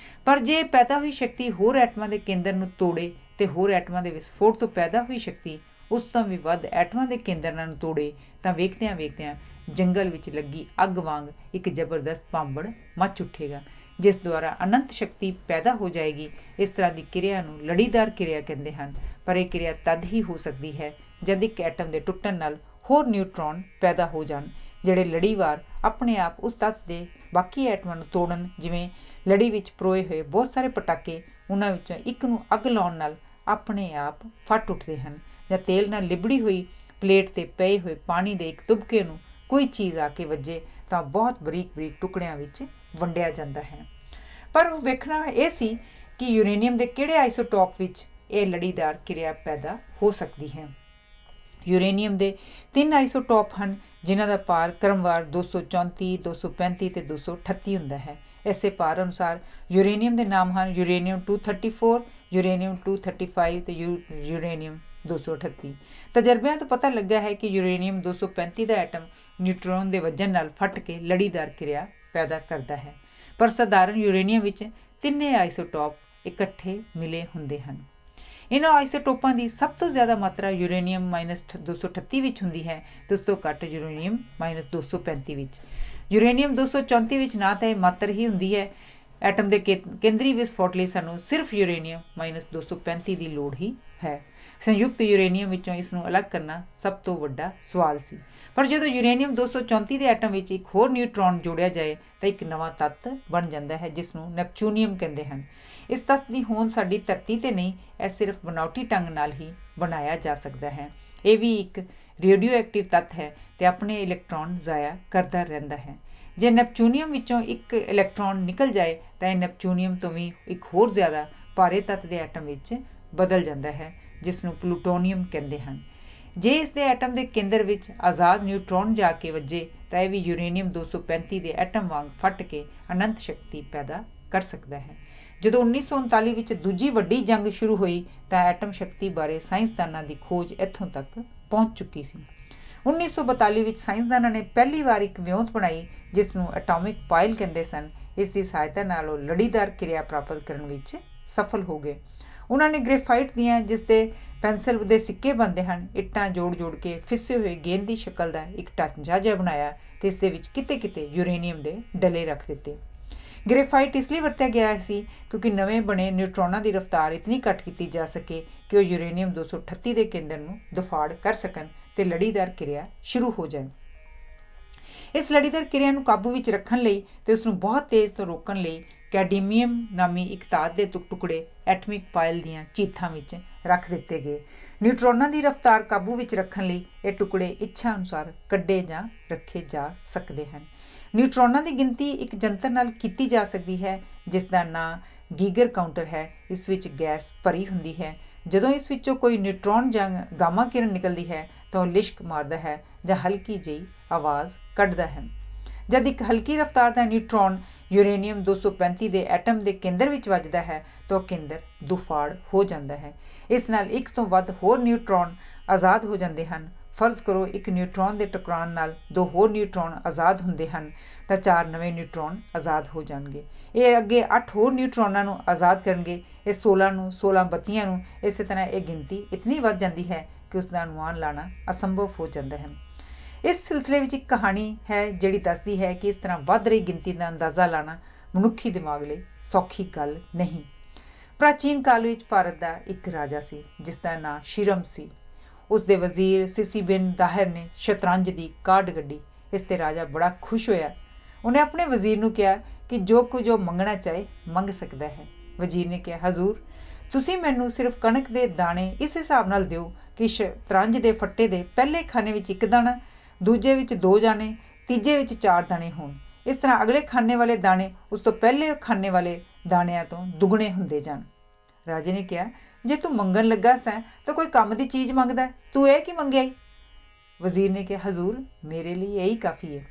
पर जे पैदा हुई शक्ति होर एटमां के केंद्र नूं तोड़े तो होर एटमां के विस्फोट तो पैदा हुई शक्ति उस तो भी वध एटमां के केंद्र नाल तोड़े तो वेखदियां वेखदियां जंगल विच लगी अग वांग एक जबरदस्त भांबड़ मच उठेगा जिस द्वारा अनंत शक्ति पैदा हो जाएगी। इस तरह की क्रिया नूं लड़ीदार क्रिया कहते हैं, पर यह क्रिया तद ही हो सकती है जद एक एटम के टुटण नाल होर न्यूट्रॉन पैदा हो जाण ਜਿਹੜੇ लड़ीवार अपने आप उस तत्त के बाकी एटमां नूं तोड़न। जिवें लड़ी विच परोए हुए बहुत सारे पटाके उन्हां विचों एक नूं अग लाउण नाल अपने आप फट उठते हैं, जां तेल नाल लिबड़ी हुई प्लेट ते पए हुए पानी के एक तुबके नूं कोई चीज़ आके वजे ਤਾਂ ਬਹੁਤ ਬਰੀਕ ਬਰੀਕ ਟੁਕੜਿਆਂ ਵਿੱਚ ਵੰਡਿਆ ਜਾਂਦਾ ਹੈ। ਪਰ ਵੇਖਣਾ ਇਹ ਸੀ ਕਿ ਯੂਰੇਨੀਅਮ ਦੇ ਕਿਹੜੇ ਆਈਸੋਟੋਪ ਵਿੱਚ ਇਹ ਲੜੀਦਾਰ ਕਿਰਿਆ ਪੈਦਾ ਹੋ ਸਕਦੀ ਹੈ। ਯੂਰੇਨੀਅਮ ਦੇ 3 ਆਈਸੋਟੋਪ ਹਨ ਜਿਨ੍ਹਾਂ ਦਾ ਭਾਰ ਕ੍ਰਮਵਾਰ 234, 235 ਤੇ 238 ਹੁੰਦਾ ਹੈ। ਇਸੇ ਭਾਰ ਅਨੁਸਾਰ ਯੂਰੇਨੀਅਮ ਦੇ ਨਾਮ ਹਨ ਯੂਰੇਨੀਅਮ 234, ਯੂਰੇਨੀਅਮ 235 ਤੇ ਯੂਰੇਨੀਅਮ 238। ਤਜਰਬਿਆਂ ਤੋਂ ਪਤਾ ਲੱਗਾ ਹੈ ਕਿ ਯੂਰੇਨੀਅਮ 235 ਦਾ ਐਟਮ ਨਿਊਟਰੋਨ ਦੇ ਵੱਜਣ ਨਾਲ ਫਟ ਕੇ ਲੜੀਦਾਰ ਕਿਰਿਆ ਪੈਦਾ ਕਰਦਾ ਹੈ। ਪਰ ਸਧਾਰਨ ਯੂਰੇਨੀਅਮ ਵਿੱਚ ਤਿੰਨੇ ਆਈਸੋਟੋਪ ਇਕੱਠੇ ਮਿਲੇ ਹੁੰਦੇ ਹਨ। ਇਹਨਾਂ ਆਈਸੋਟੋਪਾਂ ਦੀ ਸਭ ਤੋਂ ਜ਼ਿਆਦਾ ਮਾਤਰਾ ਯੂਰੇਨੀਅਮ -238 ਵਿੱਚ ਹੁੰਦੀ ਹੈ ਤੇ ਉਸ ਤੋਂ ਘੱਟ ਯੂਰੇਨੀਅਮ -235 ਵਿੱਚ। ਯੂਰੇਨੀਅਮ 234 ਵਿੱਚ ਨਾ ਤਾਂ ਇਹ ਮਾਤਰ ਹੀ ਹੁੰਦੀ ਹੈ। ਐਟਮ ਦੇ ਕੇਂਦਰੀ ਵਿਸਫੋਟ ਲਈ ਸਾਨੂੰ ਸਿਰਫ ਯੂਰੇਨੀਅਮ -235 ਦੀ ਲੋੜ ਹੀ ਹੈ। ਸੰਯੁਕਤ ਯੂਰੇਨੀਅਮ ਵਿੱਚੋਂ ਇਸ ਨੂੰ ਅਲੱਗ ਕਰਨਾ ਸਭ ਤੋਂ ਵੱਡਾ ਸਵਾਲ ਸੀ। ਪਰ ਜਦੋਂ ਯੂਰੇਨੀਅਮ 234 ਦੇ ਐਟਮ ਵਿੱਚ ਇੱਕ ਹੋਰ ਨਿਊਟਰੋਨ ਜੋੜਿਆ ਜਾਏ ਤਾਂ ਇੱਕ ਨਵਾਂ ਤੱਤ ਬਣ ਜਾਂਦਾ ਹੈ ਜਿਸ ਨੂੰ ਨੈਪਚੂਨੀਅਮ ਕਹਿੰਦੇ ਹਨ। ਇਸ ਤੱਤ ਦੀ ਹੋਂਦ ਸਾਡੀ ਧਰਤੀ ਤੇ ਨਹੀਂ, ਇਹ ਸਿਰਫ ਬਨਾਵਟੀ ਢੰਗ ਨਾਲ ਹੀ ਬਣਾਇਆ ਜਾ ਸਕਦਾ ਹੈ। ਇਹ ਵੀ ਇੱਕ ਰੇਡੀਓ ਐਕਟਿਵ ਤੱਤ ਹੈ ਤੇ ਆਪਣੇ ਇਲੈਕਟ੍ਰੋਨ ਜ਼ਾਇਆ ਕਰਦਾ ਰਹਿੰਦਾ ਹੈ। ਜੇ ਨੈਪਚੂਨੀਅਮ ਵਿੱਚੋਂ ਇੱਕ ਇਲੈਕਟ੍ਰੋਨ ਨਿਕਲ ਜਾਏ ਤਾਂ ਇਹ ਨੈਪਚੂਨੀਅਮ ਤੋਂ ਵੀ ਇੱਕ ਹੋਰ ਜ਼ਿਆਦਾ ਭਾਰੇ ਤੱਤ ਦੇ ਐਟਮ ਵਿੱਚ ਬਦਲ ਜਾਂਦਾ ਹੈ ਜਿਸ ਨੂੰ ਪਲੂਟੋਨੀਅਮ ਕਹਿੰਦੇ ਹਨ। ਜੇ ਇਸ ਦੇ ਐਟਮ ਦੇ ਕੇਂਦਰ ਵਿੱਚ ਆਜ਼ਾਦ ਨਿਊਟਰੋਨ ਜਾ ਕੇ ਵੱਜੇ ਤਾਂ ਇਹ ਵੀ ਯੂਰੇਨੀਅਮ 235 ਦੇ ਐਟਮ ਵਾਂਗ ਫਟ ਕੇ ਅਨੰਤ ਸ਼ਕਤੀ ਪੈਦਾ ਕਰ ਸਕਦਾ ਹੈ। ਜਦੋਂ 1939 ਵਿੱਚ ਦੂਜੀ ਵੱਡੀ ਜੰਗ ਸ਼ੁਰੂ ਹੋਈ ਤਾਂ ਐਟਮ ਸ਼ਕਤੀ ਬਾਰੇ ਸਾਇੰਸਦਾਨਾਂ ਦੀ ਖੋਜ ਇੱਥੋਂ ਤੱਕ ਪਹੁੰਚ ਚੁੱਕੀ ਸੀ। 1942 ਵਿੱਚ ਸਾਇੰਸਦਾਨਾਂ ਨੇ ਪਹਿਲੀ ਵਾਰ ਇੱਕ ਵਿਉਂਤ ਬਣਾਈ ਜਿਸ ਨੂੰ ਐਟੋਮਿਕ ਪਾਇਲ ਕਹਿੰਦੇ ਸਨ। ਇਸ ਦੀ ਸਹਾਇਤਾ ਨਾਲ ਉਹ ਲੜੀਦਾਰ ਕਿਰਿਆ ਪ੍ਰਾਪਤ ਕਰਨ ਵਿੱਚ ਸਫਲ ਹੋ ਗਏ। ਉਹਨਾਂ ਨੇ ਗ੍ਰੇਫਾਈਟ ਦੀਆਂ, ਜਿਸ ਦੇ ਪੈਨਸਲ ਦੇ ਸਿੱਕੇ ਬਣਦੇ ਹਨ, ਇੱਟਾਂ ਜੋੜ ਕੇ ਫਿੱਸੇ ਹੋਏ ਗੇਂਦ ਦੀ ਸ਼ਕਲ ਦਾ ਇੱਕ ਢਾਂਚਾ ਜਿਹਾ ਬਣਾਇਆ ਤੇ ਇਸ ਦੇ ਵਿੱਚ ਕਿਤੇ ਕਿਤੇ ਯੂਰੇਨੀਅਮ ਦੇ ਡਲੇ ਰੱਖ ਦਿੱਤੇ। ਗ੍ਰੇਫਾਈਟ ਇਸ ਲਈ ਵਰਤਿਆ ਗਿਆ ਸੀ ਕਿਉਂਕਿ ਨਵੇਂ ਬਣੇ ਨਿਊਟਰੋਨਾਂ ਦੀ ਰਫ਼ਤਾਰ ਇਤਨੀ ਘੱਟ ਕੀਤੀ ਜਾ ਸਕੇ ਕਿ ਉਹ ਯੂਰੇਨੀਅਮ 238 ਦੇ ਕੇਂਦਰ ਨੂੰ ਦਫਾੜ ਕਰ ਸਕਣ ਤੇ ਲੜੀਦਾਰ ਕਿਰਿਆ ਸ਼ੁਰੂ ਹੋ ਜਾਏ। ਇਸ ਲੜੀਦਾਰ ਕਿਰਿਆ ਨੂੰ ਕਾਬੂ ਵਿੱਚ ਰੱਖਣ ਲਈ ਤੇ ਉਸ ਨੂੰ ਬਹੁਤ ਤੇਜ਼ ਤੋਂ ਰੋਕਣ ਲਈ ਕੈਡਮੀਅਮ ਨਾਮੀ ਇੱਕ ਧਾਤ ਦੇ ਟੁਕੜੇ ਐਟਮਿਕ ਪਾਇਲ ਦੀਆਂ ਚੀਥਾਂ ਵਿੱਚ ਰੱਖ ਦਿੱਤੇ ਗਏ। ਨਿਊਟਰੋਨਾਂ ਦੀ ਰਫ਼ਤਾਰ ਕਾਬੂ ਵਿੱਚ ਰੱਖਣ ਲਈ ਇਹ ਟੁਕੜੇ ਇੱਛਾ ਅਨੁਸਾਰ ਕੱਢੇ ਜਾਂ ਰੱਖੇ ਜਾ ਸਕਦੇ ਹਨ। ਨਿਊਟਰੋਨਾਂ ਦੀ ਗਿਣਤੀ ਇੱਕ ਜੰਤਰ ਨਾਲ ਕੀਤੀ ਜਾ ਸਕਦੀ ਹੈ ਜਿਸ ਦਾ ਨਾਂ ਗੀਗਰ ਕਾਊਂਟਰ ਹੈ। ਇਸ ਵਿੱਚ ਗੈਸ ਭਰੀ ਹੁੰਦੀ ਹੈ। ਜਦੋਂ ਇਸ ਵਿੱਚੋਂ ਕੋਈ ਨਿਊਟਰੋਨ ਜਾਂ ਗਾਮਾ ਕਿਰਨ ਨਿਕਲਦੀ ਹੈ ਤਾਂ ਉਹ ਲਿਸ਼ਕ ਮਾਰਦਾ ਹੈ ਜਾਂ ਹਲਕੀ ਜਿਹੀ ਆਵਾਜ਼ ਕੱਢਦਾ ਹੈ। ਜਦ ਇੱਕ ਹਲਕੀ ਰਫ਼ਤਾਰ ਦਾ ਨਿਊਟਰੋਨ ਯੂਰੇਨੀਅਮ 235 ਦੇ ਐਟਮ ਦੇ ਕੇਂਦਰ ਵਿੱਚ ਵੱਜਦਾ ਹੈ ਤਾਂ ਉਹ ਕੇਂਦਰ ਦੁਫਾੜ ਹੋ ਜਾਂਦਾ ਹੈ। ਇਸ ਨਾਲ ਇੱਕ ਤੋਂ ਵੱਧ ਹੋਰ ਨਿਊਟਰੋਨ ਆਜ਼ਾਦ ਹੋ ਜਾਂਦੇ ਹਨ। ਫਰਜ਼ ਕਰੋ ਇੱਕ ਨਿਊਟਰੋਨ ਦੇ ਟਕਰਾਉਣ ਨਾਲ 2 ਹੋਰ ਨਿਊਟਰੋਨ ਆਜ਼ਾਦ ਹੁੰਦੇ ਹਨ ਤਾਂ 4 ਨਵੇਂ ਨਿਊਟਰੋਨ ਆਜ਼ਾਦ ਹੋ ਜਾਣਗੇ। ਇਹ ਅੱਗੇ 8 ਹੋਰ ਨਿਊਟਰੋਨਾਂ ਨੂੰ ਆਜ਼ਾਦ ਕਰਨਗੇ। ਇਹ 16 ਨੂੰ, 16 32 ਨੂੰ, ਇਸੇ ਤਰ੍ਹਾਂ ਇਹ ਗਿਣਤੀ ਇਤਨੀ ਵੱਧ ਜਾਂਦੀ ਹੈ ਕਿ ਉਸ ਦਾ ਅਨੁਮਾਨ ਲਾਣਾ ਅਸੰਭਵ ਹੋ ਜਾਂਦਾ ਹੈ। ਇਸ ਸਿਲਸਿਲੇ ਵਿੱਚ ਇੱਕ ਕਹਾਣੀ ਹੈ ਜਿਹੜੀ ਦੱਸਦੀ ਹੈ ਕਿ ਇਸ ਤਰ੍ਹਾਂ ਵੱਧ ਰਹੀ ਗਿਣਤੀ ਦਾ ਅੰਦਾਜ਼ਾ ਲਾਣਾ ਮਨੁੱਖੀ ਦਿਮਾਗ ਲਈ ਸੌਖੀ ਗੱਲ ਨਹੀਂ। ਪ੍ਰਾਚੀਨ ਕਾਲ ਵਿੱਚ ਭਾਰਤ ਦਾ ਇੱਕ ਰਾਜਾ ਸੀ ਜਿਸ ਦਾ ਨਾਂ ਸ਼ਿਰਮ ਸੀ। ਉਸ ਦੇ ਵਜ਼ੀਰ ਸਿਸੀਬਿਨ ਦਾਹਿਰ ਨੇ ਸ਼ਤਰੰਜ ਦੀ ਕਾਢ ਕੱਢੀ। ਇਸ 'ਤੇ ਰਾਜਾ ਬੜਾ ਖੁਸ਼ ਹੋਇਆ। ਉਹਨੇ ਆਪਣੇ ਵਜ਼ੀਰ ਨੂੰ ਕਿਹਾ ਕਿ ਜੋ ਕੁਝ ਉਹ ਮੰਗਣਾ ਚਾਹੇ ਮੰਗ ਸਕਦਾ ਹੈ। ਵਜ਼ੀਰ ਨੇ ਕਿਹਾ, ਹਜ਼ੂਰ, ਤੁਸੀਂ ਮੈਨੂੰ ਸਿਰਫ ਕਣਕ ਦੇ ਦਾਣੇ ਇਸ ਹਿਸਾਬ ਨਾਲ ਦਿਓ ਕਿ ਸ਼ਤਰੰਜ ਦੇ ਫੱਟੇ ਦੇ ਪਹਿਲੇ ਖਾਨੇ ਵਿੱਚ 1 ਦਾਣਾ, ਦੂਜੇ ਵਿੱਚ 2 ਦਾਣੇ, ਤੀਜੇ ਵਿੱਚ 4 ਦਾਣੇ ਹੋਣ। ਇਸ ਤਰ੍ਹਾਂ ਅਗਲੇ ਖਾਨੇ ਵਾਲੇ ਦਾਣੇ ਉਸ ਤੋਂ ਪਹਿਲੇ ਖਾਨੇ ਵਾਲੇ ਦਾਣਿਆਂ ਤੋਂ ਦੁੱਗਣੇ ਹੁੰਦੇ ਜਾਣ। ਰਾਜੇ ਨੇ ਕਿਹਾ, ਜੇ ਤੂੰ ਮੰਗਣ ਲੱਗਾ ਸੈਂ ਤਾਂ ਕੋਈ ਕੰਮ ਦੀ ਚੀਜ਼ ਮੰਗਦਾ, ਤੂੰ ਇਹ ਕੀ ਮੰਗਿਆ ਈ? ਵਜ਼ੀਰ ਨੇ ਕਿਹਾ, ਹਜ਼ੂਰ, ਮੇਰੇ ਲਈ ਇਹੀ ਕਾਫੀ ਹੈ।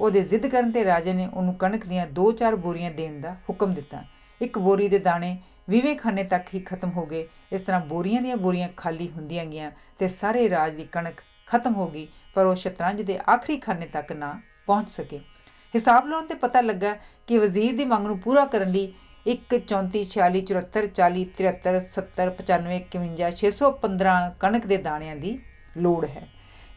ਉਹਦੇ ਜ਼ਿੱਦ ਕਰਨ 'ਤੇ ਰਾਜੇ ਨੇ ਉਹਨੂੰ ਕਣਕ ਦੀਆਂ 2-4 ਬੋਰੀਆਂ ਦੇਣ ਦਾ ਹੁਕਮ ਦਿੱਤਾ। ਇੱਕ ਬੋਰੀ ਦੇ ਦਾਣੇ 20ਵੇਂ ਖਾਨੇ ਤੱਕ ਹੀ ਖਤਮ ਹੋ ਗਏ। ਇਸ ਤਰ੍ਹਾਂ ਬੋਰੀਆਂ ਦੀਆਂ ਬੋਰੀਆਂ ਖਾਲੀ ਹੁੰਦੀਆਂ ਗਈਆਂ ਤੇ ਸਾਰੇ ਰਾਜ ਦੀ ਕਣਕ ਖਤਮ ਹੋ ਗਈ, ਪਰ ਉਹ ਸ਼ਤਰੰਜ ਦੇ ਆਖਰੀ ਖਾਨੇ ਤੱਕ ਨਾ ਪਹੁੰਚ ਸਕੇ। ਹਿਸਾਬ ਲਾਉਣ 'ਤੇ ਪਤਾ ਲੱਗਾ ਕਿ ਵਜ਼ੀਰ ਦੀ ਮੰਗ ਨੂੰ ਪੂਰਾ ਕਰਨ ਲਈ 1, 34, 46, 74, 40, 73, 70, 95, 51, 615 ਕਣਕ ਦੇ ਦਾਣਿਆਂ ਦੀ ਲੋੜ ਹੈ।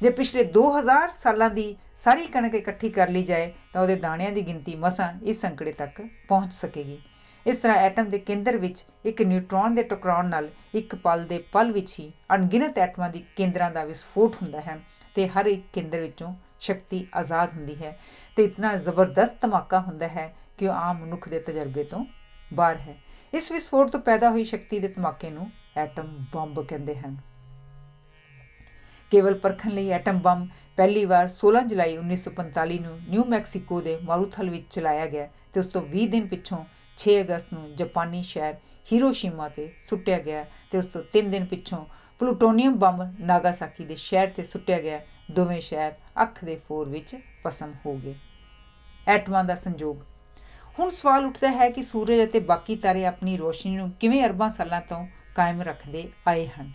ਜੇ ਪਿਛਲੇ 2000 ਸਾਲਾਂ ਦੀ ਸਾਰੀ ਕਣਕ ਇਕੱਠੀ ਕਰ ਲਈ ਜਾਏ ਤਾਂ ਉਹਦੇ ਦਾਣਿਆਂ ਦੀ ਗਿਣਤੀ ਮਸਾਂ ਇਸ ਅੰਕੜੇ ਤੱਕ ਪਹੁੰਚ ਸਕੇਗੀ। ਇਸ ਤਰ੍ਹਾਂ ਐਟਮ ਦੇ ਕੇਂਦਰ ਵਿੱਚ ਇੱਕ ਨਿਊਟਰੋਨ ਦੇ ਟਕਰਾਉਣ ਨਾਲ ਇੱਕ ਪਲ ਦੇ ਪਲ ਵਿੱਚ ਹੀ ਅਣਗਿਣਤ ਐਟਮਾਂ ਦੀ ਕੇਂਦਰਾਂ ਦਾ ਵਿਸਫੋਟ ਹੁੰਦਾ ਹੈ ਤੇ ਹਰ ਇੱਕ ਕੇਂਦਰ ਵਿੱਚੋਂ ਸ਼ਕਤੀ ਆਜ਼ਾਦ ਹੁੰਦੀ ਹੈ ਤੇ ਇਤਨਾ ਜ਼ਬਰਦਸਤ ਧਮਾਕਾ ਹੁੰਦਾ ਹੈ ਕਿ ਉਹ ਆਮ ਮਨੁੱਖ ਦੇ ਤਜਰਬੇ ਤੋਂ ਬਾਹਰ ਹੈ। ਇਸ ਵਿਸਫੋਟ ਤੋਂ ਪੈਦਾ ਹੋਈ ਸ਼ਕਤੀ ਦੇ ਧਮਾਕੇ ਨੂੰ ਐਟਮ ਬੰਬ ਕਹਿੰਦੇ ਹਨ। ਕੇਵਲ ਪਰਖਣ ਲਈ ਐਟਮ ਬੰਬ ਪਹਿਲੀ ਵਾਰ 16 ਜੁਲਾਈ 1945 ਨੂੰ ਨਿਊ ਮੈਕਸੀਕੋ ਦੇ ਮਾਰੂਥਲ ਵਿੱਚ ਚਲਾਇਆ ਗਿਆ ਤੇ ਉਸ ਤੋਂ 20 ਦਿਨ ਪਿੱਛੋਂ 6 ਅਗਸਤ ਨੂੰ ਜਾਪਾਨੀ ਸ਼ਹਿਰ ਹੀਰੋਸ਼ੀਮਾ ਤੇ ਸੁੱਟਿਆ ਗਿਆ ਤੇ ਉਸ ਤੋਂ 3 ਦਿਨ ਪਿੱਛੋਂ ਪਲੂਟੋਨੀਅਮ ਬੰਬ ਨਾਗਾਸਾਕੀ ਦੇ ਸ਼ਹਿਰ ਤੇ ਸੁੱਟਿਆ ਗਿਆ। ਦੋਵੇਂ ਸ਼ਹਿਰ ਅੱਖ ਦੇ ਫੋਰ ਵਿੱਚ ਭਸਮ ਹੋ ਗਏ। ਐਟਮਾਂ ਦਾ ਸੰਯੋਗ। ਹੁਣ ਸਵਾਲ ਉੱਠਦਾ ਹੈ ਕਿ ਸੂਰਜ ਅਤੇ ਬਾਕੀ ਤਾਰੇ ਆਪਣੀ ਰੋਸ਼ਨੀ ਨੂੰ ਕਿਵੇਂ ਅਰਬਾਂ ਸਾਲਾਂ ਤੋਂ ਕਾਇਮ ਰੱਖਦੇ ਆਏ ਹਨ।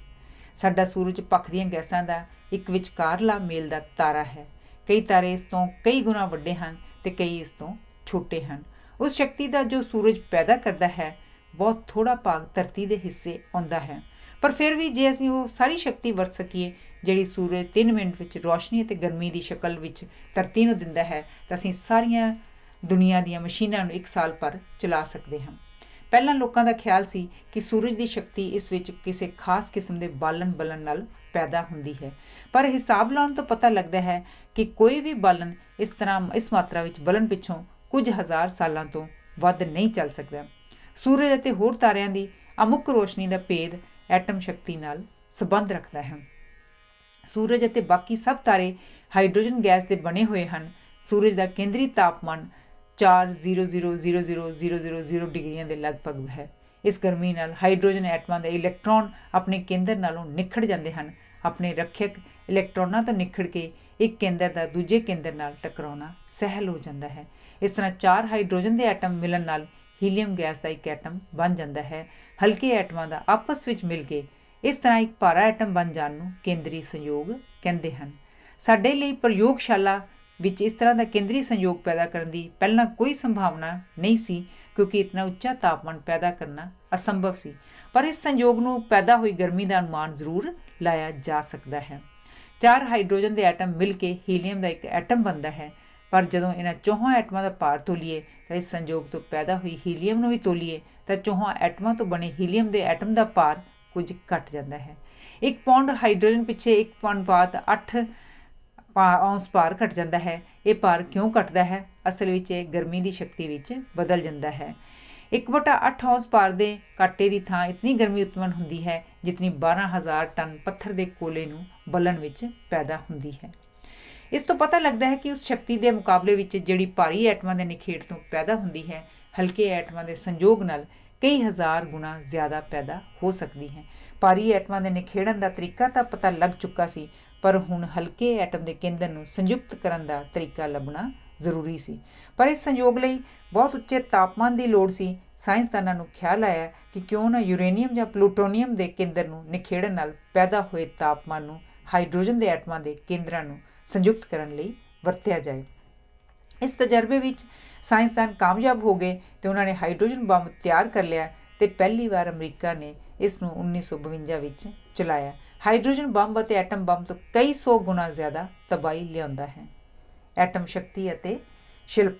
ਸਾਡਾ ਸੂਰਜ ਭਖ ਦੀਆਂ ਗੈਸਾਂ ਦਾ ਇੱਕ ਵਿਚਕਾਰਲਾ ਮੇਲ ਦਾ ਤਾਰਾ ਹੈ। ਕਈ ਤਾਰੇ ਇਸ ਤੋਂ ਕਈ ਗੁਣਾ ਵੱਡੇ ਹਨ ਤੇ ਕਈ ਇਸ ਤੋਂ ਛੋਟੇ ਹਨ। ਉਸ ਸ਼ਕਤੀ ਦਾ ਜੋ ਸੂਰਜ ਪੈਦਾ ਕਰਦਾ ਹੈ ਬਹੁਤ ਥੋੜ੍ਹਾ ਭਾਗ ਧਰਤੀ ਦੇ ਹਿੱਸੇ ਆਉਂਦਾ ਹੈ, ਪਰ ਫਿਰ ਵੀ ਜੇ ਅਸੀਂ ਉਹ ਸਾਰੀ ਸ਼ਕਤੀ ਵਰਤ ਸਕੀਏ ਜਿਹੜੀ ਸੂਰਜ 3 ਮਿੰਟ ਵਿੱਚ ਰੋਸ਼ਨੀ ਅਤੇ ਗਰਮੀ ਦੀ ਸ਼ਕਲ ਵਿੱਚ ਧਰਤੀ ਨੂੰ ਦਿੰਦਾ ਹੈ ਤਾਂ ਅਸੀਂ ਸਾਰੀਆਂ ਦੁਨੀਆ ਦੀਆਂ ਮਸ਼ੀਨਾਂ ਨੂੰ 1 ਸਾਲ ਭਰ ਚਲਾ ਸਕਦੇ ਹਾਂ। ਪਹਿਲਾਂ ਲੋਕਾਂ ਦਾ ਖਿਆਲ ਸੀ ਕਿ ਸੂਰਜ ਦੀ ਸ਼ਕਤੀ ਇਸ ਵਿੱਚ ਕਿਸੇ ਖਾਸ ਕਿਸਮ ਦੇ ਬਾਲਣ ਬਲਣ ਨਾਲ ਪੈਦਾ ਹੁੰਦੀ ਹੈ, ਪਰ ਹਿਸਾਬ ਲਾਉਣ ਤੋਂ ਪਤਾ ਲੱਗਦਾ ਹੈ ਕਿ ਕੋਈ ਵੀ ਬਾਲਣ ਇਸ ਤਰ੍ਹਾਂ ਇਸ ਮਾਤਰਾ ਵਿੱਚ ਬਲਣ ਪਿੱਛੋਂ ਕੁਝ ਹਜ਼ਾਰ ਸਾਲਾਂ ਤੋਂ ਵੱਧ ਨਹੀਂ ਚੱਲ ਸਕਦਾ। ਸੂਰਜ ਅਤੇ ਹੋਰ ਤਾਰਿਆਂ ਦੀ ਅਮੁੱਕ ਰੋਸ਼ਨੀ ਦਾ ਭੇਦ ਐਟਮ ਸ਼ਕਤੀ ਨਾਲ ਸੰਬੰਧ ਰੱਖਦਾ ਹੈ। ਸੂਰਜ ਅਤੇ ਬਾਕੀ ਸਭ ਤਾਰੇ ਹਾਈਡਰੋਜਨ ਗੈਸ ਦੇ ਬਣੇ ਹੋਏ ਹਨ। ਸੂਰਜ ਦਾ ਕੇਂਦਰੀ ਤਾਪਮਾਨ 4,000,000 ਡਿਗਰੀਆਂ ਦੇ ਲਗਭਗ ਹੈ। ਇਸ ਗਰਮੀ ਨਾਲ ਹਾਈਡਰੋਜਨ ਐਟਮਾਂ ਦੇ ਇਲੈਕਟ੍ਰੌਨ ਆਪਣੇ ਕੇਂਦਰ ਨਾਲੋਂ ਨਿਖੜ ਜਾਂਦੇ ਹਨ। ਆਪਣੇ ਰੱਖਿਅਕ ਇਲੈਕਟ੍ਰੌਨਾਂ ਤੋਂ ਨਿਖੜ ਕੇ ਇੱਕ ਕੇਂਦਰ ਦਾ ਦੂਜੇ ਕੇਂਦਰ ਨਾਲ ਟਕਰਾਉਣਾ ਸਹਿਲ ਹੋ ਜਾਂਦਾ ਹੈ। ਇਸ ਤਰ੍ਹਾਂ 4 ਹਾਈਡਰੋਜਨ ਦੇ ਐਟਮ ਮਿਲਣ ਨਾਲ ਹੀਲੀਅਮ ਗੈਸ ਦਾ ਇੱਕ ਐਟਮ ਬਣ ਜਾਂਦਾ ਹੈ। ਹਲਕੇ ਐਟਮਾਂ ਦਾ ਆਪਸ ਵਿੱਚ ਮਿਲ ਕੇ ਇਸ ਤਰ੍ਹਾਂ ਇੱਕ ਭਾਰਾ ਐਟਮ ਬਣ ਜਾਣ ਨੂੰ ਕੇਂਦਰੀ ਸੰਯੋਗ ਕਹਿੰਦੇ ਹਨ। ਸਾਡੇ ਲਈ ਪ੍ਰਯੋਗਸ਼ਾਲਾ ਵਿੱਚ ਇਸ ਤਰ੍ਹਾਂ ਦਾ ਕੇਂਦਰੀ ਸੰਯੋਗ ਪੈਦਾ ਕਰਨ ਦੀ ਪਹਿਲਾਂ ਕੋਈ ਸੰਭਾਵਨਾ ਨਹੀਂ ਸੀ, ਕਿਉਂਕਿ ਇਤਨਾ ਉੱਚਾ ਤਾਪਮਾਨ ਪੈਦਾ ਕਰਨਾ ਅਸੰਭਵ ਸੀ, ਪਰ ਇਸ ਸੰਯੋਗ ਨੂੰ ਪੈਦਾ ਹੋਈ ਗਰਮੀ ਦਾ ਅਨੁਮਾਨ ਜ਼ਰੂਰ ਲਾਇਆ ਜਾ ਸਕਦਾ ਹੈ। 4 ਹਾਈਡਰੋਜਨ ਦੇ ਐਟਮ ਮਿਲ ਕੇ ਹੀਲੀਅਮ ਦਾ ਇੱਕ ਐਟਮ ਬਣਦਾ ਹੈ, ਪਰ ਜਦੋਂ ਇਹਨਾਂ ਚੌਹਾਂ ਐਟਮਾਂ ਦਾ ਭਾਰ ਤੋਲੀਏ ਤਾਂ ਇਸ ਸੰਯੋਗ ਤੋਂ ਪੈਦਾ ਹੋਈ ਹੀਲੀਅਮ ਨੂੰ ਵੀ ਤੋਲੀਏ ਤਾਂ ਚੌਹਾਂ ਐਟਮਾਂ ਤੋਂ ਬਣੇ ਹੀਲੀਅਮ ਦੇ ਐਟਮ ਦਾ ਭਾਰ ਕੁਝ ਘਟ ਜਾਂਦਾ ਹੈ। 1 ਪੌਂਡ ਹਾਈਡਰੋਜਨ ਪਿੱਛੇ 1 ਪੌਂਡ 8 ਔਂਸ ਭਾਰ ਘਟ ਜਾਂਦਾ ਹੈ। ਇਹ ਭਾਰ ਕਿਉਂ ਘਟਦਾ ਹੈ? ਅਸਲ ਵਿੱਚ ਇਹ ਗਰਮੀ ਦੀ ਸ਼ਕਤੀ ਵਿੱਚ ਬਦਲ ਜਾਂਦਾ ਹੈ। 1/8 ਔਂਸ ਭਾਰ ਦੇ ਘਾਟੇ ਦੀ ਥਾਂ ਇਤਨੀ ਗਰਮੀ ਉਤਪੰਨ ਹੁੰਦੀ ਹੈ ਜਿਤਨੀ 12,000 ਟਨ ਪੱਥਰ ਦੇ ਕੋਲੇ ਨੂੰ ਬਲਣ ਵਿੱਚ ਪੈਦਾ ਹੁੰਦੀ ਹੈ। ਇਸ ਤੋਂ ਪਤਾ ਲੱਗਦਾ ਹੈ ਕਿ ਉਸ ਸ਼ਕਤੀ ਦੇ ਮੁਕਾਬਲੇ ਵਿੱਚ ਜਿਹੜੀ ਭਾਰੀ ਐਟਮਾਂ ਦੇ ਨਿਖੇੜ ਤੋਂ ਪੈਦਾ ਹੁੰਦੀ ਹੈ, ਹਲਕੇ ਐਟਮਾਂ ਦੇ ਸੰਯੋਗ ਨਾਲ ਕਈ ਹਜ਼ਾਰ ਗੁਣਾ ਜ਼ਿਆਦਾ ਪੈਦਾ ਹੋ ਸਕਦੀ ਹੈ। ਭਾਰੀ ਐਟਮਾਂ ਦੇ ਨਿਖੇੜਨ ਦਾ ਤਰੀਕਾ ਤਾਂ ਪਤਾ ਲੱਗ ਚੁੱਕਾ ਸੀ, ਪਰ ਹੁਣ ਹਲਕੇ ਐਟਮ ਦੇ ਕੇਂਦਰ ਨੂੰ ਸੰਯੁਕਤ ਕਰਨ ਦਾ ਤਰੀਕਾ ਲੱਭਣਾ ਜ਼ਰੂਰੀ ਸੀ। ਪਰ ਇਸ ਸੰਯੋਗ ਲਈ ਬਹੁਤ ਉੱਚੇ ਤਾਪਮਾਨ ਦੀ ਲੋੜ ਸੀ। ਸਾਇੰਸਦਾਨਾਂ ਨੂੰ ਖਿਆਲ ਆਇਆ ਕਿ ਕਿਉਂ ਨਾ ਯੂਰੇਨੀਅਮ ਜਾਂ ਪਲੂਟੋਨੀਅਮ ਦੇ ਕੇਂਦਰ ਨੂੰ ਨਿਖੇੜਨ ਨਾਲ ਪੈਦਾ ਹੋਏ ਤਾਪਮਾਨ ਨੂੰ ਹਾਈਡਰੋਜਨ ਦੇ ਐਟਮਾਂ ਦੇ ਕੇਂਦਰਾਂ ਨੂੰ ਸੰਯੁਕਤ ਕਰਨ ਲਈ ਵਰਤਿਆ ਜਾਏ। ਇਸ ਤਜਰਬੇ ਵਿੱਚ ਸਾਇੰਸਦਾਨ ਕਾਮਯਾਬ ਹੋ ਗਏ ਤੇ ਉਹਨਾਂ ਨੇ ਹਾਈਡਰੋਜਨ ਬੰਬ ਤਿਆਰ ਕਰ ਲਿਆ ਤੇ ਪਹਿਲੀ ਵਾਰ ਅਮਰੀਕਾ ਨੇ ਇਸ ਨੂੰ 1952 ਵਿੱਚ ਚਲਾਇਆ। ਹਾਈਡਰੋਜਨ ਬੰਬ ਅਤੇ ਐਟਮ ਬੰਬ ਤੋਂ ਕਈ 100 ਗੁਣਾ ਜ਼ਿਆਦਾ ਤਬਾਹੀ ਲਿਆਉਂਦਾ ਹੈ। ਐਟਮ ਸ਼ਕਤੀ ਅਤੇ ਸ਼ਿਲਪ।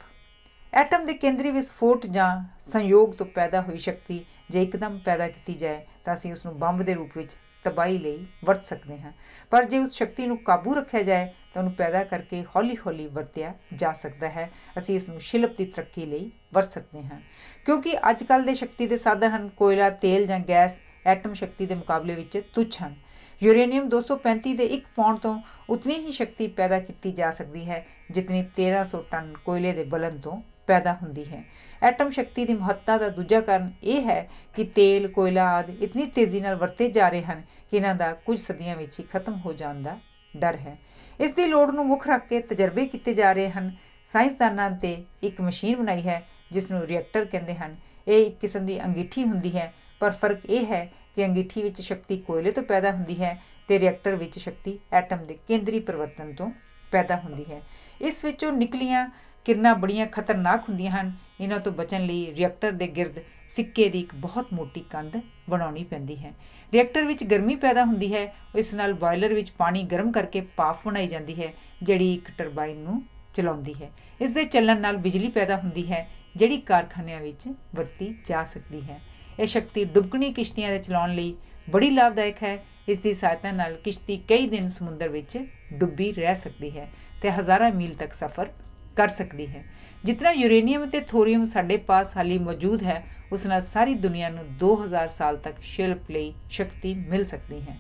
ਐਟਮ ਦੇ ਕੇਂਦਰੀ ਵਿਸਫੋਟ ਜਾਂ ਸੰਯੋਗ ਤੋਂ ਪੈਦਾ ਹੋਈ ਸ਼ਕਤੀ ਜੇ ਇੱਕਦਮ ਪੈਦਾ ਕੀਤੀ ਜਾਏ ਤਾਂ ਅਸੀਂ ਉਸ ਨੂੰ ਬੰਬ ਦੇ ਰੂਪ ਵਿੱਚ ਤਬਾਹੀ ਲਈ ਵਰਤ ਸਕਦੇ ਹਾਂ, ਪਰ ਜੇ ਉਸ ਸ਼ਕਤੀ ਨੂੰ ਕਾਬੂ ਰੱਖਿਆ ਜਾਏ ਤਾਂ ਉਹਨੂੰ ਪੈਦਾ ਕਰਕੇ ਹੌਲੀ-ਹੌਲੀ ਵਰਤਿਆ ਜਾ ਸਕਦਾ ਹੈ। ਅਸੀਂ ਇਸ ਨੂੰ ਸ਼ਿਲਪ ਦੀ ਤਰੱਕੀ ਲਈ ਵਰਤ ਸਕਦੇ ਹਾਂ। ਕਿਉਂਕਿ ਅੱਜ ਕੱਲ੍ਹ ਦੇ ਸ਼ਕਤੀ ਦੇ ਸਾਧਨ ਹਨ, ਕੋਇਲਾ, ਤੇਲ ਜਾਂ ਗੈਸ ਐਟਮ ਸ਼ਕਤੀ ਦੇ ਮੁਕਾਬਲੇ ਵਿੱਚ ਤੁੱਛ ਹਨ। ਯੂਰੇਨੀਅਮ 235 ਦੇ 1 ਪੌਂਡ ਤੋਂ ਉਤਨੀ ਹੀ ਸ਼ਕਤੀ ਪੈਦਾ ਕੀਤੀ ਜਾ ਸਕਦੀ ਹੈ ਜਿਤਨੀ 1300 ਟਨ ਕੋਇਲੇ ਦੇ ਬਲਣ ਤੋਂ ਪੈਦਾ ਹੁੰਦੀ ਹੈ। ਐਟਮ ਸ਼ਕਤੀ ਦੀ ਮਹੱਤਤਾ ਦਾ ਦੂਜਾ ਕਾਰਨ ਇਹ ਹੈ ਕਿ ਤੇਲ, ਕੋਇਲਾ ਆਦਿ ਇਤਨੀ ਤੇਜ਼ੀ ਨਾਲ ਵਰਤੇ ਜਾ ਰਹੇ ਹਨ ਕਿ ਇਹਨਾਂ ਦਾ ਕੁਝ ਸਦੀਆਂ ਵਿੱਚ ਹੀ ਖਤਮ ਹੋ ਜਾਣ ਦਾ ਡਰ ਹੈ। ਇਸ ਦੀ ਲੋੜ ਨੂੰ ਮੁੱਖ ਰੱਖ ਕੇ ਤਜਰਬੇ ਕੀਤੇ ਜਾ ਰਹੇ ਹਨ। ਸਾਇੰਸਦਾਨਾਂ ਤੇ ਇੱਕ ਮਸ਼ੀਨ ਬਣਾਈ ਹੈ ਜਿਸ ਨੂੰ ਰਿਐਕਟਰ ਕਹਿੰਦੇ ਹਨ। ਇਹ ਇੱਕ ਕਿਸਮ ਦੀ ਅੰਗੀਠੀ ਹੁੰਦੀ ਹੈ, ਪਰ ਫਰਕ ਇਹ ਹੈ ਕਿ ਅੰਗੀਠੀ ਵਿੱਚ ਸ਼ਕਤੀ ਕੋਇਲੇ ਤੋਂ ਪੈਦਾ ਹੁੰਦੀ ਹੈ ਤੇ ਰਿਐਕਟਰ ਵਿੱਚ ਸ਼ਕਤੀ ਐਟਮ ਦੇ ਕੇਂਦਰੀ ਪਰਿਵਰਤਨ ਤੋਂ ਪੈਦਾ ਹੁੰਦੀ ਹੈ। ਇਸ ਵਿੱਚੋਂ ਨਿਕਲੀਆਂ ਕਿਰਨਾਂ ਬੜੀਆਂ ਖਤਰਨਾਕ ਹੁੰਦੀਆਂ ਹਨ। ਇਹਨਾਂ ਤੋਂ ਬਚਣ ਲਈ ਰਿਐਕਟਰ ਦੇ ਗਿਰਦ ਸਿੱਕੇ ਦੀ ਇੱਕ ਬਹੁਤ ਮੋਟੀ ਕੰਧ ਬਣਾਉਣੀ ਪੈਂਦੀ ਹੈ। ਰਿਐਕਟਰ ਵਿੱਚ ਗਰਮੀ ਪੈਦਾ ਹੁੰਦੀ ਹੈ। ਇਸ ਨਾਲ ਬਾਇਲਰ ਵਿੱਚ ਪਾਣੀ ਗਰਮ ਕਰਕੇ ਭਾਫ਼ ਬਣਾਈ ਜਾਂਦੀ ਹੈ ਜਿਹੜੀ ਇੱਕ ਟਰਬਾਈਨ ਨੂੰ ਚਲਾਉਂਦੀ ਹੈ। ਇਸ ਦੇ ਚੱਲਣ ਨਾਲ ਬਿਜਲੀ ਪੈਦਾ ਹੁੰਦੀ ਹੈ ਜਿਹੜੀ ਕਾਰਖਾਨਿਆਂ ਵਿੱਚ ਵਰਤੀ ਜਾ ਸਕਦੀ ਹੈ। ਇਹ ਸ਼ਕਤੀ ਡੁੱਬਕਣੀ ਕਿਸ਼ਤੀਆਂ ਦੇ ਚਲਾਉਣ ਲਈ ਬੜੀ ਲਾਭਦਾਇਕ ਹੈ। ਇਸ ਦੀ ਸਹਾਇਤਾ ਨਾਲ ਕਿਸ਼ਤੀ ਕਈ ਦਿਨ ਸਮੁੰਦਰ ਵਿੱਚ ਡੁੱਬੀ ਰਹਿ ਸਕਦੀ ਹੈ ਤੇ ਹਜ਼ਾਰਾਂ ਮੀਲ ਤੱਕ ਸਫ਼ਰ ਕਰ ਸਕਦੀ ਹੈ। ਜਿਤਨਾ ਯੂਰੇਨੀਅਮ ਅਤੇ ਥੋਰੀਅਮ ਸਾਡੇ ਪਾਸ ਹਾਲੀ ਮੌਜੂਦ ਹੈ, ਉਸ ਨਾਲ ਸਾਰੀ ਦੁਨੀਆ ਨੂੰ 2000 ਸਾਲ ਤੱਕ ਸ਼ਿਲਪ ਲਈ ਸ਼ਕਤੀ ਮਿਲ ਸਕਦੀ ਹੈ।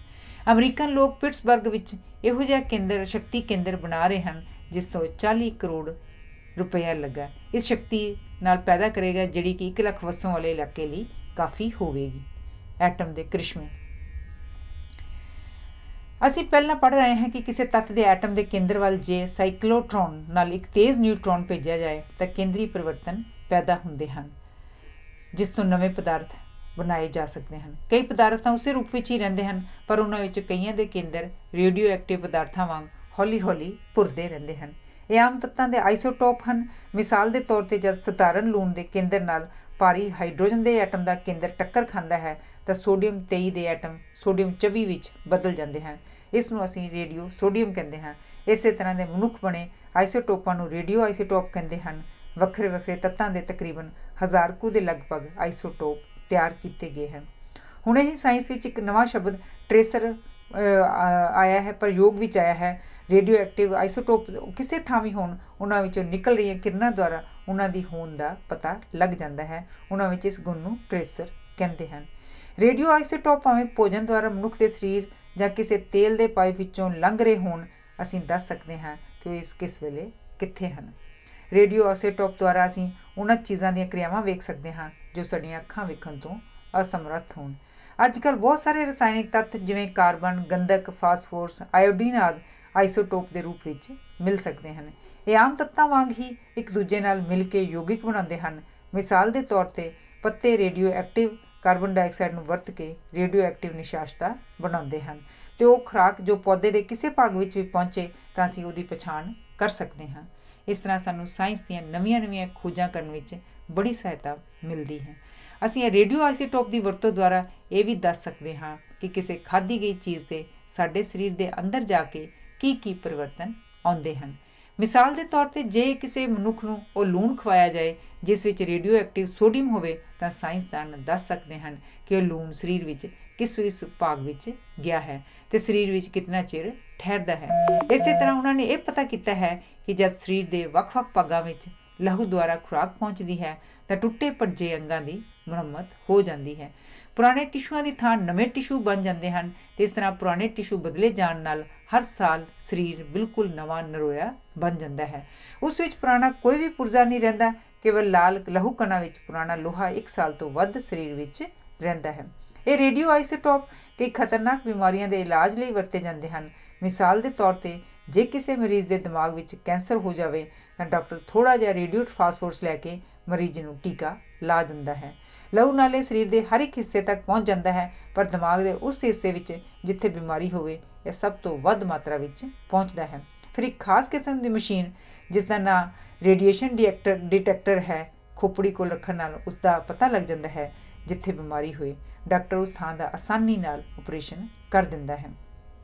ਅਮਰੀਕਨ ਲੋਕ ਪਿਟਸਬਰਗ ਵਿੱਚ ਇਹੋ ਜਿਹਾ ਕੇਂਦਰ ਸ਼ਕਤੀ ਕੇਂਦਰ ਬਣਾ ਰਹੇ ਹਨ ਜਿਸ ਤੋਂ 40 ਕਰੋੜ ਰੁਪਇਆ ਲੱਗਾ। ਇਸ ਸ਼ਕਤੀ ਨਾਲ ਪੈਦਾ ਕਰੇਗਾ ਜਿਹੜੀ ਕਿ 1 ਲੱਖ ਵਸੋਂ ਵਾਲੇ ਇਲਾਕੇ ਲਈ ਕਾਫੀ ਹੋਵੇਗੀ। ਐਟਮ ਦੇ ਕ੍ਰਿਸ਼ਮੇ। ਅਸੀਂ ਪਹਿਲਾਂ ਪੜ੍ਹ ਰਹੇ ਹਾਂ ਕਿ ਕਿਸੇ ਤੱਤ ਦੇ ਐਟਮ ਦੇ ਕੇਂਦਰ ਵੱਲ ਜੇ ਸਾਈਕਲੋਟ੍ਰੋਨ ਨਾਲ ਇੱਕ ਤੇਜ਼ ਨਿਊਟਰੋਨ ਭੇਜਿਆ ਜਾਏ ਤਾਂ ਕੇਂਦਰੀ ਪਰਿਵਰਤਨ ਪੈਦਾ ਹੁੰਦੇ ਹਨ ਜਿਸ ਤੋਂ ਨਵੇਂ ਪਦਾਰਥ ਬਣਾਏ ਜਾ ਸਕਦੇ ਹਨ। ਕਈ ਪਦਾਰਥ ਤਾਂ ਉਸੇ ਰੂਪ ਵਿੱਚ ਹੀ ਰਹਿੰਦੇ ਹਨ ਪਰ ਉਹਨਾਂ ਵਿੱਚ ਕਈਆਂ ਦੇ ਕੇਂਦਰ ਰੇਡੀਓ ਐਕਟਿਵ ਪਦਾਰਥਾਂ ਵਾਂਗ ਹੌਲੀ ਹੌਲੀ ਭੁਰਦੇ ਰਹਿੰਦੇ ਹਨ। ਇਹ ਆਮ ਤੱਤਾਂ ਦੇ ਆਈਸੋਟੋਪ ਹਨ। ਮਿਸਾਲ ਦੇ ਤੌਰ 'ਤੇ ਜਦ ਸਧਾਰਨ ਲੂਣ ਦੇ ਕੇਂਦਰ ਨਾਲ ਭਾਰੀ ਹਾਈਡਰੋਜਨ ਦੇ ਐਟਮ ਦਾ ਕੇਂਦਰ ਟੱਕਰ ਖਾਂਦਾ ਹੈ ਤਾਂ ਸੋਡੀਅਮ 23 ਦੇ ਐਟਮ ਸੋਡੀਅਮ 24 ਵਿੱਚ ਬਦਲ ਜਾਂਦੇ ਹਨ। ਇਸ ਨੂੰ ਅਸੀਂ ਰੇਡੀਓ ਸੋਡੀਅਮ ਕਹਿੰਦੇ ਹਾਂ। ਇਸੇ ਤਰ੍ਹਾਂ ਦੇ ਮਨੁੱਖ ਬਣੇ ਆਈਸੋਟੋਪਾਂ ਨੂੰ ਰੇਡੀਓ ਆਈਸੋਟੋਪ ਕਹਿੰਦੇ ਹਨ। ਵੱਖਰੇ ਵੱਖਰੇ ਤੱਤਾਂ ਦੇ ਤਕਰੀਬਨ 1000 ਕੁ ਦੇ ਲਗਭਗ ਆਈਸੋਟੋਪ ਤਿਆਰ ਕੀਤੇ ਗਏ ਹਨ। ਹੁਣੇ ਹੀ ਸਾਇੰਸ ਵਿੱਚ ਇੱਕ ਨਵਾਂ ਸ਼ਬਦ ਟ੍ਰੇਸਰ ਆਇਆ ਹੈ, ਪ੍ਰਯੋਗ ਵਿੱਚ ਆਇਆ ਹੈ। ਰੇਡੀਓ ਐਕਟਿਵ ਆਈਸੋਟੋਪ ਕਿਸੇ ਥਾਂ ਵੀ ਹੋਣ ਉਹਨਾਂ ਵਿੱਚੋਂ ਨਿਕਲ ਰਹੀਆਂ ਕਿਰਨਾਂ ਦੁਆਰਾ ਉਹਨਾਂ ਦੀ ਹੋਂਦ ਦਾ ਪਤਾ ਲੱਗ ਜਾਂਦਾ ਹੈ। ਉਹਨਾਂ ਵਿੱਚ ਇਸ ਗੁਣ ਨੂੰ ਟ੍ਰੇਸਰ ਕਹਿੰਦੇ ਹਨ। ਰੇਡੀਓ ਆਈਸੋਟੋਪ ਭਾਵੇਂ ਭੋਜਨ ਦੁਆਰਾ ਮਨੁੱਖ ਦੇ ਸਰੀਰ ਜਾਂ ਕਿਸੇ ਤੇਲ ਦੇ ਪਾਈਪ ਵਿੱਚੋਂ ਲੰਘ ਰਹੇ ਹੋਣ, ਅਸੀਂ ਦੱਸ ਸਕਦੇ ਹਾਂ ਕਿ ਉਹ ਕਿਸ ਵੇਲੇ ਕਿੱਥੇ ਹਨ। ਰੇਡੀਓ ਆਈਸੋਟੋਪ ਦੁਆਰਾ ਅਸੀਂ ਉਹਨਾਂ ਚੀਜ਼ਾਂ ਦੀਆਂ ਕਿਰਿਆਵਾਂ ਵੇਖ ਸਕਦੇ ਹਾਂ ਜੋ ਸਾਡੀਆਂ ਅੱਖਾਂ ਵੇਖਣ ਤੋਂ ਅਸਮਰੱਥ ਹੋਣ। ਅੱਜ ਕੱਲ੍ਹ ਬਹੁਤ ਸਾਰੇ ਰਸਾਇਣਿਕ ਤੱਤ ਜਿਵੇਂ ਕਾਰਬਨ, ਗੰਧਕ, ਫਾਸਫੋਰਸ, ਆਇਓਡੀਨ ਆਦਿ ਆਈਸੋਟੋਪ ਦੇ ਰੂਪ ਵਿੱਚ ਮਿਲ ਸਕਦੇ ਹਨ। ਇਹ ਆਮ ਤੱਤਾਂ ਵਾਂਗ ਹੀ ਇੱਕ ਦੂਜੇ ਨਾਲ ਮਿਲ ਕੇ ਯੌਗਿਕ ਬਣਾਉਂਦੇ ਹਨ। ਮਿਸਾਲ ਦੇ ਤੌਰ 'ਤੇ ਪੱਤੇ ਰੇਡੀਓ ਐਕਟਿਵ ਕਾਰਬਨ ਡਾਈਆਕਸਾਈਡ ਨੂੰ ਵਰਤ ਕੇ ਰੇਡੀਓ ਐਕਟਿਵ ਨਿਸ਼ਾਸ਼ਤਾ ਬਣਾਉਂਦੇ ਹਨ ਅਤੇ ਉਹ ਖੁਰਾਕ ਜੋ ਪੌਦੇ ਦੇ ਕਿਸੇ ਭਾਗ ਵਿੱਚ ਵੀ ਪਹੁੰਚੇ ਤਾਂ ਅਸੀਂ ਉਹਦੀ ਪਛਾਣ ਕਰ ਸਕਦੇ ਹਾਂ। ਇਸ ਤਰ੍ਹਾਂ ਸਾਨੂੰ ਸਾਇੰਸ ਦੀਆਂ ਨਵੀਆਂ ਖੋਜਾਂ ਕਰਨ ਵਿੱਚ ਬੜੀ ਸਹਾਇਤਾ ਮਿਲਦੀ ਹੈ। ਅਸੀਂ ਇਹ ਰੇਡੀਓ ਆਈਸੋਟੋਪ ਦੀ ਵਰਤੋਂ ਦੁਆਰਾ ਇਹ ਵੀ ਦੱਸ ਸਕਦੇ ਹਾਂ ਕਿ ਕਿਸੇ ਖਾਧੀ ਗਈ ਚੀਜ਼ ਦੇ ਸਾਡੇ ਸਰੀਰ ਦੇ ਅੰਦਰ ਜਾ ਕੇ ਕੀ ਪਰਿਵਰਤਨ ਆਉਂਦੇ ਹਨ। ਮਿਸਾਲ ਦੇ ਤੌਰ 'ਤੇ ਜੇ ਕਿਸੇ ਮਨੁੱਖ ਨੂੰ ਉਹ ਲੂਣ ਖਵਾਇਆ ਜਾਏ ਜਿਸ ਵਿੱਚ ਰੇਡੀਓ ਐਕਟਿਵ ਸੋਡੀਅਮ ਹੋਵੇ ਤਾਂ ਸਾਇੰਸਦਾਨ ਦੱਸ ਸਕਦੇ ਹਨ ਕਿ ਉਹ ਲੂਣ ਸਰੀਰ ਵਿੱਚ ਕਿਸ ਭਾਗ ਵਿੱਚ ਗਿਆ ਹੈ ਅਤੇ ਸਰੀਰ ਵਿੱਚ ਕਿੰਨਾ ਚਿਰ ਠਹਿਰਦਾ ਹੈ। ਇਸੇ ਤਰ੍ਹਾਂ ਉਹਨਾਂ ਨੇ ਇਹ ਪਤਾ ਕੀਤਾ ਹੈ ਕਿ ਜਦ ਸਰੀਰ ਦੇ ਵੱਖ-ਵੱਖ ਭਾਗਾਂ ਵਿੱਚ ਲਹੂ ਦੁਆਰਾ ਖੁਰਾਕ ਪਹੁੰਚਦੀ ਹੈ ਤਾਂ ਟੁੱਟੇ ਭੱਜੇ ਅੰਗਾਂ ਦੀ ਮੁਰੰਮਤ ਹੋ ਜਾਂਦੀ ਹੈ। ਪੁਰਾਣੇ ਟਿਸ਼ੂਆਂ ਦੀ ਥਾਂ ਨਵੇਂ ਟਿਸ਼ੂ ਬਣ ਜਾਂਦੇ ਹਨ ਅਤੇ ਇਸ ਤਰ੍ਹਾਂ ਪੁਰਾਣੇ ਟਿਸ਼ੂ ਬਦਲੇ ਜਾਣ ਨਾਲ ਹਰ ਸਾਲ ਸਰੀਰ ਬਿਲਕੁਲ ਨਵਾਂ ਨਰੋਇਆ ਬਣ ਜਾਂਦਾ ਹੈ। ਉਸ ਵਿੱਚ ਪੁਰਾਣਾ ਕੋਈ ਵੀ ਪੁਰਜ਼ਾ ਨਹੀਂ ਰਹਿੰਦਾ, ਕੇਵਲ ਲਾਲ ਲਹੂ ਕਣਾਂ ਵਿੱਚ ਪੁਰਾਣਾ ਲੋਹਾ 1 ਸਾਲ ਤੋਂ ਵੱਧ ਸਰੀਰ ਵਿੱਚ ਰਹਿੰਦਾ ਹੈ। ਇਹ ਰੇਡੀਓ ਆਈਸੋਟੋਪ ਕਈ ਖਤਰਨਾਕ ਬਿਮਾਰੀਆਂ ਦੇ ਇਲਾਜ ਲਈ ਵਰਤੇ ਜਾਂਦੇ ਹਨ। ਮਿਸਾਲ ਦੇ ਤੌਰ 'ਤੇ ਜੇ ਕਿਸੇ ਮਰੀਜ਼ ਦੇ ਦਿਮਾਗ ਵਿੱਚ ਕੈਂਸਰ ਹੋ ਜਾਵੇ ਤਾਂ ਡਾਕਟਰ ਥੋੜ੍ਹਾ ਜਿਹਾ ਰੇਡੀਓ ਫਾਸਫੋਰਸ ਲੈ ਕੇ ਮਰੀਜ਼ ਨੂੰ ਟੀਕਾ ਲਾ ਦਿੰਦਾ ਹੈ। ਲਹੂ ਨਾਲੇ ਸਰੀਰ ਦੇ ਹਰ ਇੱਕ ਹਿੱਸੇ ਤੱਕ ਪਹੁੰਚ ਜਾਂਦਾ ਹੈ ਪਰ ਦਿਮਾਗ ਦੇ ਉਸ ਹਿੱਸੇ ਵਿੱਚ ਜਿੱਥੇ ਬਿਮਾਰੀ ਹੋਵੇ ਇਹ ਸਭ ਤੋਂ ਵੱਧ ਮਾਤਰਾ ਵਿੱਚ ਪਹੁੰਚਦਾ ਹੈ। ਫਿਰ ਇੱਕ ਖਾਸ ਕਿਸਮ ਦੀ ਮਸ਼ੀਨ ਜਿਸ ਦਾ ਨਾਂ ਰੇਡੀਏਸ਼ਨ ਡਿਟੈਕਟਰ ਹੈ, ਖੋਪੜੀ ਕੋਲ ਰੱਖਣ ਨਾਲ ਉਸ ਦਾ ਪਤਾ ਲੱਗ ਜਾਂਦਾ ਹੈ ਜਿੱਥੇ ਬਿਮਾਰੀ ਹੋਏ। ਡਾਕਟਰ ਉਸ ਥਾਂ ਦਾ ਆਸਾਨੀ ਨਾਲ ਆਪਰੇਸ਼ਨ ਕਰ ਦਿੰਦਾ ਹੈ।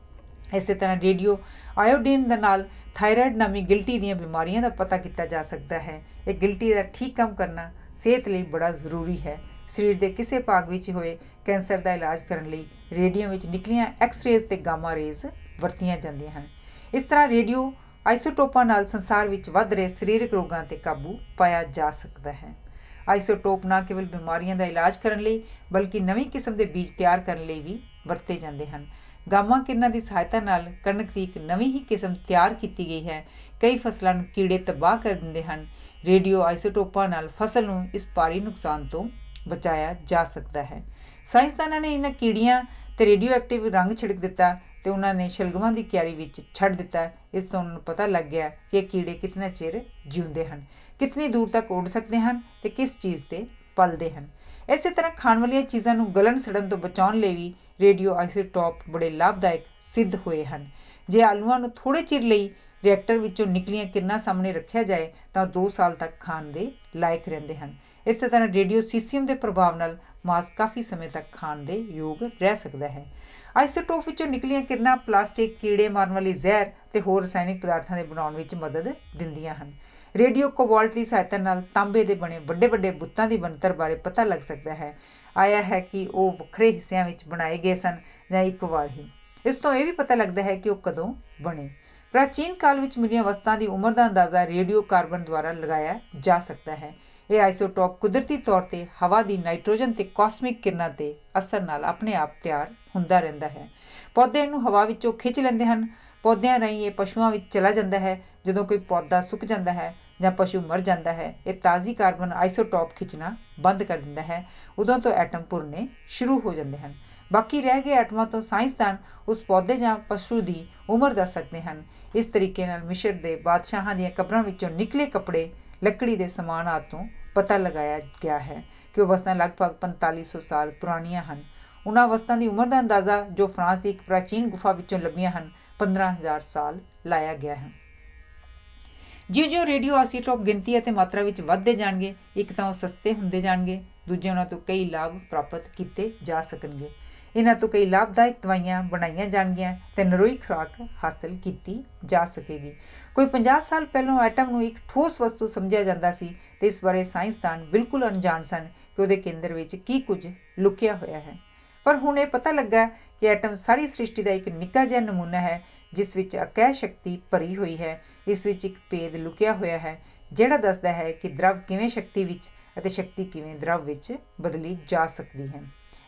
ਇਸੇ ਤਰ੍ਹਾਂ ਰੇਡੀਓ ਆਇਓਡੀਨ ਦੇ ਨਾਲ ਥਾਇਰਾਇਡ ਨਾਮੀ ਗਿਲਟੀ ਦੀਆਂ ਬਿਮਾਰੀਆਂ ਦਾ ਪਤਾ ਕੀਤਾ ਜਾ ਸਕਦਾ ਹੈ। ਇਹ ਗਿਲਟੀ ਦਾ ਠੀਕ ਕੰਮ ਕਰਨਾ ਸਿਹਤ ਲਈ ਬੜਾ ਜ਼ਰੂਰੀ ਹੈ। ਸਰੀਰ ਦੇ ਕਿਸੇ ਭਾਗ ਵਿੱਚ ਹੋਏ ਕੈਂਸਰ ਦਾ ਇਲਾਜ ਕਰਨ ਲਈ ਰੇਡੀਅਮ ਵਿੱਚ ਨਿਕਲੀਆਂ ਐਕਸ-ਰੇਜ਼ ਅਤੇ ਗਾਮਾ ਰੇਜ਼ ਵਰਤੀਆਂ ਜਾਂਦੀਆਂ ਹਨ। ਇਸ ਤਰ੍ਹਾਂ ਰੇਡੀਓ ਆਈਸੋਟੋਪਾਂ ਨਾਲ ਸੰਸਾਰ ਵਿੱਚ ਵੱਧ ਰਹੇ ਸਰੀਰਕ ਰੋਗਾਂ 'ਤੇ ਕਾਬੂ ਪਾਇਆ ਜਾ ਸਕਦਾ ਹੈ। ਆਈਸੋਟੋਪ ਨਾ ਕੇਵਲ ਬਿਮਾਰੀਆਂ ਦਾ ਇਲਾਜ ਕਰਨ ਲਈ ਬਲਕਿ ਨਵੀਂ ਕਿਸਮ ਦੇ ਬੀਜ ਤਿਆਰ ਕਰਨ ਲਈ ਵੀ ਵਰਤੇ ਜਾਂਦੇ ਹਨ। ਗਾਮਾ ਕਿਰਨਾਂ ਦੀ ਸਹਾਇਤਾ ਨਾਲ ਕਣਕ ਦੀ ਇੱਕ ਨਵੀਂ ਹੀ ਕਿਸਮ ਤਿਆਰ ਕੀਤੀ ਗਈ ਹੈ। ਕਈ ਫਸਲਾਂ ਨੂੰ ਕੀੜੇ ਤਬਾਹ ਕਰ ਦਿੰਦੇ ਹਨ। ਰੇਡੀਓ ਆਈਸੋਟੋਪਾਂ ਨਾਲ ਫਸਲ ਨੂੰ ਇਸ ਭਾਰੀ ਨੁਕਸਾਨ ਤੋਂ ਬਚਾਇਆ ਜਾ ਸਕਦਾ ਹੈ। ਸਾਇੰਸਦਾਨਾਂ ਨੇ ਇਹਨਾਂ ਕੀੜੀਆਂ 'ਤੇ ਰੇਡੀਓ ਐਕਟਿਵ ਰੰਗ ਛਿੜਕ ਦਿੱਤਾ ਅਤੇ ਉਹਨਾਂ ਨੇ ਸ਼ਲਗਮਾਂ ਦੀ ਕਿਆਰੀ ਵਿੱਚ ਛੱਡ ਦਿੱਤਾ। ਇਸ ਤੋਂ ਉਹਨਾਂ ਨੂੰ ਪਤਾ ਲੱਗ ਗਿਆ ਕਿ ਇਹ ਕੀੜੇ ਕਿਤਨਾ ਚਿਰ ਜਿਉਂਦੇ ਹਨ, ਕਿਤਨੀ ਦੂਰ ਤੱਕ ਉੱਡ ਸਕਦੇ ਹਨ ਅਤੇ ਕਿਸ ਚੀਜ਼ 'ਤੇ ਪਲਦੇ ਹਨ। ਇਸੇ ਤਰ੍ਹਾਂ ਖਾਣ ਵਾਲੀਆਂ ਚੀਜ਼ਾਂ ਨੂੰ ਗਲਣ ਸੜਨ ਤੋਂ ਬਚਾਉਣ ਲਈ ਵੀ ਰੇਡੀਓ ਆਈਸੋਟੋਪ ਬੜੇ ਲਾਭਦਾਇਕ ਸਿੱਧ ਹੋਏ ਹਨ। ਜੇ ਆਲੂਆਂ ਨੂੰ ਥੋੜ੍ਹੇ ਚਿਰ ਲਈ ਰਿਐਕਟਰ ਵਿੱਚੋਂ ਨਿਕਲੀਆਂ ਕਿਰਨਾਂ ਸਾਹਮਣੇ ਰੱਖਿਆ ਜਾਏ ਤਾਂ 2 ਸਾਲ ਤੱਕ ਖਾਣ ਦੇ ਲਾਇਕ ਰਹਿੰਦੇ ਹਨ। ਇਸੇ ਤਰ੍ਹਾਂ ਰੇਡੀਓ ਸੀਸੀਅਮ ਦੇ ਪ੍ਰਭਾਵ ਨਾਲ ਮਾਸ ਕਾਫੀ ਸਮੇਂ ਤੱਕ ਖਾਣ ਦੇ ਯੋਗ ਰਹਿ ਸਕਦਾ ਹੈ। ਆਈਸੋਟੋਪ ਵਿੱਚੋਂ ਨਿਕਲੀਆਂ ਕਿਰਨਾਂ ਪਲਾਸਟਿਕ, ਕੀੜੇ ਮਾਰਨ ਵਾਲੀ ਜ਼ਹਿਰ ਅਤੇ ਹੋਰ ਰਸਾਇਣਿਕ ਪਦਾਰਥਾਂ ਦੇ ਬਣਾਉਣ ਵਿੱਚ ਮਦਦ ਦਿੰਦੀਆਂ ਹਨ। ਰੇਡੀਓ ਕੋਬਾਲਟ ਦੀ ਸਹਾਇਤਾ ਨਾਲ ਤਾਂਬੇ ਦੇ ਬਣੇ ਵੱਡੇ ਬੁੱਤਾਂ ਦੀ ਬਣਤਰ ਬਾਰੇ ਪਤਾ ਲੱਗ ਸਕਦਾ ਹੈ। ਆਇਆ ਹੈ ਕਿ ਉਹ ਵੱਖਰੇ ਹਿੱਸਿਆਂ ਵਿੱਚ ਬਣਾਏ ਗਏ ਸਨ ਜਾਂ ਇੱਕ ਵਾਰ ਹੀ। ਇਸ ਤੋਂ ਇਹ ਵੀ ਪਤਾ ਲੱਗਦਾ ਹੈ ਕਿ ਉਹ ਕਦੋਂ ਬਣੇ। ਪ੍ਰਾਚੀਨ ਕਾਲ ਵਿੱਚ ਮਿਲੀਆਂ ਵਸਤਾਂ ਦੀ ਉਮਰ ਦਾ ਅੰਦਾਜ਼ਾ ਰੇਡੀਓ ਕਾਰਬਨ ਦੁਆਰਾ ਲਗਾਇਆ ਜਾ ਸਕਦਾ ਹੈ। ਇਹ ਆਈਸੋਟੋਪ ਕੁਦਰਤੀ ਤੌਰ 'ਤੇ ਹਵਾ ਦੀ ਨਾਈਟ੍ਰੋਜਨ ਤੇ ਕਾਸਮਿਕ ਕਿਰਨਾਂ ਦੇ ਅਸਰ ਨਾਲ ਆਪਣੇ ਆਪ ਤਿਆਰ ਹੁੰਦਾ ਰਹਿੰਦਾ ਹੈ। ਪੌਦੇ ਇਹਨੂੰ ਹਵਾ ਵਿੱਚੋਂ ਖਿੱਚ ਲੈਂਦੇ ਹਨ। ਪੌਦਿਆਂ ਰਾਹੀਂ ਇਹ ਪਸ਼ੂਆਂ ਵਿੱਚ ਚਲਾ ਜਾਂਦਾ ਹੈ। ਜਦੋਂ ਕੋਈ ਪੌਦਾ ਸੁੱਕ ਜਾਂਦਾ ਹੈ ਜਾਂ ਪਸ਼ੂ ਮਰ ਜਾਂਦਾ ਹੈ, ਇਹ ਤਾਜ਼ੀ ਕਾਰਬਨ ਆਈਸੋਟੋਪ ਖਿੱਚਣਾ ਬੰਦ ਕਰ ਦਿੰਦਾ ਹੈ। ਉਦੋਂ ਤੋਂ ਐਟਮ ਭੁਰਨੇ ਸ਼ੁਰੂ ਹੋ ਜਾਂਦੇ ਹਨ। ਬਾਕੀ ਰਹਿ ਗਏ ਐਟਮਾਂ ਤੋਂ ਸਾਇੰਸਦਾਨ ਉਸ ਪੌਦੇ ਜਾਂ ਪਸ਼ੂ ਦੀ ਉਮਰ ਦੱਸ ਸਕਦੇ ਹਨ। ਇਸ ਤਰੀਕੇ ਨਾਲ ਮਿਸਰ ਦੇ ਬਾਦਸ਼ਾਹਾਂ ਦੀਆਂ ਕਬਰਾਂ ਵਿੱਚੋਂ ਨਿਕਲੇ ਕੱਪੜੇ, ਲੱਕੜੀ ਦੇ ਸਮਾਨ ਆਦਿ ਤੋਂ ਪਤਾ ਲਗਾਇਆ ਗਿਆ ਹੈ ਕਿ ਉਹ ਵਸਤਾਂ ਲਗਭਗ 4500 ਸਾਲ ਪੁਰਾਣੀਆਂ ਹਨ। ਉਹਨਾਂ ਵਸਤਾਂ ਦੀ ਉਮਰ ਦਾ ਅੰਦਾਜ਼ਾ ਜੋ ਫਰਾਂਸ ਦੀ ਇੱਕ ਪ੍ਰਾਚੀਨ ਗੁਫਾ ਵਿੱਚੋਂ ਲੱਭੀਆਂ ਹਨ 15000 ਸਾਲ ਲਾਇਆ ਗਿਆ ਹੈ। ਜਿਉਂ-ਜਿਉਂ ਰੇਡੀਓ ਆਈਸੋਟੋਪ ਗਿਣਤੀ ਅਤੇ ਮਾਤਰਾ ਵਿੱਚ ਵੱਧਦੇ ਜਾਣਗੇ, ਇੱਕ ਤਾਂ ਉਹ ਸਸਤੇ ਹੁੰਦੇ ਜਾਣਗੇ, ਦੂਜੇ ਉਹਨਾਂ ਤੋਂ ਕਈ ਲਾਭ ਪ੍ਰਾਪਤ ਕੀਤੇ ਜਾ ਸਕਣਗੇ। ਇਹਨਾਂ ਤੋਂ ਕਈ ਲਾਭਦਾਇਕ ਦਵਾਈਆਂ ਬਣਾਈਆਂ ਜਾਣਗੀਆਂ ਅਤੇ ਨਰੋਈ ਖੁਰਾਕ ਹਾਸਲ ਕੀਤੀ ਜਾ ਸਕੇਗੀ। ਕੋਈ 50 ਸਾਲ ਪਹਿਲਾਂ ਐਟਮ ਨੂੰ ਇੱਕ ਠੋਸ ਵਸਤੂ ਸਮਝਿਆ ਜਾਂਦਾ ਸੀ ਅਤੇ ਇਸ ਬਾਰੇ ਸਾਇੰਸਦਾਨ ਬਿਲਕੁਲ ਅਣਜਾਣ ਸਨ ਕਿ ਉਹਦੇ ਕੇਂਦਰ ਵਿੱਚ ਕੀ ਕੁਝ ਲੁਕਿਆ ਹੋਇਆ ਹੈ। ਪਰ ਹੁਣ ਇਹ ਪਤਾ ਲੱਗਾ ਕਿ ਐਟਮ ਸਾਰੀ ਸ੍ਰਿਸ਼ਟੀ ਦਾ ਇੱਕ ਨਿੱਕਾ ਜਿਹਾ ਨਮੂਨਾ ਹੈ ਜਿਸ ਵਿੱਚ ਅਕਹਿ ਸ਼ਕਤੀ ਭਰੀ ਹੋਈ ਹੈ। ਇਸ ਵਿੱਚ ਇੱਕ ਭੇਦ ਲੁਕਿਆ ਹੋਇਆ ਹੈ ਜਿਹੜਾ ਦੱਸਦਾ ਹੈ ਕਿ ਦਰਵ ਕਿਵੇਂ ਸ਼ਕਤੀ ਵਿੱਚ ਅਤੇ ਸ਼ਕਤੀ ਕਿਵੇਂ ਦਰਵ ਵਿੱਚ ਬਦਲੀ ਜਾ ਸਕਦੀ ਹੈ।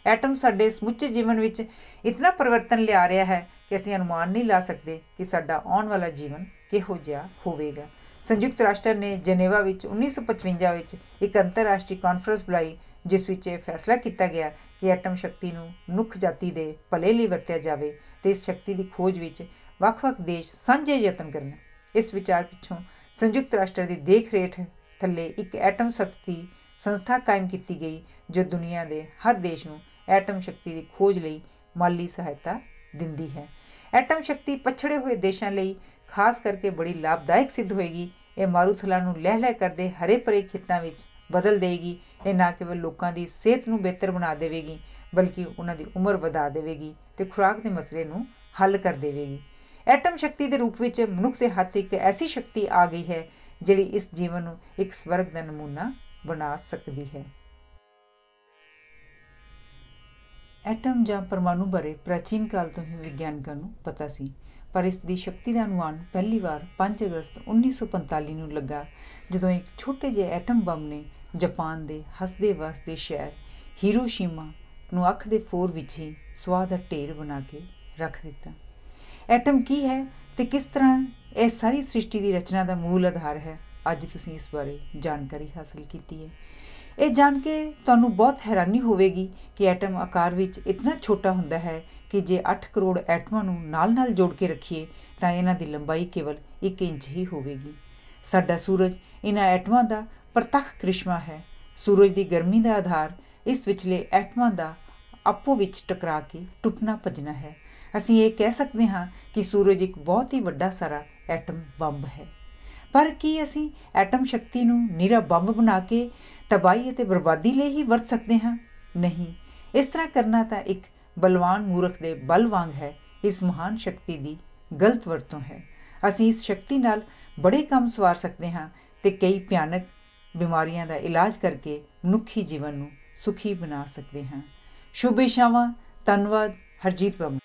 ਐਟਮ ਸਾਡੇ ਸਮੁੱਚੇ ਜੀਵਨ ਵਿੱਚ ਇਤਨਾ ਪਰਿਵਰਤਨ ਲਿਆ ਰਿਹਾ ਹੈ ਕਿ ਅਸੀਂ ਅਨੁਮਾਨ ਨਹੀਂ ਲਾ ਸਕਦੇ ਕਿ ਸਾਡਾ ਆਉਣ ਵਾਲਾ ਜੀਵਨ ਕਿਹੋ ਜਿਹਾ ਹੋਵੇਗਾ। ਸੰਯੁਕਤ ਰਾਸ਼ਟਰ ਨੇ ਜਨੇਵਾ ਵਿੱਚ 1955 ਵਿੱਚ ਇੱਕ ਅੰਤਰਰਾਸ਼ਟਰੀ ਕਾਨਫਰੰਸ ਬੁਲਾਈ ਜਿਸ ਵਿੱਚ ਇਹ ਫੈਸਲਾ ਕੀਤਾ ਗਿਆ ਕਿ ਐਟਮ ਸ਼ਕਤੀ ਨੂੰ ਮਨੁੱਖ ਜਾਤੀ ਦੇ ਭਲੇ ਲਈ ਵਰਤਿਆ ਜਾਵੇ ਅਤੇ ਇਸ ਸ਼ਕਤੀ ਦੀ ਖੋਜ ਵਿੱਚ ਵੱਖ-ਵੱਖ ਦੇਸ਼ ਸਾਂਝੇ ਯਤਨ ਕਰਨ। ਇਸ ਵਿਚਾਰ ਪਿੱਛੋਂ ਸੰਯੁਕਤ ਰਾਸ਼ਟਰ ਦੀ ਦੇਖ ਰੇਖ ਥੱਲੇ ਇੱਕ ਐਟਮ ਸ਼ਕਤੀ ਸੰਸਥਾ ਕਾਇਮ ਕੀਤੀ ਗਈ ਜੋ ਦੁਨੀਆ ਦੇ ਹਰ ਦੇਸ਼ ਨੂੰ ਐਟਮ ਸ਼ਕਤੀ ਦੀ ਖੋਜ ਲਈ ਮਾਲੀ ਸਹਾਇਤਾ ਦਿੰਦੀ ਹੈ। ਐਟਮ ਸ਼ਕਤੀ ਪਛੜੇ ਹੋਏ ਦੇਸ਼ਾਂ ਲਈ ਖਾਸ ਕਰਕੇ ਬੜੀ ਲਾਭਦਾਇਕ ਸਿੱਧ ਹੋਏਗੀ। ਇਹ ਮਾਰੂਥਲਾਂ ਨੂੰ ਲਹਿ-ਲਹਿ ਕਰਦੇ ਹਰੇ ਭਰੇ ਖੇਤਾਂ ਵਿੱਚ ਬਦਲ ਦੇਵੇਗੀ। ਇਹ ਨਾ ਕੇਵਲ ਲੋਕਾਂ ਦੀ ਸਿਹਤ ਨੂੰ ਬਿਹਤਰ ਬਣਾ ਦੇਵੇਗੀ ਬਲਕਿ ਉਹਨਾਂ ਦੀ ਉਮਰ ਵਧਾ ਦੇਵੇਗੀ ਅਤੇ ਖੁਰਾਕ ਦੇ ਮਸਲੇ ਨੂੰ ਹੱਲ ਕਰ ਦੇਵੇਗੀ। ਐਟਮ ਸ਼ਕਤੀ ਦੇ ਰੂਪ ਵਿੱਚ ਮਨੁੱਖ ਦੇ ਹੱਥ ਇੱਕ ਐਸੀ ਸ਼ਕਤੀ ਆ ਗਈ ਹੈ ਜਿਹੜੀ ਇਸ ਜੀਵਨ ਨੂੰ ਇੱਕ ਸਵਰਗ ਦਾ ਨਮੂਨਾ ਬਣਾ ਸਕਦੀ ਹੈ। ਐਟਮ ਜਾਂ ਪਰਮਾਣੂ ਬਾਰੇ ਪ੍ਰਾਚੀਨ ਕਾਲ ਤੋਂ ਹੀ ਵਿਗਿਆਨਕਾਂ ਨੂੰ ਪਤਾ ਸੀ, ਪਰ ਇਸ ਦੀ ਸ਼ਕਤੀ ਦਾ ਅਨੁਮਾਨ ਪਹਿਲੀ ਵਾਰ 5 ਅਗਸਤ 1945 ਨੂੰ ਲੱਗਾ ਜਦੋਂ ਇੱਕ ਛੋਟੇ ਜਿਹੇ ਐਟਮ ਬੰਬ ਨੇ ਜਾਪਾਨ ਦੇ ਹੱਸਦੇ ਵਸਦੇ ਸ਼ਹਿਰ ਹੀਰੋਸ਼ੀਮਾ ਨੂੰ ਅੱਖ ਦੇ ਫੋਰ ਵਿੱਚ ਹੀ ਸੁਆਹ ਦਾ ਢੇਰ ਬਣਾ ਕੇ ਰੱਖ ਦਿੱਤਾ। ਐਟਮ ਕੀ ਹੈ ਅਤੇ ਕਿਸ ਤਰ੍ਹਾਂ ਇਹ ਸਾਰੀ ਸ੍ਰਿਸ਼ਟੀ ਦੀ ਰਚਨਾ ਦਾ ਮੂਲ ਆਧਾਰ ਹੈ, ਅੱਜ ਤੁਸੀਂ ਇਸ ਬਾਰੇ ਜਾਣਕਾਰੀ ਹਾਸਲ ਕੀਤੀ ਹੈ। ਇਹ ਜਾਣ ਕੇ ਤੁਹਾਨੂੰ ਬਹੁਤ ਹੈਰਾਨੀ ਹੋਵੇਗੀ ਕਿ ਐਟਮ ਆਕਾਰ ਵਿੱਚ ਇਤਨਾ ਛੋਟਾ ਹੁੰਦਾ ਹੈ ਕਿ ਜੇ 8 ਕਰੋੜ ਐਟਮਾਂ ਨੂੰ ਨਾਲ-ਨਾਲ ਜੋੜ ਕੇ ਰੱਖੀਏ ਤਾਂ ਇਹਨਾਂ ਦੀ ਲੰਬਾਈ ਕੇਵਲ 1 ਇੰਚ ਹੀ ਹੋਵੇਗੀ। ਸਾਡਾ ਸੂਰਜ ਇਹਨਾਂ ਐਟਮਾਂ ਦਾ ਪ੍ਰਤੱਖ ਕ੍ਰਿਸ਼ਮਾ ਹੈ। ਸੂਰਜ ਦੀ ਗਰਮੀ ਦਾ ਆਧਾਰ ਇਸ ਵਿਚਲੇ ਐਟਮਾਂ ਦਾ ਆਪੋ ਵਿੱਚ ਟਕਰਾ ਕੇ ਟੁੱਟਣਾ ਭੱਜਣਾ ਹੈ। ਅਸੀਂ ਇਹ ਕਹਿ ਸਕਦੇ ਹਾਂ ਕਿ ਸੂਰਜ ਇੱਕ ਬਹੁਤ ਹੀ ਵੱਡਾ ਸਾਰਾ ਐਟਮ ਬੰਬ ਹੈ। ਪਰ ਕੀ ਅਸੀਂ ਐਟਮ ਸ਼ਕਤੀ ਨੂੰ ਨਿਰਾ ਬੰਬ ਬਣਾ ਕੇ ਤਬਾਹੀ ਅਤੇ ਬਰਬਾਦੀ ਲਈ ਹੀ ਵਰਤ ਸਕਦੇ ਹਾਂ? ਨਹੀਂ, ਇਸ ਤਰ੍ਹਾਂ ਕਰਨਾ ਤਾਂ ਇੱਕ ਬਲਵਾਨ ਮੂਰਖ ਦੇ ਬਲ ਵਾਂਗ ਹੈ। ਇਸ ਮਹਾਨ ਸ਼ਕਤੀ ਦੀ ਗਲਤ ਵਰਤੋਂ ਹੈ। ਅਸੀਂ ਇਸ ਸ਼ਕਤੀ ਨਾਲ ਬੜੇ ਕੰਮ ਸਵਾਰ ਸਕਦੇ ਹਾਂ ਅਤੇ ਕਈ ਭਿਆਨਕ ਬਿਮਾਰੀਆਂ ਦਾ ਇਲਾਜ ਕਰਕੇ ਮਨੁੱਖੀ ਜੀਵਨ ਨੂੰ ਸੁਖੀ ਬਣਾ ਸਕਦੇ ਹਾਂ। ਸ਼ੁਭ ਇਛਾਵਾਂ। ਧੰਨਵਾਦ। ਹਰਜੀਤ ਵਰਮਾ।